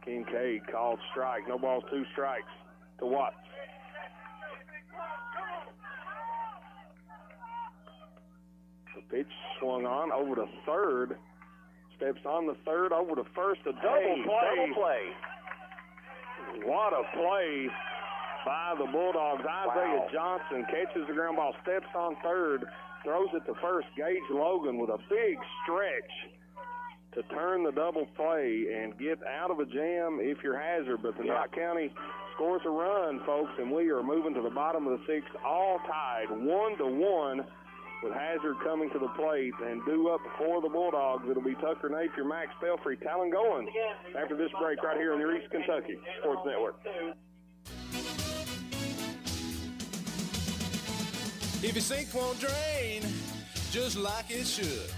Speaker 1: Kincaid, called strike. No balls, 2 strikes to Watts. The pitch swung on over to third. Steps on the third, over to first. A double play. What a play by the Bulldogs. Isaiah Johnson catches the ground ball, steps on third, throws it to first. Gage Logan with a big stretch to turn the double play and get out of a jam if you're Hazard. But the Knott County scores a run, folks, and we are moving to the bottom of the 6th, all tied 1-1. With Hazard coming to the plate and due up for the Bulldogs, it'll be Tucker Napier, Max Pelfrey, Talon Goins after this break right here on your East Kentucky Sports Network.
Speaker 16: If your sink won't drain just like it should,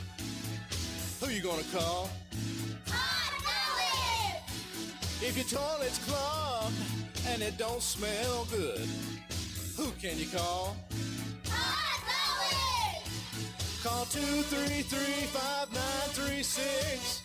Speaker 16: who you gonna call? If your toilet's clogged and it don't smell good, who can you call? Call 233-5936.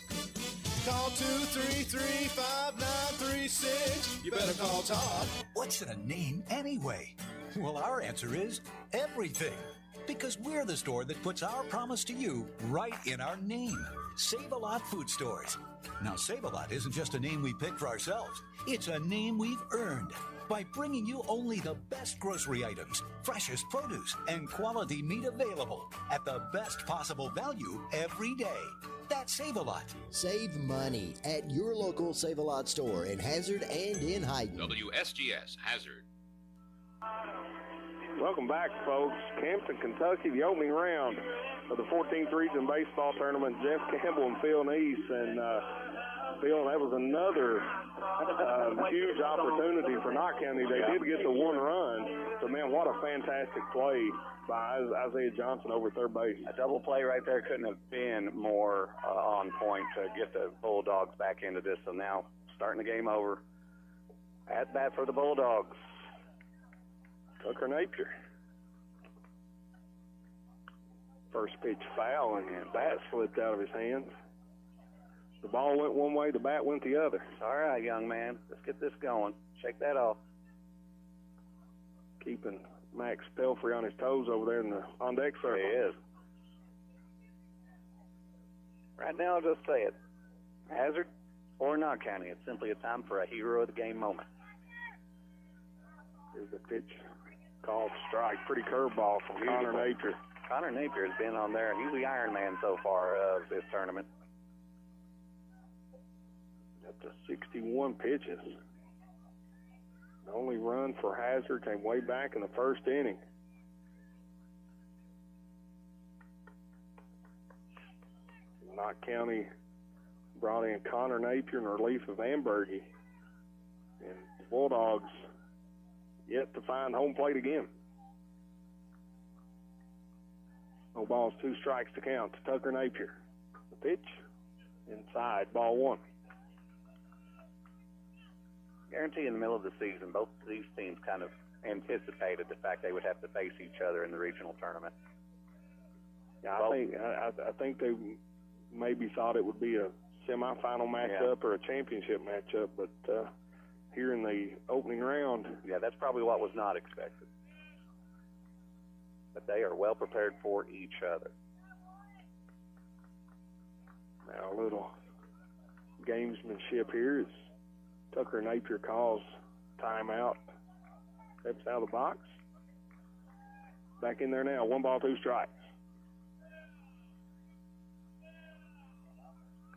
Speaker 16: Call 233-5936. You better call Todd.
Speaker 3: What's in a name anyway? Well, our answer is everything. Because we're the store that puts our promise to you right in our name. Save-A-Lot Food Stores. Now, Save-A-Lot isn't just a name we picked for ourselves. It's a name we've earned by bringing you only the best grocery items, freshest produce, and quality meat available at the best possible value every day. That's Save-A-Lot.
Speaker 4: Save money at your local Save-A-Lot store in Hazard and in Hyden.
Speaker 11: WSGS Hazard.
Speaker 1: Welcome back, folks. Campton, Kentucky, the opening round of the 14th Region Baseball Tournament. Jeff Campbell and Phil Neese. And Phil, that was another huge opportunity for Knott County. They did get the 1 run. So, man, what a fantastic play by Isaiah Johnson over third base.
Speaker 2: A double play right there couldn't have been more on point to get the Bulldogs back into this. So now starting the game over. At bat for the Bulldogs.
Speaker 1: Tucker Napier. First pitch foul, and the bat slipped out of his hands. The ball went one way, the bat went the other.
Speaker 2: All right, young man. Let's get this going. Shake that off.
Speaker 1: Keeping Max Pelfrey on his toes over there in the on-deck circle.
Speaker 2: He is. Right now, I'll just say it. Hazard or Knott County, it's simply a time for a hero of the game moment.
Speaker 1: Here's the pitch. Called strike. Pretty curveball from Connor Napier.
Speaker 2: Connor Napier has been on there, and he's the Iron Man so far of this tournament.
Speaker 1: Up to 61 pitches. The only run for Hazard came way back in the first inning. Knott County brought in Connor Napier in relief of Ambergy. And the Bulldogs yet to find home plate again. No balls, 2 strikes to count to Tucker Napier. The pitch inside, ball 1.
Speaker 2: Guarantee in the middle of the season, both of these teams kind of anticipated the fact they would have to face each other in the regional tournament.
Speaker 1: Yeah, I think they maybe thought it would be a semifinal matchup or a championship matchup, but here in the opening round.
Speaker 2: Yeah, that's probably what was not expected. But they are well prepared for each other.
Speaker 1: Now a little gamesmanship here as Tucker Napier calls timeout. Steps out of the box. Back in there now. 1 ball, 2 strikes.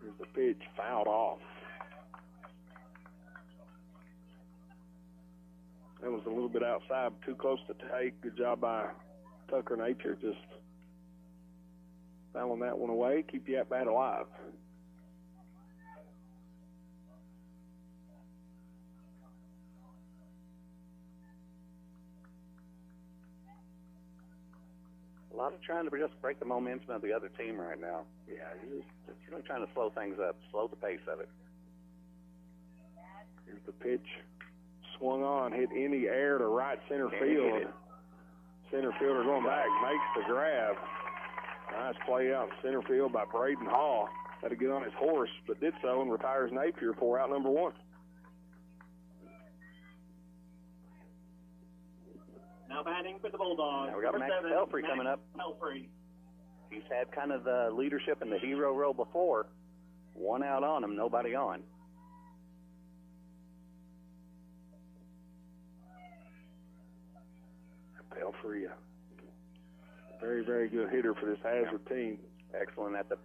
Speaker 1: Here's the pitch, fouled off. That was a little bit outside, too close to take. Good job by Tucker Napier, just fouling that one away. Keep the at-bat alive.
Speaker 2: A lot of trying to just break the momentum of the other team right now. Yeah, just really trying to slow things up, slow the pace of it.
Speaker 1: Here's the pitch. Swung on, hit in the air to right center field. Center fielder going back, makes the grab. Nice play out in center field by Braden Hall. Had to get on his horse, but did so and retires Napier for out number 1.
Speaker 17: Now batting for the Bulldogs.
Speaker 2: Now we got Max Pelfrey coming up.
Speaker 17: Pelfrey.
Speaker 2: He's had kind of the leadership in the hero role before. 1 out on him, nobody on.
Speaker 1: Pelfrey, very, very good hitter for this Hazard team.
Speaker 2: Excellent at the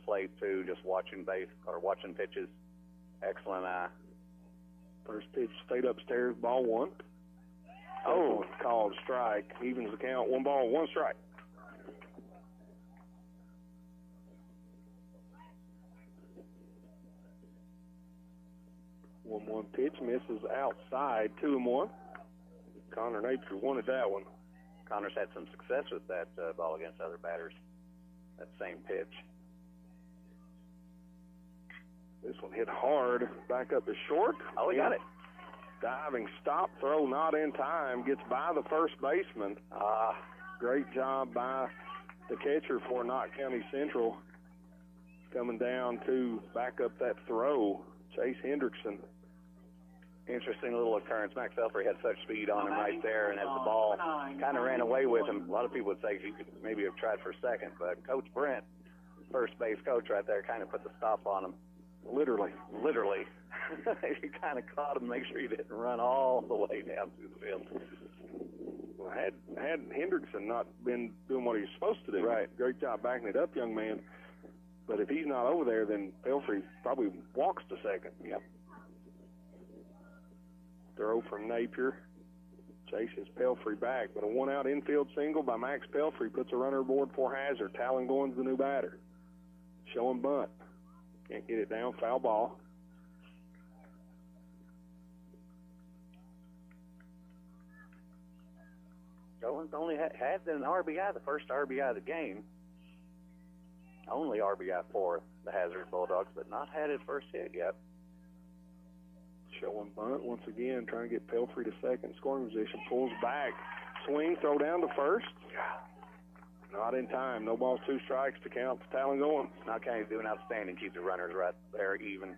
Speaker 2: plate too. Just watching pitches. Excellent eye.
Speaker 1: First pitch stayed upstairs, ball 1. Oh, called strike. Evens the count. 1 ball, 1 strike. One pitch misses outside. 2-1. Connor Napier wanted that one.
Speaker 2: Connor's had some success with that ball against other batters. That same pitch.
Speaker 1: This one hit hard. Back up to short.
Speaker 2: Oh, he got it.
Speaker 1: Diving stop throw, not in time. Gets by the first baseman. Great job by the catcher for Knott County Central. Coming down to back up that throw. Chase Hendrickson.
Speaker 2: Interesting little occurrence. Max Pelfrey had such speed on him right there, and as the ball kind of ran away with him, a lot of people would say he could maybe have tried for second, but Coach Brent, first base coach right there, kind of put the stop on him.
Speaker 1: Literally.
Speaker 2: He kind of caught him, make sure he didn't run all the way down through the field.
Speaker 1: Well, had Hendrickson not been doing what he was supposed to do,
Speaker 2: right?
Speaker 1: Great job backing it up, young man. But if he's not over there, then Pelfrey probably walks to second.
Speaker 2: Yep.
Speaker 1: Throw from Napier. Chases Pelfrey back, but a 1-out infield single by Max Pelfrey puts a runner aboard for Hazard. Talon Goins, the new batter. Showing bunt. Can't get it down. Foul ball.
Speaker 2: Goins only had an RBI, the first RBI of the game. Only RBI for the Hazard Bulldogs, but not had his first hit yet.
Speaker 1: Showing bunt once again, trying to get Pelfrey to second. Scoring position, pulls back. Swing, throw down to first. Not in time. No balls, 2 strikes to count for Talon Goins.
Speaker 2: Knott County's doing outstanding. Keep the runners right there even.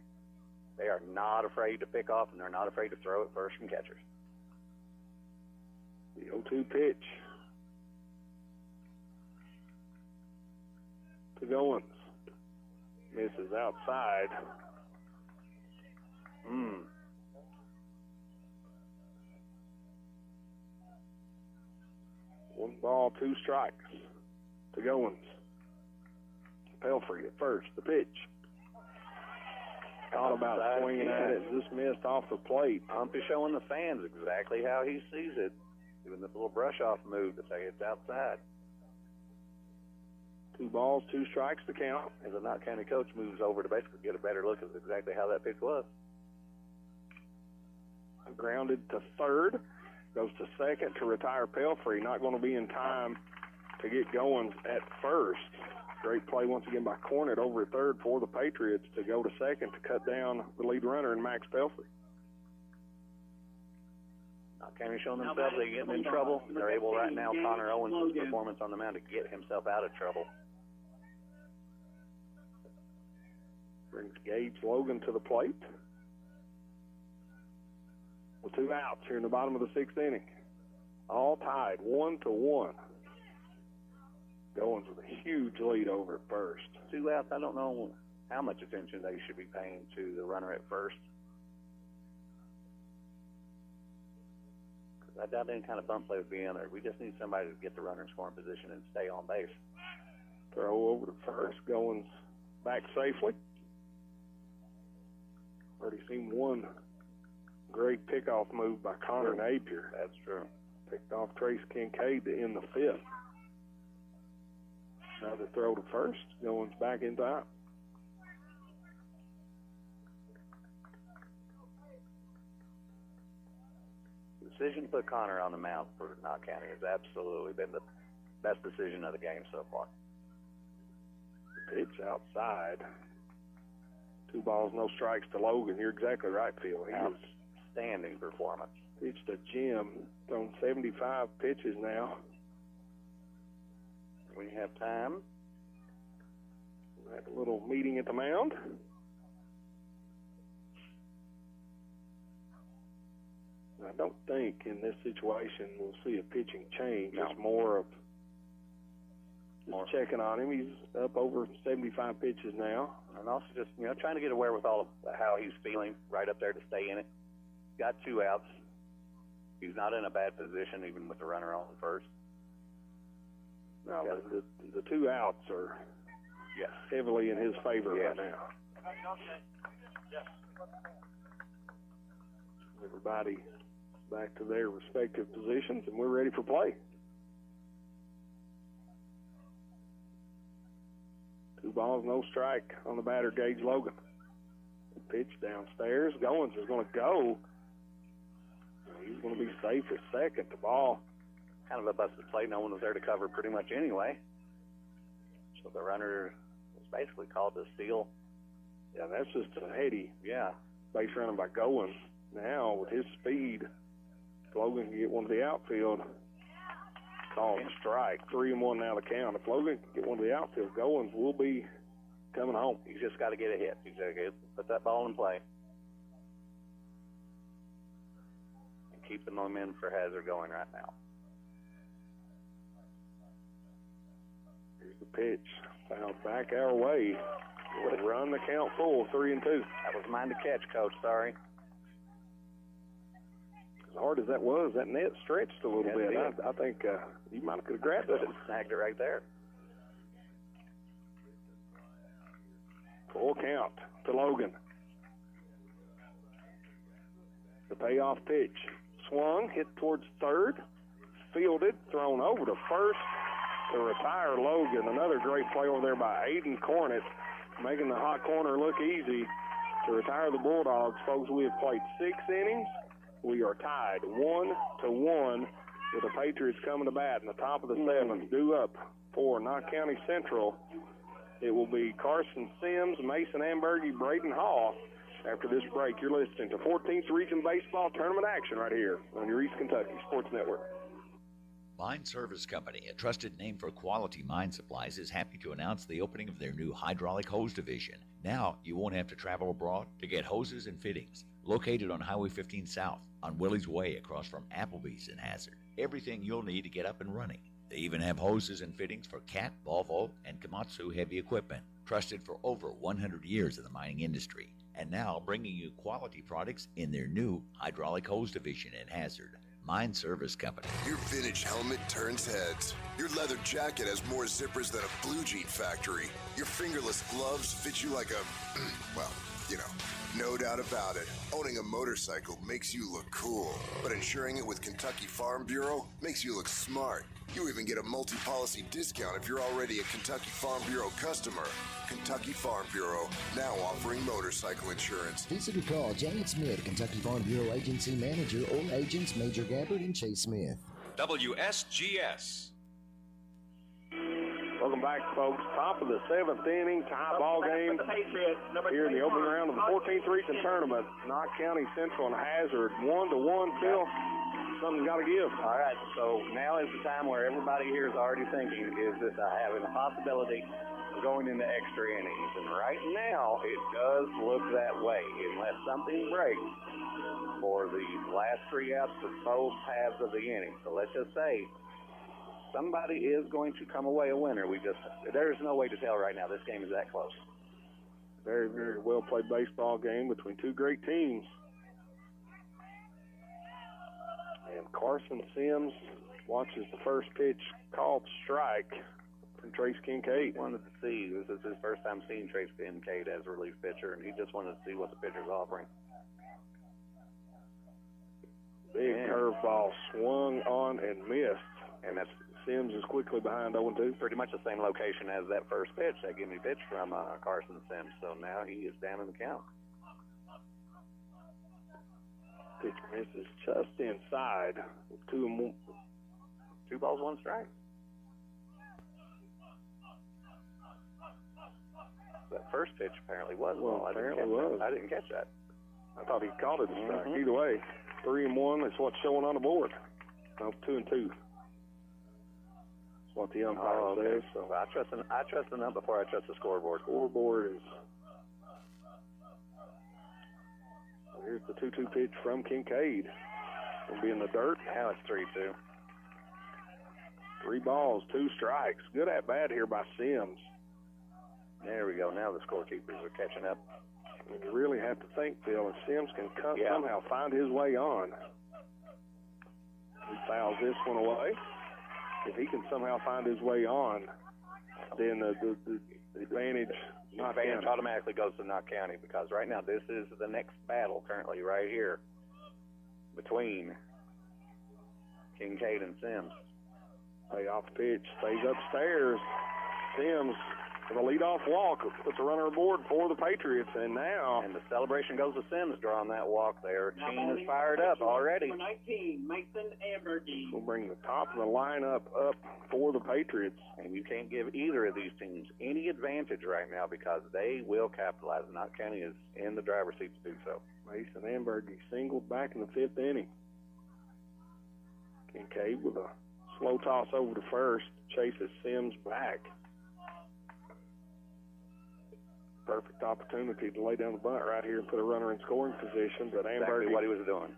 Speaker 2: They are not afraid to pick off, and they're not afraid to throw it first from catchers.
Speaker 1: The 0-2 pitch to Goins. Misses outside. 1 ball, 2 strikes to Goins. Pelfrey at first. The pitch. Thought about swinging at it. Just missed off the plate.
Speaker 2: Humpy showing the fans exactly how he sees it. Doing this little brush-off move to say it's outside.
Speaker 1: 2 balls, 2 strikes to count.
Speaker 2: As the Knott County coach moves over to basically get a better look at exactly how that pitch was.
Speaker 1: Grounded to third. Goes to second to retire Pelfrey. Not going to be in time to get going at first. Great play once again by Cornett over at third for the Patriots to go to second to cut down the lead runner in Max Pelfrey.
Speaker 2: Knott County showing themselves they getting in trouble. They're able right now, Connor Owens' performance on the mound, to get himself out of trouble.
Speaker 1: Brings Gage Logan to the plate. With 2 outs here in the bottom of the 6th inning. All tied, 1-1. Goins with a huge lead over at first.
Speaker 2: 2 outs, I don't know how much attention they should be paying to the runner at first. I doubt any kind of bump play would be in there. We just need somebody to get the runner in scoring position and stay on base.
Speaker 1: Throw over to first. Goins back safely. Already seen one great pickoff move by Connor Napier.
Speaker 2: That's true.
Speaker 1: Picked off Trace Kincaid to end the 5th. Another throw to first. Goins back in time.
Speaker 2: The decision to put Connor on the mound for Knott County has absolutely been the best decision of the game so far.
Speaker 1: Pitch outside. 2 balls, no strikes to Logan. You're exactly right, Phil. He was
Speaker 2: outstanding performance.
Speaker 1: Pitched to Jim. Thrown 75 pitches now.
Speaker 2: We have time.
Speaker 1: We have a little meeting at the mound. I don't think in this situation we'll see a pitching change.
Speaker 2: No.
Speaker 1: It's more of just checking on him. He's up over 75 pitches now.
Speaker 2: And also just, trying to get a wherewithal of how he's feeling right up there to stay in it. Got 2 outs. He's not in a bad position, even with the runner on first.
Speaker 1: No, the 2 outs are heavily in his favor right now. Everybody back to their respective positions, and we're ready for play. 2 balls, no strike on the batter, Gage Logan. Pitch downstairs. Goins is going to go. He's going to be safe at second. The ball.
Speaker 2: Kind of a busted play. No one was there to cover pretty much anyway. So the runner was basically called to steal.
Speaker 1: Yeah, that's just a heady base running by Goins. Now, with his speed, Logan can get one to the outfield. Called strike. 3-1 now the count. If Logan can get one to the outfield, Goins will be coming home.
Speaker 2: He's just got to get a hit. He's got to put that ball in play. And keep the momentum for Hazard going right now.
Speaker 1: Here's the pitch. Fouled back our way. We'll run the count full, 3-2.
Speaker 2: That was mine to catch, Coach. Sorry.
Speaker 1: As hard as that was, that net stretched a little bit. I think you might have could have grabbed it.
Speaker 2: Snagged it right there.
Speaker 1: Full count to Logan. The payoff pitch. Swung, hit towards third. Fielded, thrown over to first to retire Logan. Another great play over there by Aiden Cornett, making the hot corner look easy to retire the Bulldogs. Folks, we have played 6 innings. We are tied 1-1 with the Patriots coming to bat in the top of the 7th. Due up for Knott County Central. It will be Carson Sims, Mason Ambergy, Braden Hall. After this break, you're listening to 14th Region Baseball Tournament action right here on your East Kentucky Sports Network.
Speaker 5: Mine Service Company, a trusted name for quality mine supplies, is happy to announce the opening of their new hydraulic hose division. Now, you won't have to travel abroad to get hoses and fittings. Located on Highway 15 South, on Willie's Way across from Applebee's in Hazard. Everything you'll need to get up and running. They even have hoses and fittings for Cat, Volvo, and Komatsu heavy equipment. Trusted for over 100 years in the mining industry. And now bringing you quality products in their new hydraulic hose division in Hazard. Mine Service Company.
Speaker 6: Your vintage helmet turns heads. Your leather jacket has more zippers than a blue jean factory. Your fingerless gloves fit you like a, well, no doubt about it. Owning a motorcycle makes you look cool, but insuring it with Kentucky Farm Bureau makes you look smart. You even get a multi-policy discount if you're already a Kentucky Farm Bureau customer. Kentucky Farm Bureau, now offering motorcycle insurance.
Speaker 4: Visit or call Janet Smith, Kentucky Farm Bureau Agency Manager, or agents Major Gabbard and Chase Smith.
Speaker 11: WSGS.
Speaker 1: Welcome back, folks. Top of the 7th inning, tie ball game here in the opening round of the 14th Region Tournament. Knott County Central and Hazard, 1-1. Phil, something's got to give.
Speaker 2: All right, so now is the time where everybody here is already thinking, is this having a possibility of going into extra innings? And right now, it does look that way, unless something breaks for the last 3 outs for both halves of the inning. So let's just say somebody is going to come away a winner. There's no way to tell right now. This game is that close.
Speaker 1: Very, very well played baseball game between 2 great teams. And Carson Sims watches the first pitch called strike from Trace Kincaid.
Speaker 2: Wanted to see, this is his first time seeing Trace Kincaid as a relief pitcher, and he just wanted to see what the pitcher's offering.
Speaker 1: Big curveball swung on and missed. And that's Sims is quickly behind 0-2.
Speaker 2: Pretty much the same location as that first pitch, that gimme pitch from Carson Sims. So now he is down in the count.
Speaker 1: Pitch misses just inside. 2
Speaker 2: balls, 1 strike. That first pitch apparently was.
Speaker 1: Well, apparently was.
Speaker 2: I didn't catch that.
Speaker 1: I thought he called it a strike. Either way, 3-1 is what's showing on the board. No, 2-2. what the umpire says. So
Speaker 2: I trust the number before I trust the scoreboard.
Speaker 1: Scoreboard is. Here's the 2-2 pitch from Kincaid. It'll be in the dirt.
Speaker 2: Now it's 3-2.
Speaker 1: 3 balls, 2 strikes. Good at bat here by Sims.
Speaker 2: There we go. Now the scorekeepers are catching up.
Speaker 1: And you really have to think, Phil, if Sims can somehow find his way on. He fouls this one away. If he can somehow find his way on, then the advantage.
Speaker 2: The advantage automatically goes to Knott County, because right now this is the next battle currently right here between Kincaid and Sims.
Speaker 1: Payoff pitch stays upstairs. Sims with a leadoff walk puts a runner aboard for the Patriots, and
Speaker 2: the celebration goes to Sims drawing that walk there. Team is fired up already.
Speaker 17: Number 19, Mason Ambergy.
Speaker 1: We'll bring the top of the lineup up for the Patriots.
Speaker 2: And you can't give either of these teams any advantage right now, because they will capitalize. Knott County is in the driver's seat to do so.
Speaker 1: Mason Ambergy singled back in the 5th inning. Kincaid with a slow toss over to first, chases Sims back. Perfect opportunity to lay down the bunt right here and put a runner in scoring position, but Ambergy,
Speaker 2: exactly what he was doing.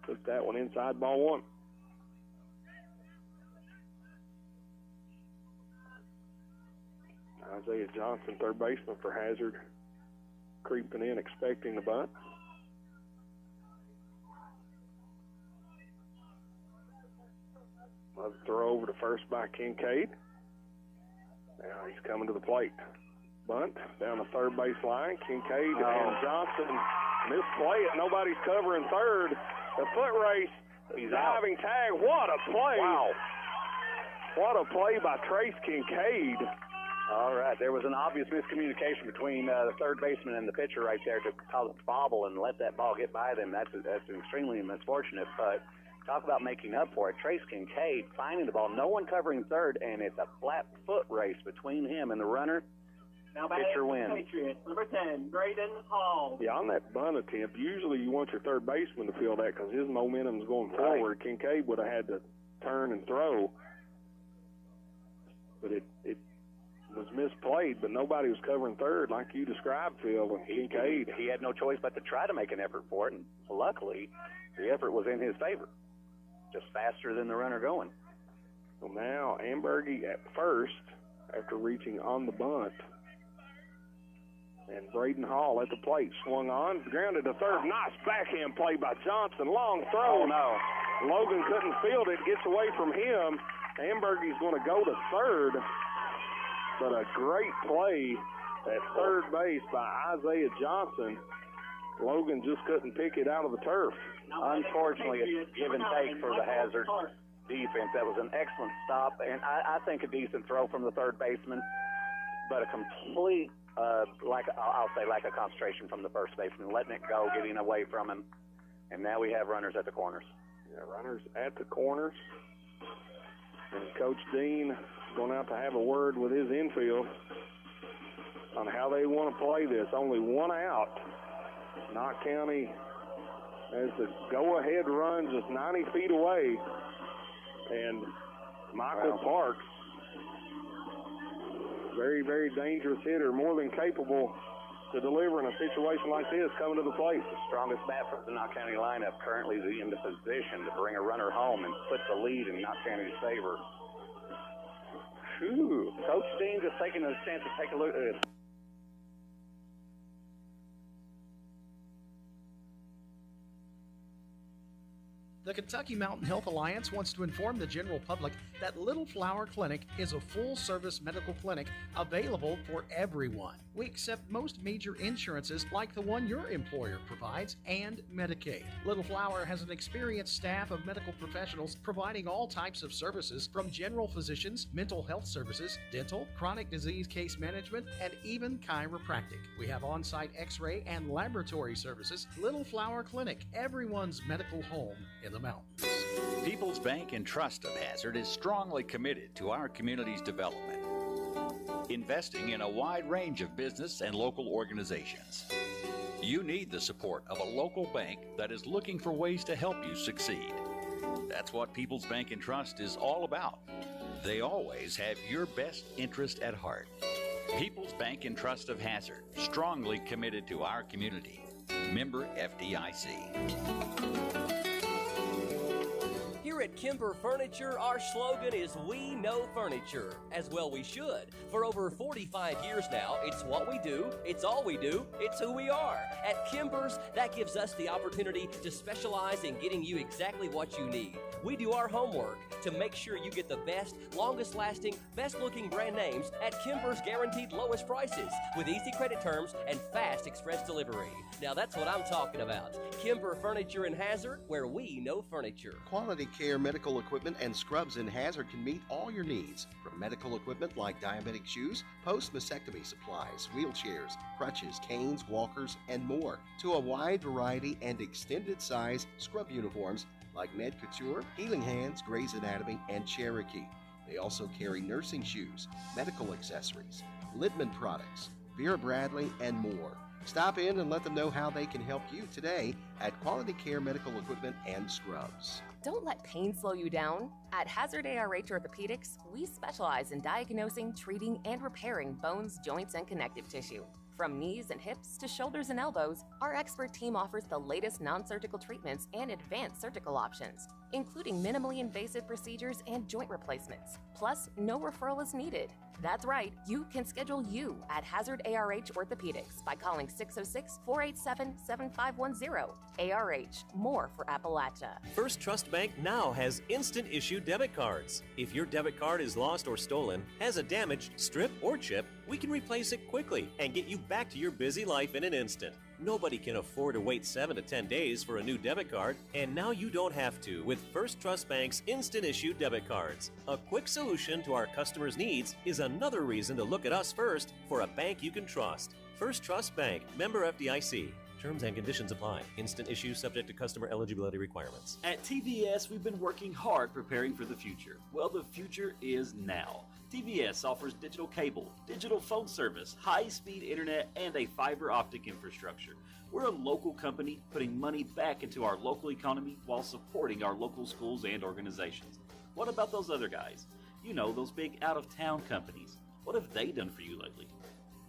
Speaker 1: Took that one inside, ball 1. Isaiah Johnson, third baseman for Hazard, creeping in, expecting the bunt. Another throw over to first by Kincaid. Now he's coming to the plate. Bunt down the third base line. Kincaid and Johnson misplay it. Nobody's covering third. The foot race. He's diving tag. What a play.
Speaker 2: Wow.
Speaker 1: What a play by Trace Kincaid.
Speaker 2: All right. There was an obvious miscommunication between the third baseman and the pitcher right there to cause it to bobble and let that ball get by them. That's extremely misfortunate, but talk about making up for it. Trace Kincaid finding the ball. No one covering third, and it's a flat foot race between him and the runner.
Speaker 17: Now pitcher wins. Patriots, number 10, Braden Hall.
Speaker 1: Yeah, on that bunt attempt, usually you want your third baseman to feel that because his momentum's going forward. Kincaid would have had to turn and throw. But it was misplayed, but nobody was covering third like you described, Phil. And Kincaid,
Speaker 2: he had no choice but to try to make an effort for it, and luckily the effort was in his favor. Just faster than the runner going.
Speaker 1: So now Ambergy at first after reaching on the bunt. And Braden Hall at the plate, swung on, grounded to third. Nice backhand play by Johnson. Long throw.
Speaker 2: Oh, no.
Speaker 1: Logan couldn't field it. Gets away from him. Ambergy's going to go to third. But a great play at third base by Isaiah Johnson. Logan just couldn't pick it out of the turf.
Speaker 2: Unfortunately, it's give and take for the Hazard defense. That was an excellent stop, and I think a decent throw from the third baseman, but a complete lack of concentration from the first baseman, letting it go, getting away from him, and now we have runners at the corners.
Speaker 1: Yeah, runners at the corners, and Coach Dean going out to have a word with his infield on how they want to play this. Only one out. Knott County has the go-ahead run just 90 feet away, and Michael Parks, very, very dangerous hitter, more than capable to deliver in a situation like this, coming to the plate.
Speaker 2: The strongest bat for the Knott County lineup currently is in the position to bring a runner home and put the lead in Knott County's favor. Whew. Coach Dean just taking a chance to take a look at it.
Speaker 7: The Kentucky Mountain Health Alliance wants to inform the general public that Little Flower Clinic is a full-service medical clinic available for everyone. We accept most major insurances like the one your employer provides and Medicaid. Little Flower has an experienced staff of medical professionals providing all types of services from general physicians, mental health services, dental, chronic disease case management, and even chiropractic. We have on-site x-ray and laboratory services. Little Flower Clinic, everyone's medical home in the mountains.
Speaker 5: People's Bank and Trust of Hazard is strongly committed to our community's development, investing in a wide range of business and local organizations. You need the support of a local bank that is looking for ways to help you succeed. That's what People's Bank and Trust is all about. They always have your best interest at heart. People's Bank and Trust of Hazard, strongly committed to our community. Member FDIC.
Speaker 8: Here at Kimber Furniture, our slogan is "We know furniture." As well we should. For over 45 years now, it's what we do, it's all we do, it's who we are. At Kimber's, that gives us the opportunity to specialize in getting you exactly what you need. We do our homework to make sure you get the best, longest lasting, best looking brand names at Kimber's guaranteed lowest prices with easy credit terms and fast express delivery. Now that's what I'm talking about. Kimber Furniture in Hazard, where we know furniture.
Speaker 9: Quality Care medical equipment and scrubs in Hazard can meet all your needs. From medical equipment like diabetic shoes, post-mastectomy supplies, wheelchairs, crutches, canes, walkers, and more, to a wide variety and extended size scrub uniforms like Med Couture, Healing Hands, Grey's Anatomy, and Cherokee. They also carry nursing shoes, medical accessories, Lidman products, Vera Bradley, and more. Stop in and let them know how they can help you today at Quality Care Medical Equipment and Scrubs.
Speaker 10: Don't let pain slow you down. At Hazard ARH Orthopedics, we specialize in diagnosing, treating, and repairing bones, joints, and connective tissue. From knees and hips to shoulders and elbows, our expert team offers the latest non-surgical treatments and advanced surgical options, including minimally invasive procedures and joint replacements. Plus, no referral is needed. That's right, you can schedule you at Hazard ARH Orthopedics by calling 606-487-7510. ARH, more for Appalachia.
Speaker 12: First Trust Bank now has instant issue debit cards. If your debit card is lost or stolen, has a damaged strip or chip, we can replace it quickly and get you back to your busy life in an instant. Nobody can afford to wait 7 to 10 days for a new debit card, and now you don't have to with First Trust Bank's instant issue debit cards. A quick solution to our customers' needs is another reason to look at us first for a bank you can trust. First Trust Bank, member FDIC. Terms and conditions apply. Instant issue subject to customer eligibility requirements.
Speaker 13: At TVS, we've been working hard preparing for the future. Well, the future is now. TVS offers digital cable, digital phone service, high-speed internet, and a fiber optic infrastructure. We're a local company putting money back into our local economy while supporting our local schools and organizations. What about those other guys? You know, those big out-of-town companies. What have they done for you lately?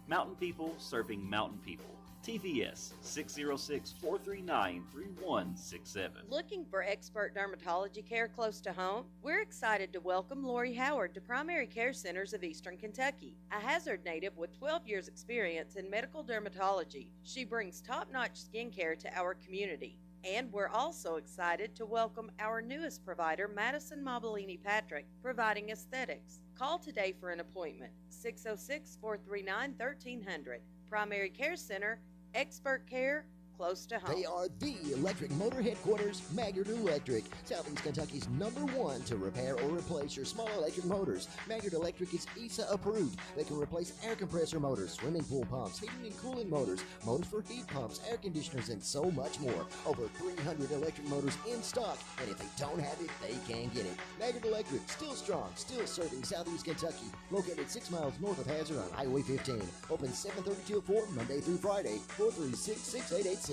Speaker 13: Mountain people serving mountain people. TVS 606-439-3167.
Speaker 14: Looking for expert dermatology care close to home? We're excited to welcome Lori Howard to Primary Care Centers of Eastern Kentucky, a Hazard native with 12 years experience in medical dermatology. She brings top-notch skincare to our community. And we're also excited to welcome our newest provider, Madison Mobilini Patrick, providing aesthetics. Call today for an appointment, 606-439-1300. Primary Care Center, expert care close to home.
Speaker 4: They are the electric motor headquarters, Maggard Electric, Southeast Kentucky's #1 to repair or replace your small electric motors. Maggard Electric is ESA approved. They can replace air compressor motors, swimming pool pumps, heating and cooling motors, motors for heat pumps, air conditioners, and so much more. Over 300 electric motors in stock, and if they don't have it, they can get it. Maggard Electric, still strong, still serving Southeast Kentucky. Located 6 miles north of Hazard on Highway 15. Open 7:30 till 4, Monday through Friday. 436-6886.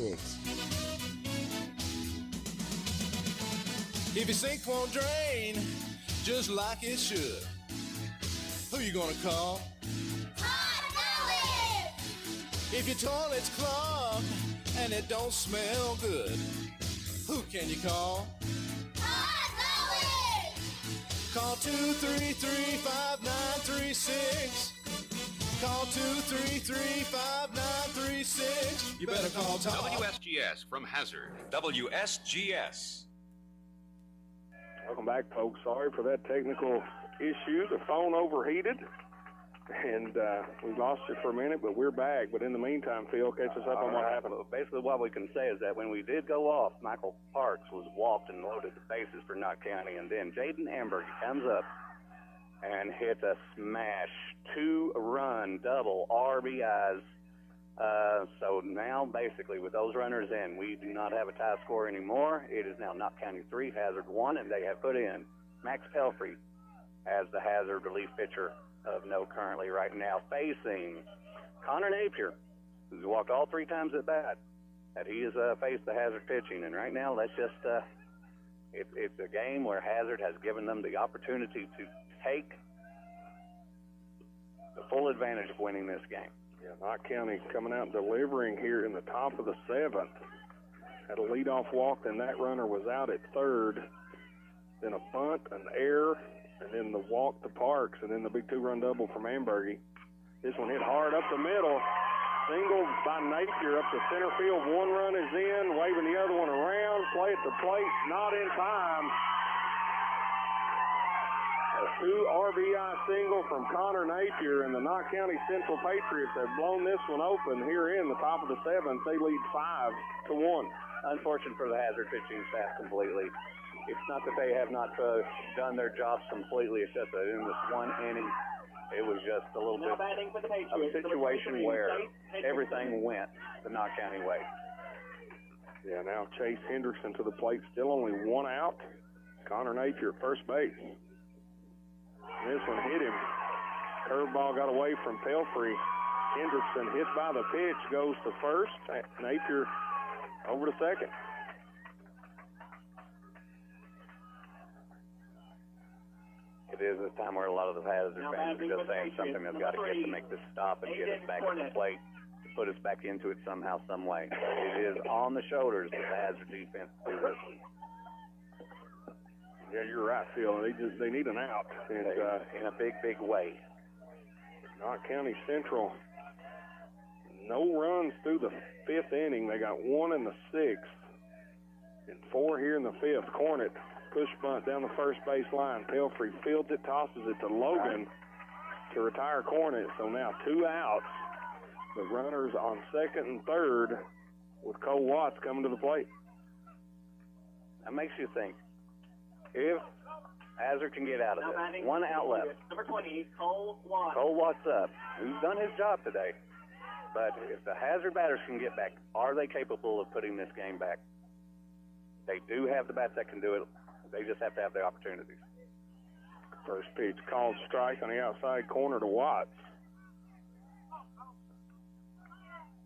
Speaker 16: If your sink won't drain just like it should, who you gonna call? If your toilet's clogged and it don't smell good, who can you call? Call 233-5936. Call 233-5936. You better call Tom.
Speaker 11: WSGS from Hazard. WSGS.
Speaker 1: Welcome back, folks. Sorry for that technical issue. The phone overheated, and we lost you for a minute, but we're back. But in the meantime, Phil, catch us up on what happened.
Speaker 2: Well, basically, what we can say is that when we did go off, Michael Parks was walked and loaded the bases for Knott County, and then Jaden Amberg comes up and hits a smash 2-run double RBIs. So now, basically, with those runners in, we do not have a tie score anymore. It is now Knott County 3, Hazard 1, and they have put in Max Pelfrey as the Hazard relief pitcher of note currently right now, facing Connor Napier, who's walked all 3 times at bat. That he has faced the Hazard pitching, and right now, let's just It's a game where Hazard has given them the opportunity to take the full advantage of winning this game.
Speaker 1: Yeah, Knott County coming out and delivering here in the top of the 7th. Had a leadoff walk, then that runner was out at third. Then a bunt, an error, and then the walk to Parks, and then the big 2-run double from Ambergy. This one hit hard up the middle. Single by Napier up to center field. 1 run is in, waving the other one around. Play at the plate, not in time. A 2 RBI single from Connor Napier, and the Knott County Central Patriots have blown this one open here in the top of the 7th. They lead 5-1.
Speaker 2: Unfortunate for the Hazard pitching staff completely. It's not that they have not done their jobs completely. It's just that in this one inning, it was just a little bit of a situation where everything went the Knott County way.
Speaker 1: Yeah, now Chase Hendrickson to the plate, still only 1 out. Connor Napier at first base. This one hit him. Curveball got away from Pelfrey. Hendrickson hit by the pitch, goes to first. Napier over to second.
Speaker 2: It is this time where a lot of the Hazard fans are just saying something that's got to get to make this stop and get us back at the plate, to put us back into it somehow, some way. It is on the shoulders of the Hazard defense to do this.
Speaker 1: Yeah, you're right, Phil. They need an out. And,
Speaker 2: in a big, big way.
Speaker 1: Knott County Central, no runs through the 5th inning. They got 1 in the 6th and 4 here in the 5th. Cornett, push bunt down the first base line. Pelfrey fields it, tosses it to Logan to retire Cornett. So now 2 outs. The runners on 2nd and 3rd with Cole Watts coming to the plate.
Speaker 2: That makes you think. If Hazard can get out of it, 1 out left.
Speaker 17: Number 20, Cole Watts.
Speaker 2: Cole Watts up, who's done his job today. But if the Hazard batters can get back, are they capable of putting this game back? They do have the bats that can do it. They just have to have the opportunities.
Speaker 1: First pitch called strike on the outside corner to Watts.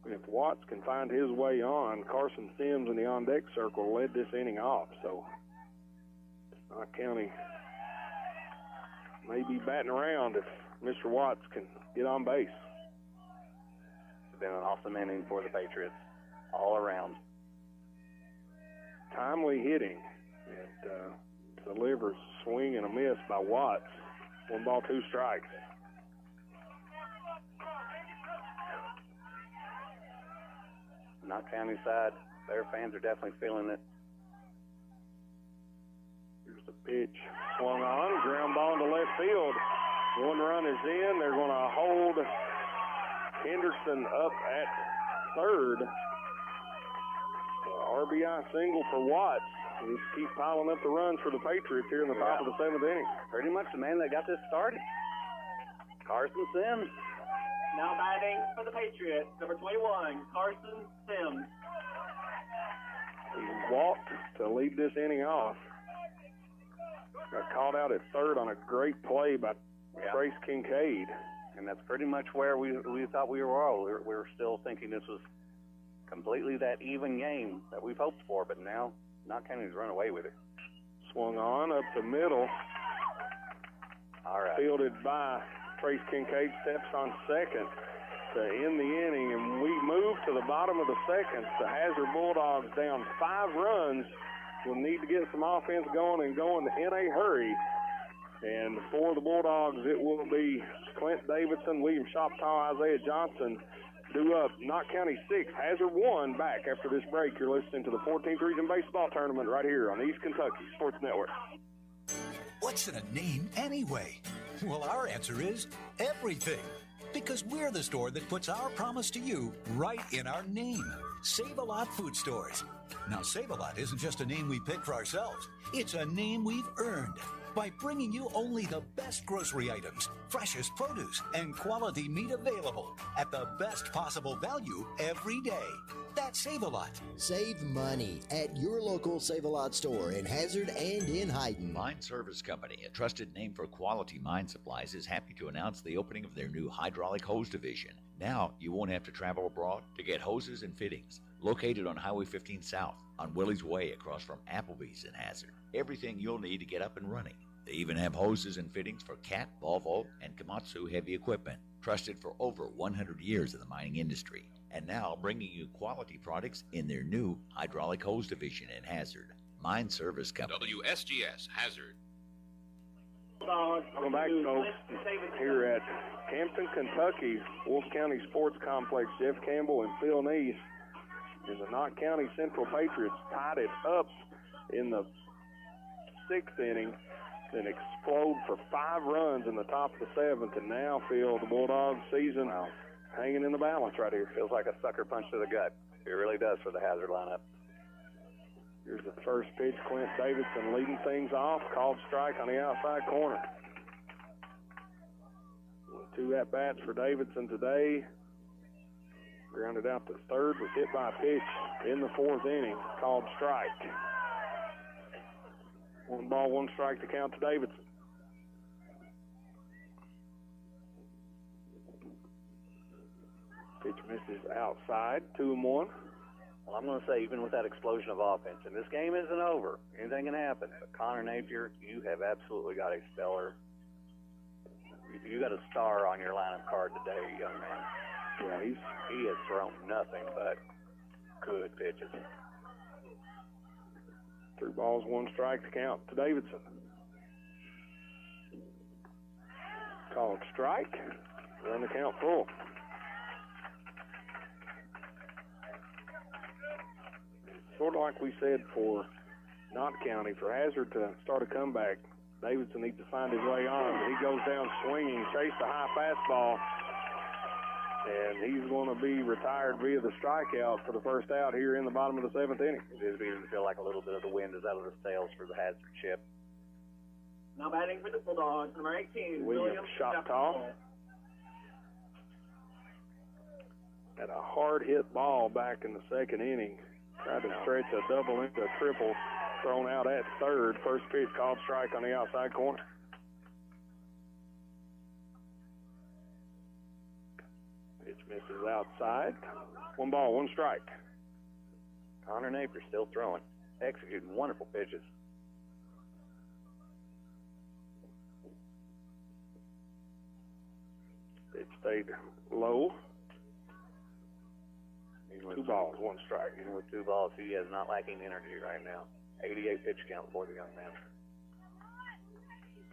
Speaker 1: If Watts can find his way on, Carson Sims in the on-deck circle led this inning off. So Knott County may be batting around if Mr. Watts can get on base.
Speaker 2: It's been an awesome inning for the Patriots all around.
Speaker 1: Timely hitting. And delivers swing and a miss by Watts. 1 ball, 2 strikes.
Speaker 2: Knott County side, their fans are definitely feeling it.
Speaker 1: Here's the pitch. Swung on, ground ball into left field. 1 run is in. They're going to hold Henderson up at 3rd. RBI single for Watts. They just keep piling up the runs for the Patriots here in the top of the 7th inning.
Speaker 2: Pretty much the man that got this started. Carson Sims.
Speaker 17: Now batting for the Patriots, number 21, Carson Sims.
Speaker 1: He walked to lead this inning off. Got caught out at 3rd on a great play by Trace Kincaid.
Speaker 2: And that's pretty much where we thought we were all. We were still thinking this was completely that even game that we've hoped for, but now Knott County's run away with it.
Speaker 1: Swung on up the middle.
Speaker 2: All right.
Speaker 1: Fielded by Trace Kincaid, steps on second to end the inning, and we move to the bottom of the 2nd. The Hazard Bulldogs down 5 runs. Will need to get some offense going and going in a hurry. And for the Bulldogs, it will be Clint Davidson, William Shoptaw, Isaiah Johnson due up. Knott County 6, Hazard 1. Back after this break, you're listening to the 14th Region Baseball Tournament right here on East Kentucky Sports Network.
Speaker 3: What's in a name anyway? Well, our answer is everything. Because we're the store that puts our promise to you right in our name. Save-A-Lot Food Stores. Now, Save-A-Lot isn't just a name we picked for ourselves. It's a name we've earned by bringing you only the best grocery items, freshest produce, and quality meat available at the best possible value every day. That's Save-A-Lot.
Speaker 4: Save money at your local Save-A-Lot store in Hazard and in Hayden.
Speaker 5: Mine Service Company, a trusted name for quality mine supplies, is happy to announce the opening of their new hydraulic hose division. Now, you won't have to travel abroad to get hoses and fittings. Located on Highway 15 South, on Willie's Way across from Applebee's in Hazard. Everything you'll need to get up and running. They even have hoses and fittings for KNOTT, Volvo, and Komatsu heavy equipment, trusted for over 100 years in the mining industry. And now bringing you quality products in their new hydraulic hose division in Hazard. Mine Service Company.
Speaker 11: WSGS Hazard.
Speaker 1: Welcome back, folks. Here at Campton, Kentucky, Wolf County Sports Complex, Jeff Campbell and Phil Neese and the Knott County Central Patriots tied it up in the 6th inning, then explode for 5 runs in the top of the 7th, and now, Phil, the Bulldogs season hanging in the balance right here.
Speaker 2: Feels like a sucker punch to the gut. It really does for the Hazard lineup.
Speaker 1: Here's the first pitch. Clint Davidson leading things off. Called strike on the outside corner. 2 at-bats for Davidson today. Grounded out to third. Was hit by a pitch in the 4th inning. Called strike. 1 ball, 1 strike to count to Davidson. Pitch misses outside. 2-1.
Speaker 2: Well, I'm going to say, even with that explosion of offense, and this game isn't over, anything can happen. But Connor Napier, you have absolutely got a stellar, you got a star on your lineup card today, young man.
Speaker 1: Yeah,
Speaker 2: he has thrown nothing but good pitches.
Speaker 1: 3 balls, 1 strike to count to Davidson. Called strike. Run the count full. Sort of like we said for Knott County, for Hazard to start a comeback, Davidson needs to find his way on. But he goes down swinging, chased a high fastball, and he's going to be retired via the strikeout for the first out here in the bottom of the 7th inning.
Speaker 2: It is beginning to feel like a little bit of the wind is out of the sails for the Hazard chip.
Speaker 17: Now batting for the Bulldogs, number 18,
Speaker 1: William Choctaw. Had a hard hit ball back in the 2nd inning. Tried to stretch a double into a triple, thrown out at third. First pitch called strike on the outside corner. Pitch misses outside. 1 ball, 1 strike.
Speaker 2: Connor Napier still throwing, executing wonderful pitches.
Speaker 1: Pitch stayed low. 2 balls, 1 strike.
Speaker 2: Even with 2 balls, he is not lacking energy right now. 88 pitch count for the young man.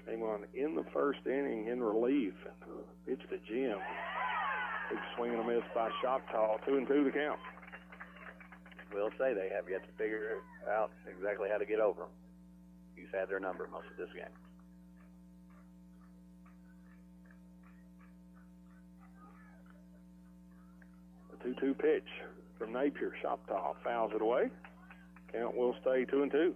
Speaker 1: Came on in the 1st inning in relief. Pitch to Jim. Big swing and a miss by Choctaw. 2-2 the count.
Speaker 2: We'll say they have yet to figure out exactly how to get over him. He's had their number most of this game.
Speaker 1: The 2-2 pitch from Napier. Choctaw fouls it away. Count will stay 2-2.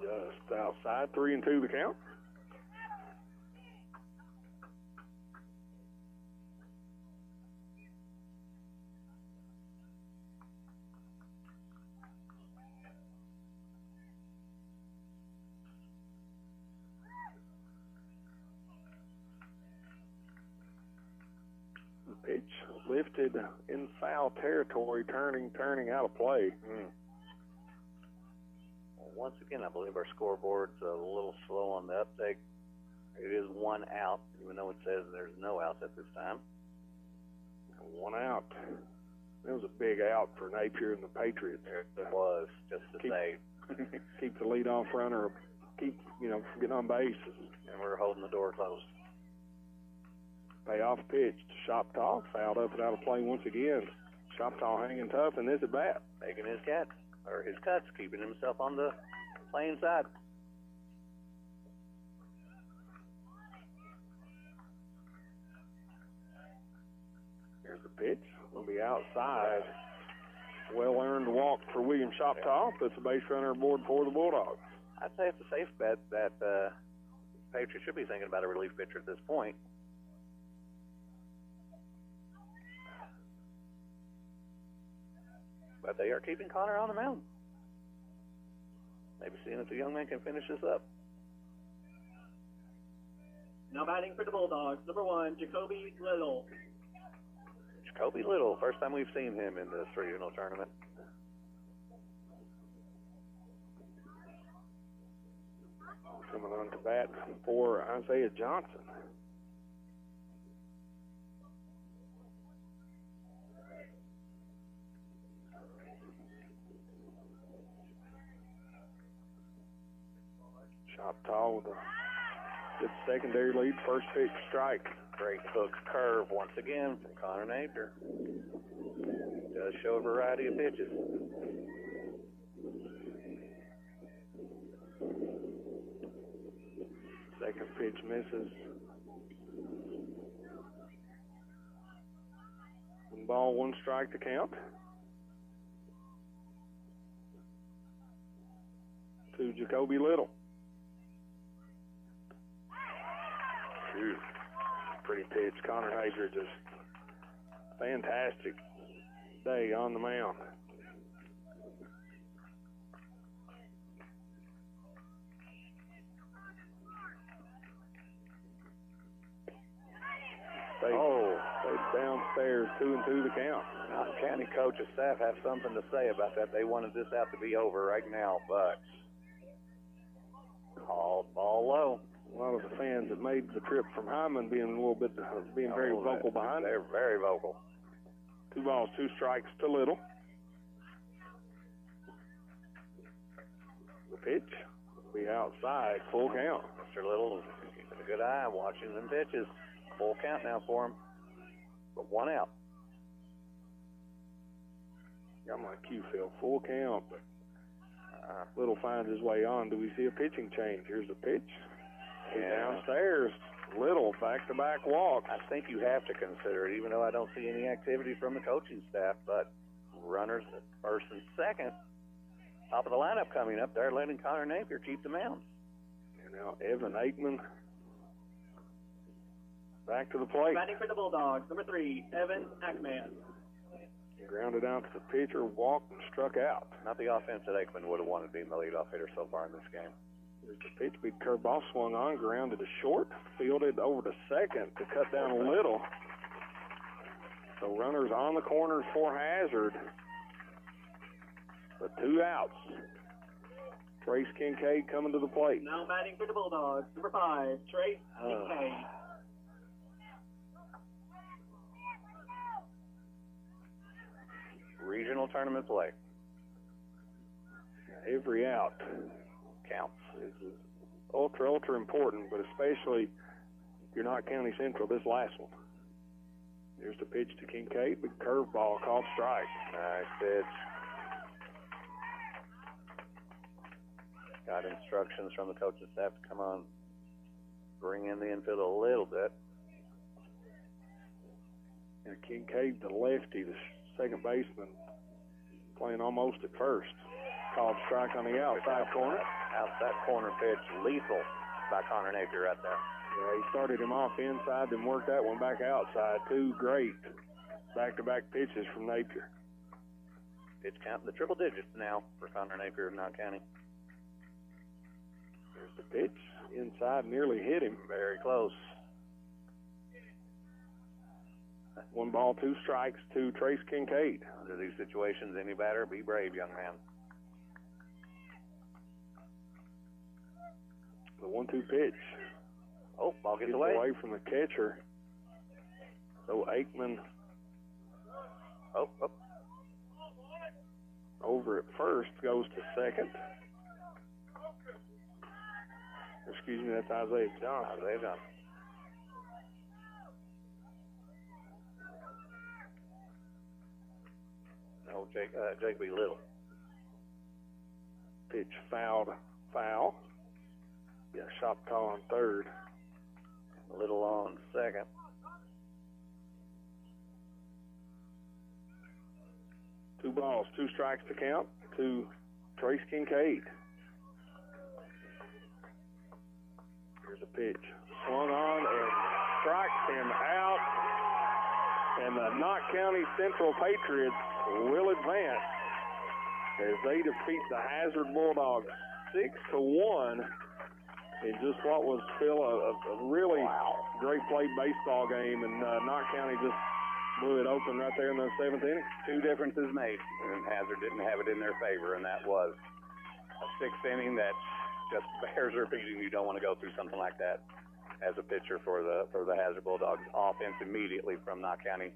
Speaker 1: Just outside, 3-2 the count. Pitch lifted in foul territory, turning out of play.
Speaker 2: Well, once again, I believe our scoreboard's a little slow on the uptake. It is 1 out, even though it says there's no outs at this time.
Speaker 1: 1 out. That was a big out for Napier and the Patriots.
Speaker 2: It was, just to say.
Speaker 1: Keep the leadoff runner, keep, getting on base.
Speaker 2: And we're holding the door closed.
Speaker 1: Payoff pitch to Choctaw, fouled up and out of play once again. Choctaw hanging tough in this at bat.
Speaker 2: Making his cuts, keeping himself on the playing side.
Speaker 1: Here's the pitch. Will be outside. Well-earned walk for William Choctaw. Puts a base runner aboard for the Bulldogs.
Speaker 2: I'd say it's a safe bet that Patriots should be thinking about a relief pitcher at this point. but they are keeping Connor on the mound. Maybe seeing if the young man can finish this up.
Speaker 17: Now batting for the Bulldogs, number 1, Jacoby Little.
Speaker 2: Jacoby Little, first time we've seen him in this regional tournament.
Speaker 1: Coming on to bat for Isaiah Johnson. Choctaw with a good secondary lead. First pitch, strike.
Speaker 2: Great hook curve once again from Connor Napier. Does show a variety of pitches.
Speaker 1: Second pitch misses. 1 ball, 1 strike to count. To Jacoby Little. Phew. Pretty pitch. Connor Napier just fantastic day on the mound. They downstairs 2-2 the count.
Speaker 2: Now, county coach and staff have something to say about that. They wanted this out to be over right now, but called ball low.
Speaker 1: A lot of the fans that made the trip from Hyman being very vocal behind it.
Speaker 2: They're very vocal.
Speaker 1: 2 balls, 2 strikes to Little. The pitch will be outside, full count.
Speaker 2: Mr. Little keeping a good eye, watching them pitches. Full count now for him, but 1 out.
Speaker 1: Got my cue, Phil. Full count, but Little finds his way on. Do we see a pitching change? Here's the pitch. Downstairs, Little, back-to-back walks.
Speaker 2: I think you have to consider it, even though I don't see any activity from the coaching staff, but runners at first and second. Top of the lineup coming up there, letting Connor Napier keep the mound.
Speaker 1: And now Evan Aikman back to the plate.
Speaker 17: Batting for the Bulldogs, number 3, Evan Ackman.
Speaker 1: Grounded out to the pitcher, walked and struck out.
Speaker 2: Not the offense that Aikman would have wanted being the leadoff hitter so far in this game.
Speaker 1: There's the pitch, big curveball swung on, grounded to short, fielded over to second to cut down a little. So runners on the corners for Hazard. But 2 outs. Trace Kincaid coming to the plate.
Speaker 17: Now batting for the Bulldogs, number 5, Trace Kincaid.
Speaker 2: Regional tournament play.
Speaker 1: Every out
Speaker 2: counts.
Speaker 1: This is ultra important, but especially if you're not County Central, this last one. Here's the pitch to Kincaid, big curveball called strike.
Speaker 2: Nice pitch. Got instructions from the coaching staff to come on, bring in the infield a little bit.
Speaker 1: And Kincaid, the lefty, the second baseman, playing almost at first. Called strike on the outside corner.
Speaker 2: Outside corner pitch, lethal by Connor Napier right there.
Speaker 1: Yeah, he started him off inside, then worked that one back outside. 2 great back-to-back pitches from Napier.
Speaker 2: Pitch count in the triple digits now for Connor Napier of Knott County.
Speaker 1: There's the pitch. Inside, nearly hit him.
Speaker 2: Very close.
Speaker 1: 1 ball, 2 strikes to Trace Kincaid.
Speaker 2: Under these situations, any batter, be brave, young man.
Speaker 1: The 1-2 pitch.
Speaker 2: Oh, ball gets
Speaker 1: away from the catcher. So Aikman over at first, goes to second. Excuse me, that's Isaiah Johnson.
Speaker 2: Isaiah Johnson. No, Jake B. Little.
Speaker 1: Pitch foul. Yeah, Choctaw on third.
Speaker 2: Little on second.
Speaker 1: Two balls, 2 strikes to count to Trace Kincaid. Here's a pitch. Swung on and strikes him out. And the Knott County Central Patriots will advance as they defeat the Hazard Bulldogs 6-1 in just what was still a really great played baseball game, and Knott County just blew it open right there in the 7th inning.
Speaker 2: Two differences made, and Hazard didn't have it in their favor, and that was a 6th inning that just bears repeating. You don't want to go through something like that as a pitcher for the Hazard Bulldogs. Offense immediately from Knott County.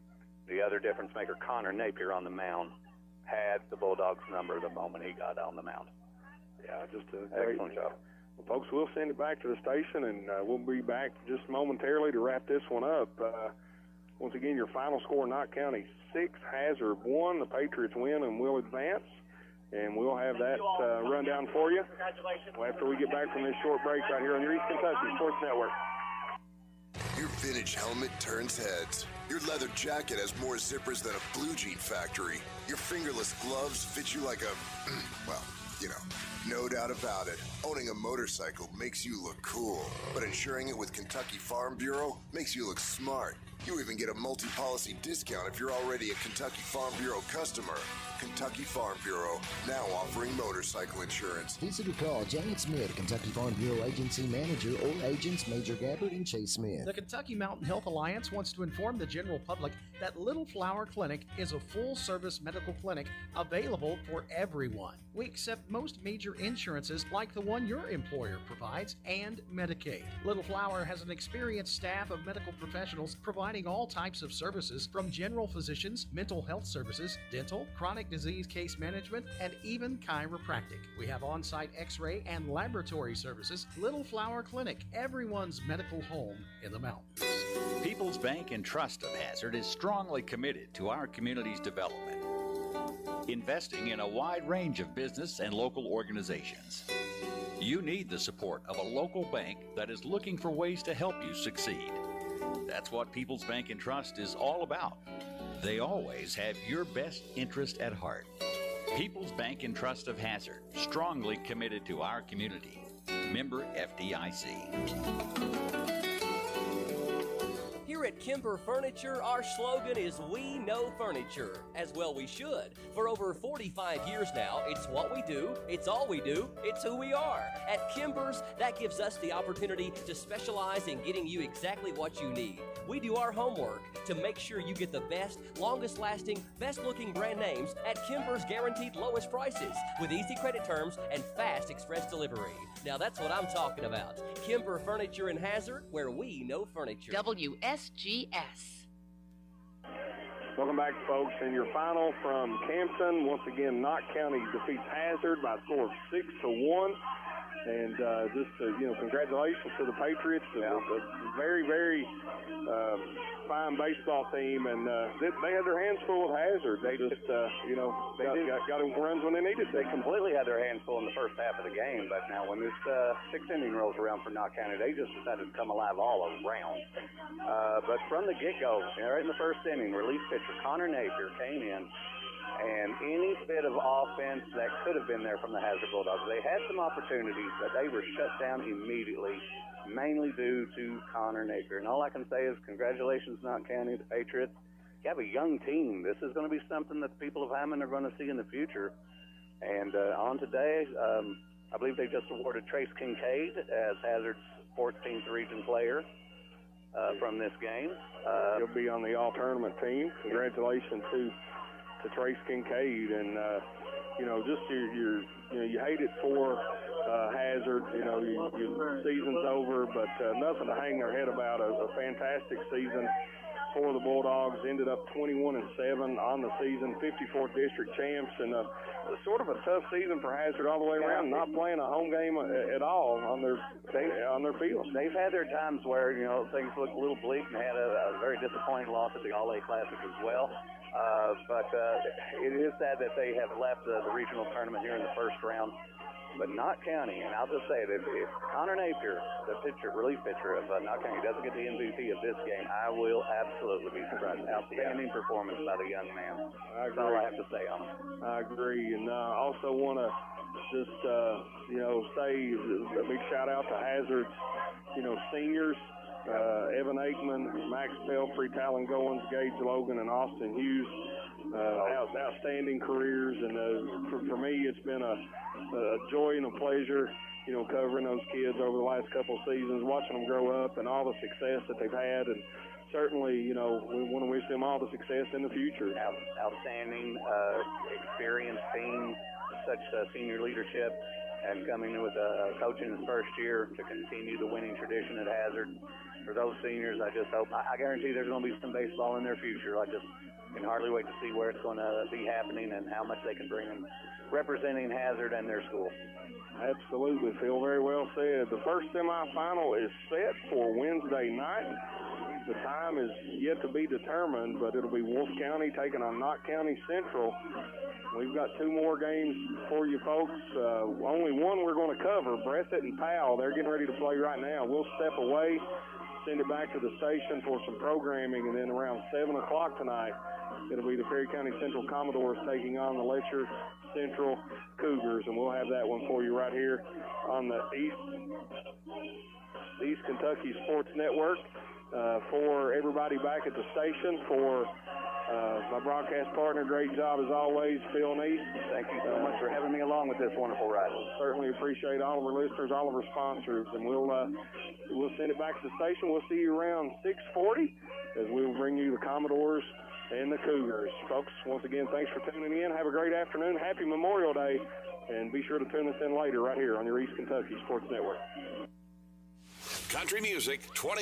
Speaker 2: The other difference maker, Connor Napier on the mound, had the Bulldogs number the moment he got on the mound.
Speaker 1: Yeah, just a great
Speaker 2: excellent job.
Speaker 1: Well, folks, we'll send it back to the station, and we'll be back just momentarily to wrap this one up. Once again, your final score, Knott County 6, Hazard 1. The Patriots win and will advance. And we'll have that rundown for you after we get back from this short break right here on your East Kentucky Sports Network.
Speaker 6: Your vintage helmet turns heads. Your leather jacket has more zippers than a blue jean factory. Your fingerless gloves fit you like a, well, you know, no doubt about it. Owning a motorcycle makes you look cool, but insuring it with Kentucky Farm Bureau makes you look smart. You even get a multi-policy discount if you're already a Kentucky Farm Bureau customer. Kentucky Farm Bureau, now offering motorcycle insurance.
Speaker 4: Visit or call Janet Smith, Kentucky Farm Bureau Agency Manager, or agents Major Gabbard and Chase Smith.
Speaker 7: The Kentucky Mountain Health Alliance wants to inform the general public that Little Flower Clinic is a full-service medical clinic available for everyone. We accept most major insurances like the one your employer provides and Medicaid. Little Flower has an experienced staff of medical professionals providing all types of services from general physicians, mental health services, dental, chronic disease case management, and even chiropractic. We have on-site x-ray and laboratory services. Little Flower Clinic, everyone's medical home in the mountains.
Speaker 5: People's Bank and Trust of Hazard is strongly committed to our community's development, investing in a wide range of business and local organizations. You need the support of a local bank that is looking for ways to help you succeed. That's what People's Bank and Trust is all about. They always have your best interest at heart. People's Bank and Trust of Hazard, strongly committed to our community. Member FDIC.
Speaker 8: Here at Kimber Furniture, our slogan is "We know furniture." As well we should. For over 45 years now, it's what we do, it's all we do, it's who we are. At Kimber's, that gives us the opportunity to specialize in getting you exactly what you need. We do our homework to make sure you get the best, longest-lasting, best-looking brand names at Kimber's guaranteed lowest prices with easy credit terms and fast express delivery. Now that's what I'm talking about. Kimber Furniture in Hazard, where we know furniture.
Speaker 15: WSGS.
Speaker 1: Welcome back, folks. And your final from Campton. Once again, Knott County defeats Hazard by a score of 6-1. And congratulations to the Patriots. A very, very fine baseball team, and they had their hands full with Hazard. They just, got runs when they needed to.
Speaker 2: They completely had their hands full in the first half of the game, but now when this 6th inning rolls around for Knott County, they just decided to come alive all around. But from the get-go, right in the first inning, relief pitcher Connor Napier came in, and any bit of offense that could have been there from the Hazard Bulldogs, they had some opportunities, but they were shut down immediately, mainly due to Connor Napier. And all I can say is congratulations, Knott County, the Patriots. You have a young team. This is going to be something that the people of Hammond are going to see in the future. And on today, I believe they just awarded Trace Kincaid as Hazard's 14th region player from this game.
Speaker 1: He'll be on the all-tournament team. Congratulations to Trace Kincaid, and you hate it for Hazard. Your season's over, but nothing to hang their head about. A fantastic season for the Bulldogs. Ended up 21-7 on the season, 54th district champs, and sort of a tough season for Hazard all the way around. Not playing a home game at all on their field.
Speaker 2: They've had their times where things look a little bleak, and had a very disappointing loss at the All-A Classic as well. But it is sad that they have left the regional tournament here in the first round. But Knott County, and I'll just say it, if Connor Napier, the relief pitcher of Knott County, doesn't get the MVP of this game, I will absolutely be surprised. Outstanding performance by the young man. That's all I have to say on him.
Speaker 1: I agree, and I also want to just say a big shout out to Hazard's seniors. Evan Aikman, Max Belfry, Talon Goins, Gage Logan, and Austin Hughes. outstanding careers, and for me, it's been a joy and a pleasure, covering those kids over the last couple of seasons, watching them grow up and all the success that they've had, and certainly, we want to wish them all the success in the future.
Speaker 2: Outstanding, experienced team, such senior leadership, and coming in with a coach in his first year to continue the winning tradition at Hazard. For those seniors, I just hope, I guarantee there's going to be some baseball in their future. I just can hardly wait to see where it's going to be happening and how much they can bring in representing Hazard and their school.
Speaker 1: Absolutely, Phil. Very well said. The first semifinal is set for Wednesday night. The time is yet to be determined, but it'll be Wolf County taking on Knott County Central. We've got two more games for you folks. Only one we're going to cover, Bressett and Powell. They're getting ready to play right now. We'll step away, send it back to the station for some programming, and then around 7 o'clock tonight, it'll be the Perry County Central Commodores taking on the Letcher Central Cougars, and we'll have that one for you right here on the East Kentucky Sports Network. For everybody back at the station, for my broadcast partner, great job as always, Phil Neese.
Speaker 2: Thank you so much for having me along with this wonderful ride.
Speaker 1: Certainly appreciate all of our listeners, all of our sponsors, and we'll send it back to the station. We'll see you around 6:40 as we will bring you the Commodores and the Cougars. Folks, once again, thanks for tuning in. Have a great afternoon. Happy Memorial Day, and be sure to tune us in later right here on your East Kentucky Sports Network.
Speaker 11: Country music 20